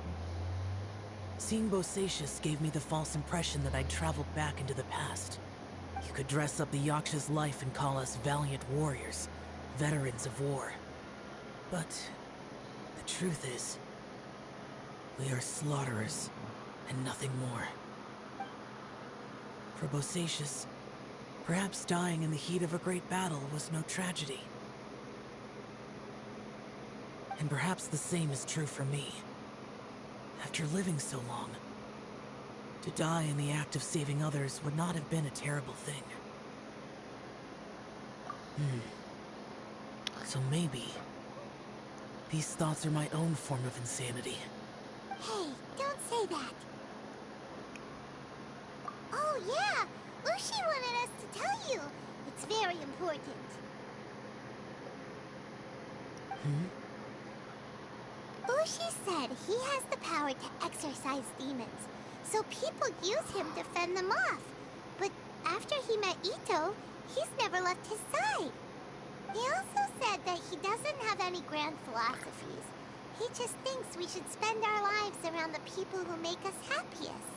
Seeing Bosacius gave me the false impression that I'd traveled back into the past. You could dress up the Yaksha's life and call us valiant warriors, veterans of war. But the truth is, we are slaughterers, and nothing more. For Bosacius, perhaps dying in the heat of a great battle was no tragedy. And perhaps the same is true for me. After living so long, to die in the act of saving others would not have been a terrible thing. So maybe these thoughts are my own form of insanity.
Hey, don't say that. Oh yeah, Ushi wanted us to tell you. It's very important. Ushi said he has the power to exorcise demons, so people use him to fend them off. But after he met Ito, he's never left his side. He also said that he doesn't have any grand philosophies. He just thinks we should spend our lives around the people who make us happiest.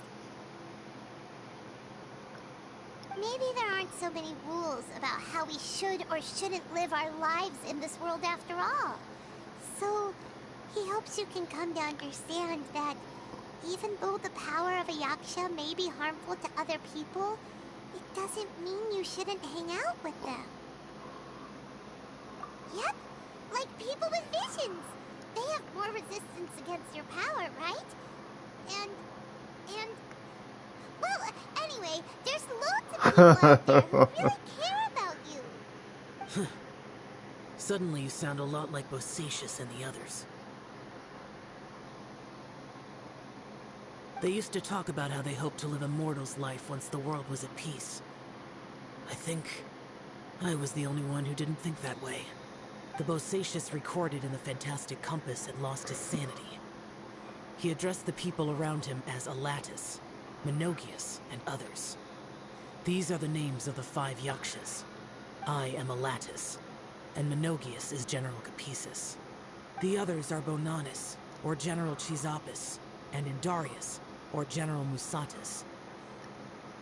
Maybe there aren't so many rules about how we should or shouldn't live our lives in this world after all. So, he hopes you can come to understand that even though the power of a yaksha may be harmful to other people, it doesn't mean you shouldn't hang out with them. Yep, like people with visions. They have more resistance against your power, right? And, well, anyway, there's loads of people out there who really care about you.
Suddenly you sound a lot like Bosacius and the others. They used to talk about how they hoped to live a mortal's life once the world was at peace. I think I was the only one who didn't think that way. The Bosacius recorded in the Fantastic Compass had lost his sanity. He addressed the people around him as Alatus, Minogius, and others. These are the names of the 5 Yakshas. I am Alatus, and Minogius is General Capisis. The others are Bonanis, or General Chisapis, and Indarius, or General Musatus.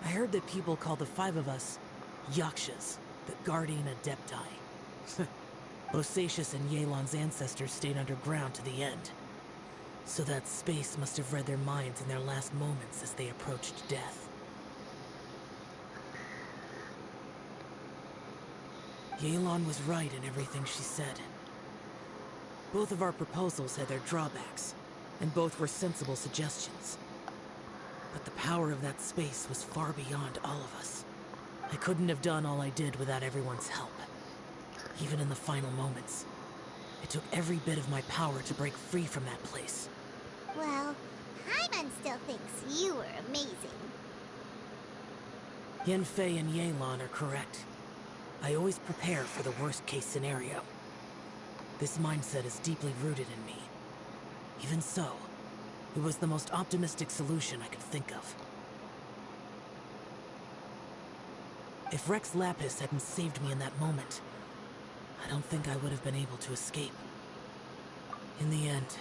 I heard that people call the 5 of us Yakshas, the Guardian Adepti. Bosacius and Yelan's ancestors stayed underground to the end. So that space must have read their minds in their last moments as they approached death. Yelan was right in everything she said. Both of our proposals had their drawbacks, and both were sensible suggestions. But the power of that space was far beyond all of us. I couldn't have done all I did without everyone's help. Even in the final moments, it took every bit of my power to break free from that place.
Well, Hyman still thinks you were amazing.
Yanfei and Yelan are correct. I always prepare for the worst-case scenario. This mindset is deeply rooted in me. Even so, it was the most optimistic solution I could think of. If Rex Lapis hadn't saved me in that moment, I don't think I would have been able to escape. In the end,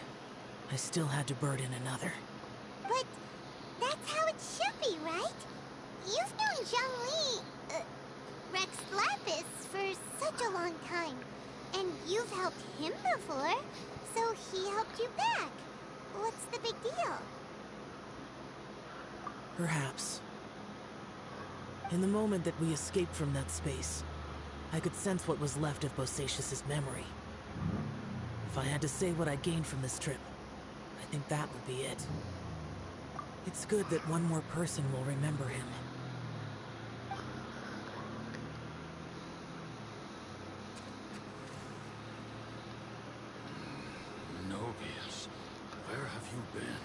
I still had to burden another.
But that's how it should be, right? You've known Zhongli, Rex Lapis, for such a long time. And you've helped him before, so he helped you back. What's the big deal?
Perhaps. In the moment that we escaped from that space, I could sense what was left of Bosacius' memory. If I had to say what I gained from this trip, I think that would be it. It's good that one more person will remember him.
Minogius, where have you
been?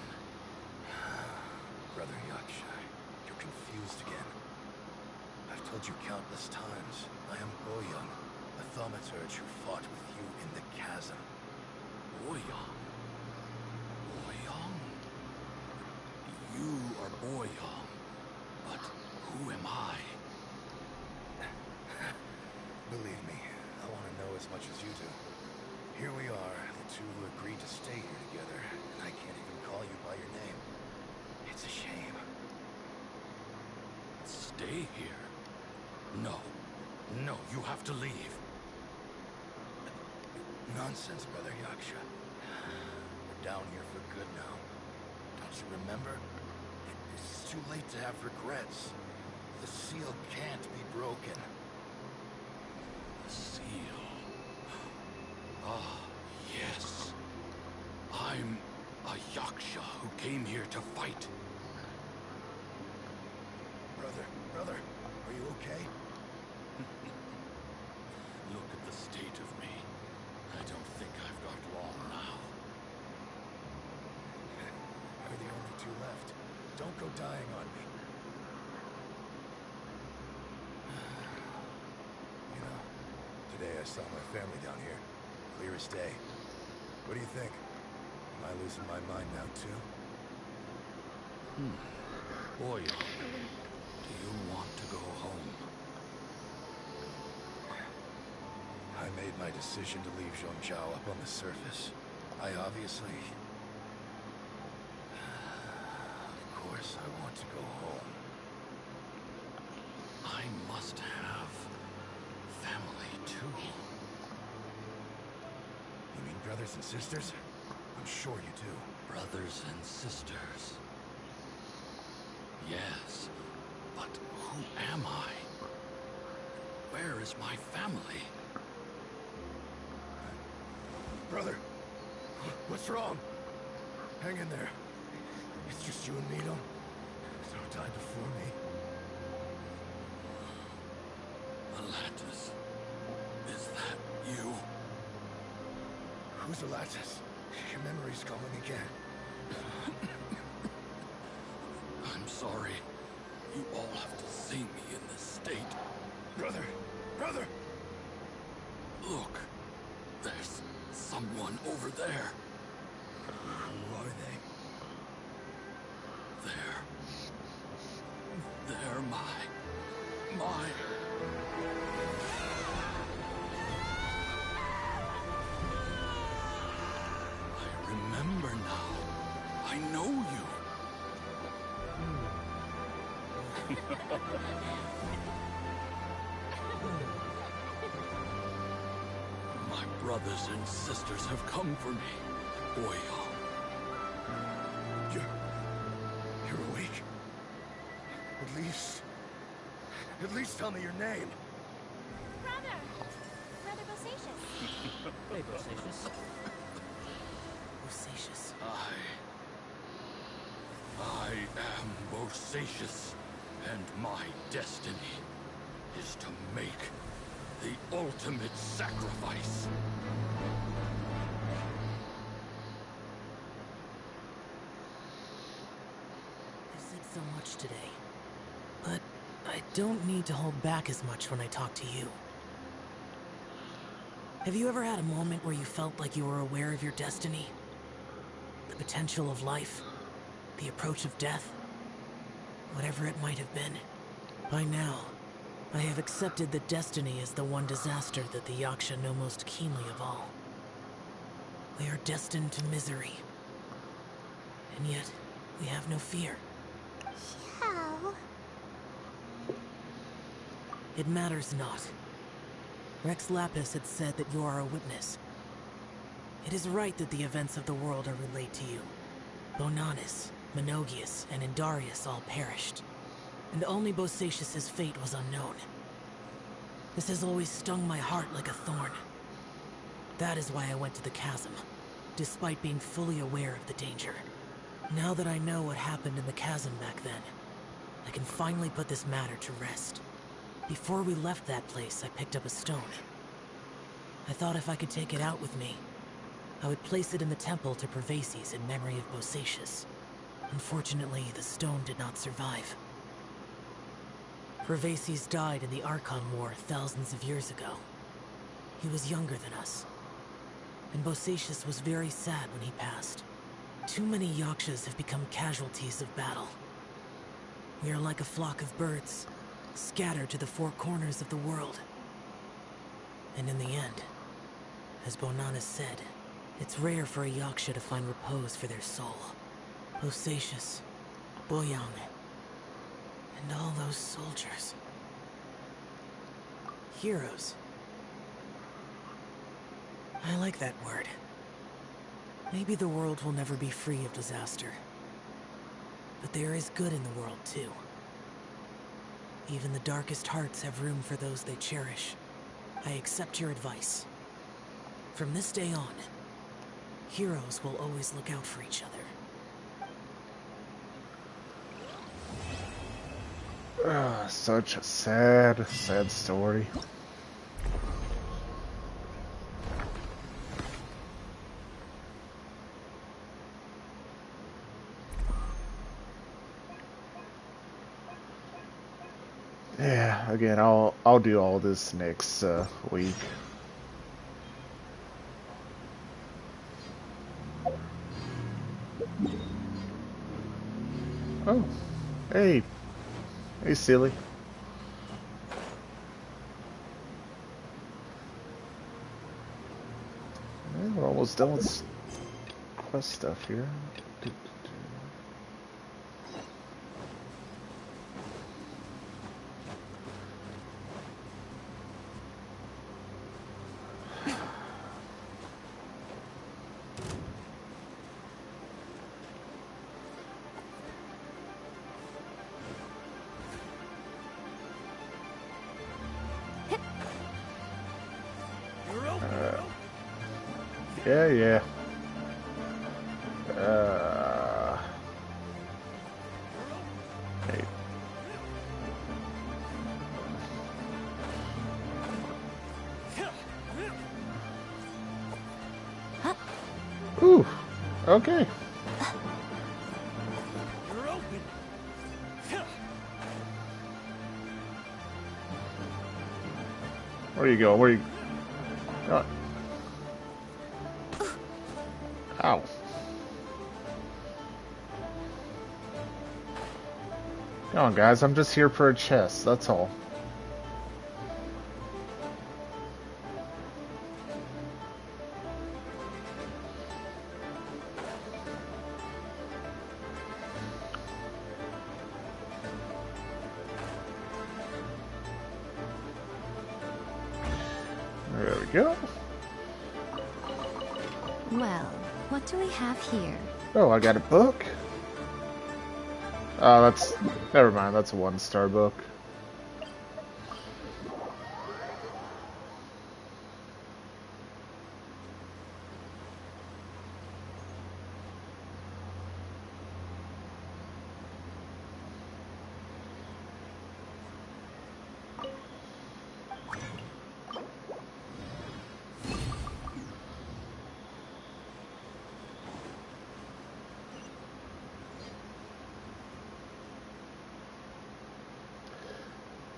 Brother Yaksha, you're confused again. I've told you countless times, I am Boyang, a thaumaturge who fought with you in the chasm.
Boyang? Boyang? You are Boyang, but who am I?
Believe me, I want to know as much as you do. Here we are, the two who agreed to stay here together, and I can't even call you by your name. It's a shame.
Stay here? No. No, you have to leave.
Nonsense, Brother Yaksha. We're down here for good now. Don't you remember? It's too late to have regrets. The seal can't be broken.
The seal. Ah, yes. I'm a Yaksha who came here to fight.
Brother, are you okay?
Look at the state of me. I don't think I've got long now.
We're the only two left. Don't go dying on me. You know, today I saw my family down here. Clear as day. What do you think? Am I losing my mind now, too?
Boy, do you want to go home?
I made my decision to leave Xiao up on the surface. I obviously... Of course I want to go home.
I must have family, too.
You mean brothers and sisters? I'm sure you do.
Brothers and sisters. Yes, but who am I? Where is my family?
Brother, what's wrong? Hang in there. It's just you and me, don't die before me.
Atlantis, is that you?
Who's Atlantis? Your memory's going again.
I'm sorry. You all have to see me in this state.
Brother!
Look, there's someone over there.
Who are they?
They're my... I remember now. I know you. My brothers and sisters have come for me, Boyang.
You're awake? At least tell me your name.
Brother Bosacious.
Hey, Bosacious.
Bosacious.
I am Bosacious, and my destiny is to make the ultimate sacrifice.
I said so much today, but I don't need to hold back as much when I talk to you. Have you ever had a moment where you felt like you were aware of your destiny? The potential of life? The approach of death? Whatever it might have been. By now, I have accepted that destiny is the one disaster that the Yaksha know most keenly of all. We are destined to misery. And yet, we have no fear.
Xiao.
It matters not. Rex Lapis had said that you are a witness. It is right that the events of the world are relayed to you. Bonanis, Menogius, and Indarius all perished, and only Bosacious' fate was unknown. This has always stung my heart like a thorn. That is why I went to the chasm, despite being fully aware of the danger. Now that I know what happened in the chasm back then, I can finally put this matter to rest. Before we left that place, I picked up a stone. I thought if I could take it out with me, I would place it in the temple to Pervases in memory of Bosacius. Unfortunately, the stone did not survive. Pervases died in the Archon War thousands of years ago. He was younger than us. And Bosacius was very sad when he passed. Too many Yakshas have become casualties of battle. We are like a flock of birds, scattered to the four corners of the world. And in the end, as Bonanas said, it's rare for a Yaksha to find repose for their soul. Bosacius, Boyang, and all those soldiers. Heroes. I like that word. Maybe the world will never be free of disaster. But there is good in the world, too. Even the darkest hearts have room for those they cherish. I accept your advice. From this day on, heroes will always look out for each other.
Such a sad, sad story. Yeah, again, I'll do all this next week. Oh, hey, silly. Yeah, we're almost done with quest stuff here. Yeah. Hey. Ooh, okay. Where you go? Where you? Oh. Ow. Come on, guys. I'm just here for a chest. That's all. There we go.
Well, what do we have here?
Oh, I got a book. Oh, never mind. That's a 1-star book.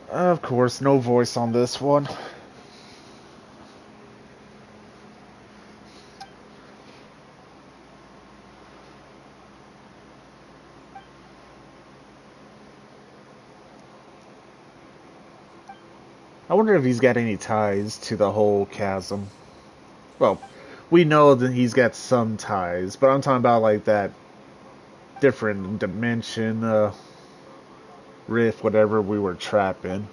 Of course, no voice on this one. I wonder if he's got any ties to the whole chasm. Well, we know that he's got some ties, but I'm talking about like that different dimension, rift, whatever we were trapped in.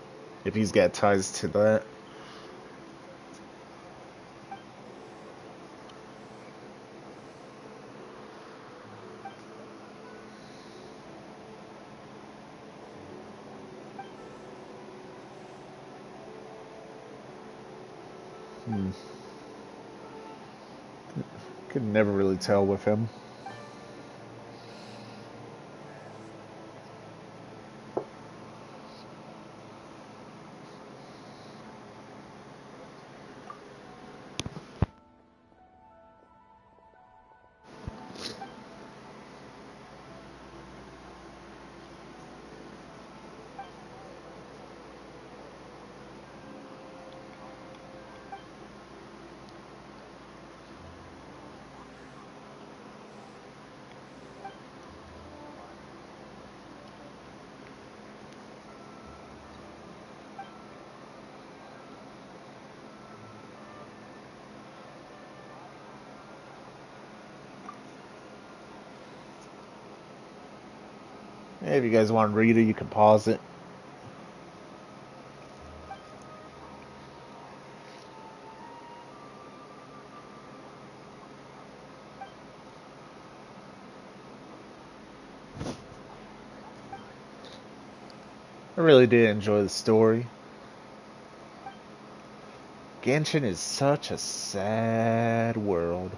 If he's got ties to that. Could never really tell with him. If you guys want to read it, you can pause it. I really did enjoy the story. Genshin is such a sad world.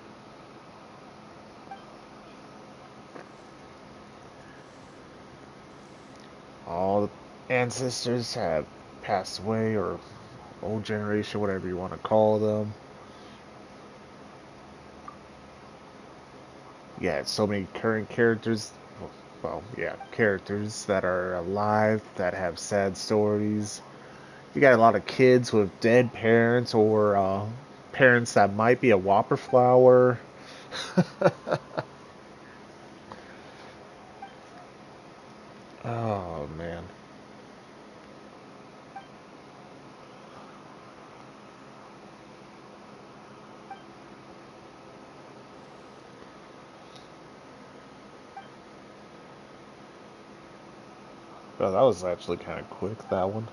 All the ancestors have passed away, or old generation, whatever you want to call them. Yeah, so many current characters. Well, yeah, characters that are alive that have sad stories. You got a lot of kids with dead parents, or parents that might be a whopper flower. Oh man. Well, that was actually kind of quick, that one.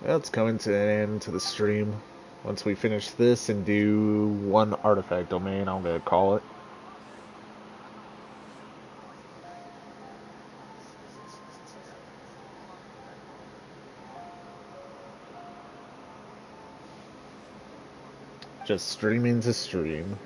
Well, it's coming to an end to the stream. Once we finish this and do one artifact domain, I'm going to call it. Just streaming to stream.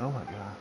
Oh my god.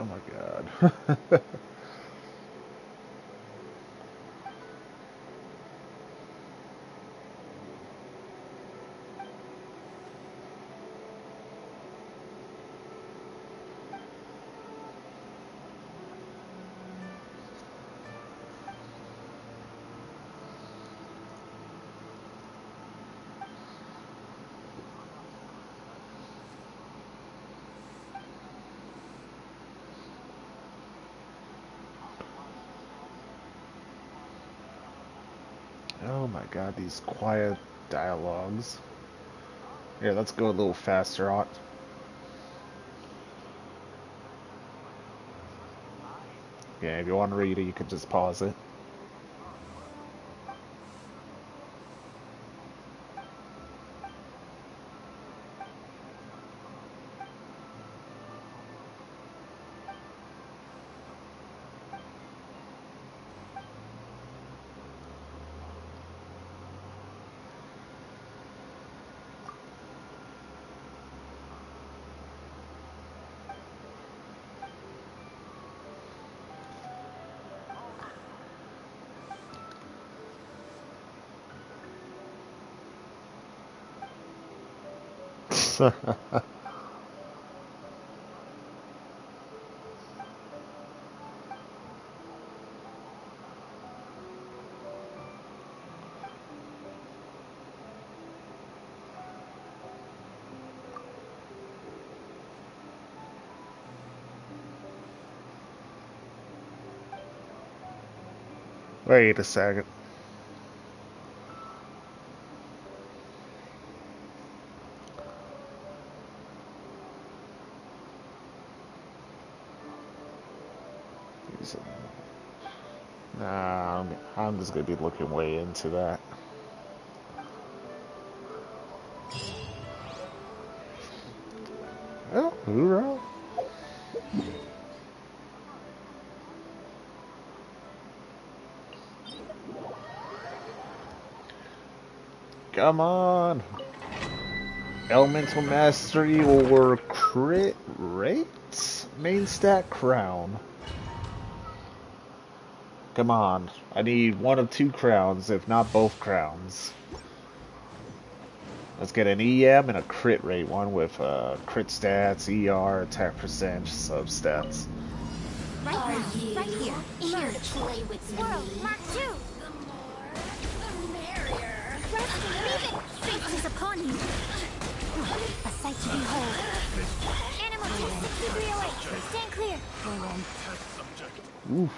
Oh my god. Oh my god, these quiet dialogues. Here, let's go a little faster on. Yeah, if you want to read it, you can just pause it. Wait a second. Nah, I'm just gonna be looking way into that. Oh, hoorah. Come on. Elemental Mastery or Crit Rate? Main stat Crown. Come on. I need one of two crowns, if not both crowns. Let's get an EM and a crit rate one with crit stats, ER, attack percentage, sub stats.
Right here. Right here. Here to play with Swirl, Mark 2! The more, the merrier. Rest, leave it! Fate is upon you. A sight to behold. Animal test 6308. Stand clear.
Oof.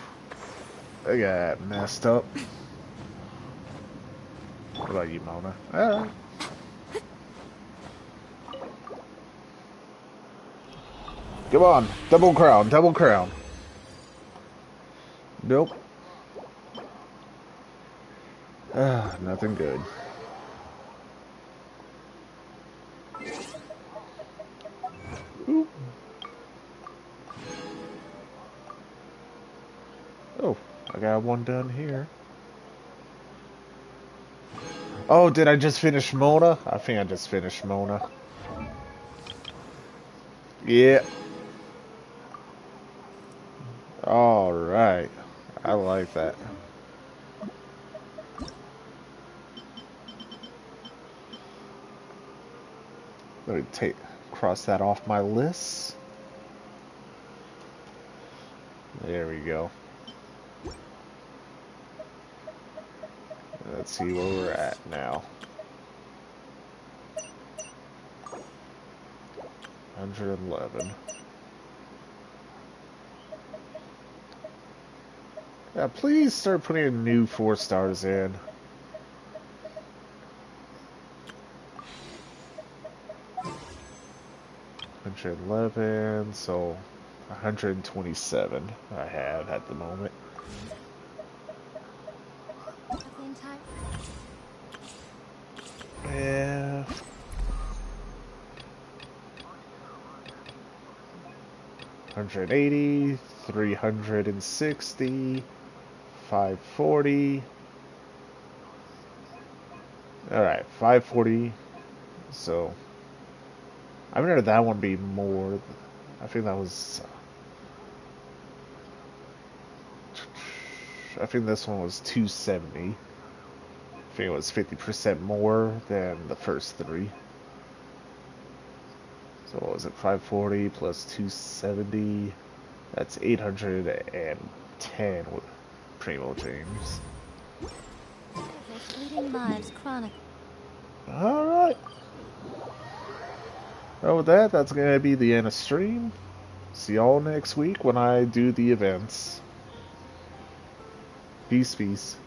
I got messed up. What about you, Mona? Alright. Come on. Double crown. Double crown. Nope. Nothing good. Ooh. Oh, I got one done here. Oh, did I just finish Mona? I think I just finished Mona. Yeah. Alright. I like that. Let me cross that off my list. There we go. Let's see where we're at now. 111. Yeah, please start putting new 4-stars in. $111, so 127 I have at the moment. Yeah. $180, $360, $540. Alright, $540. So I remember that one being more. I think that was I think this one was 270. I think it was 50% more than the first three. So what was it? 540 plus 270. That's 810 with Primo James.
Fleeting Lives Chronicle.
Alright. Well, with that, that's going to be the end of stream. See y'all next week when I do the events. Peace, peace.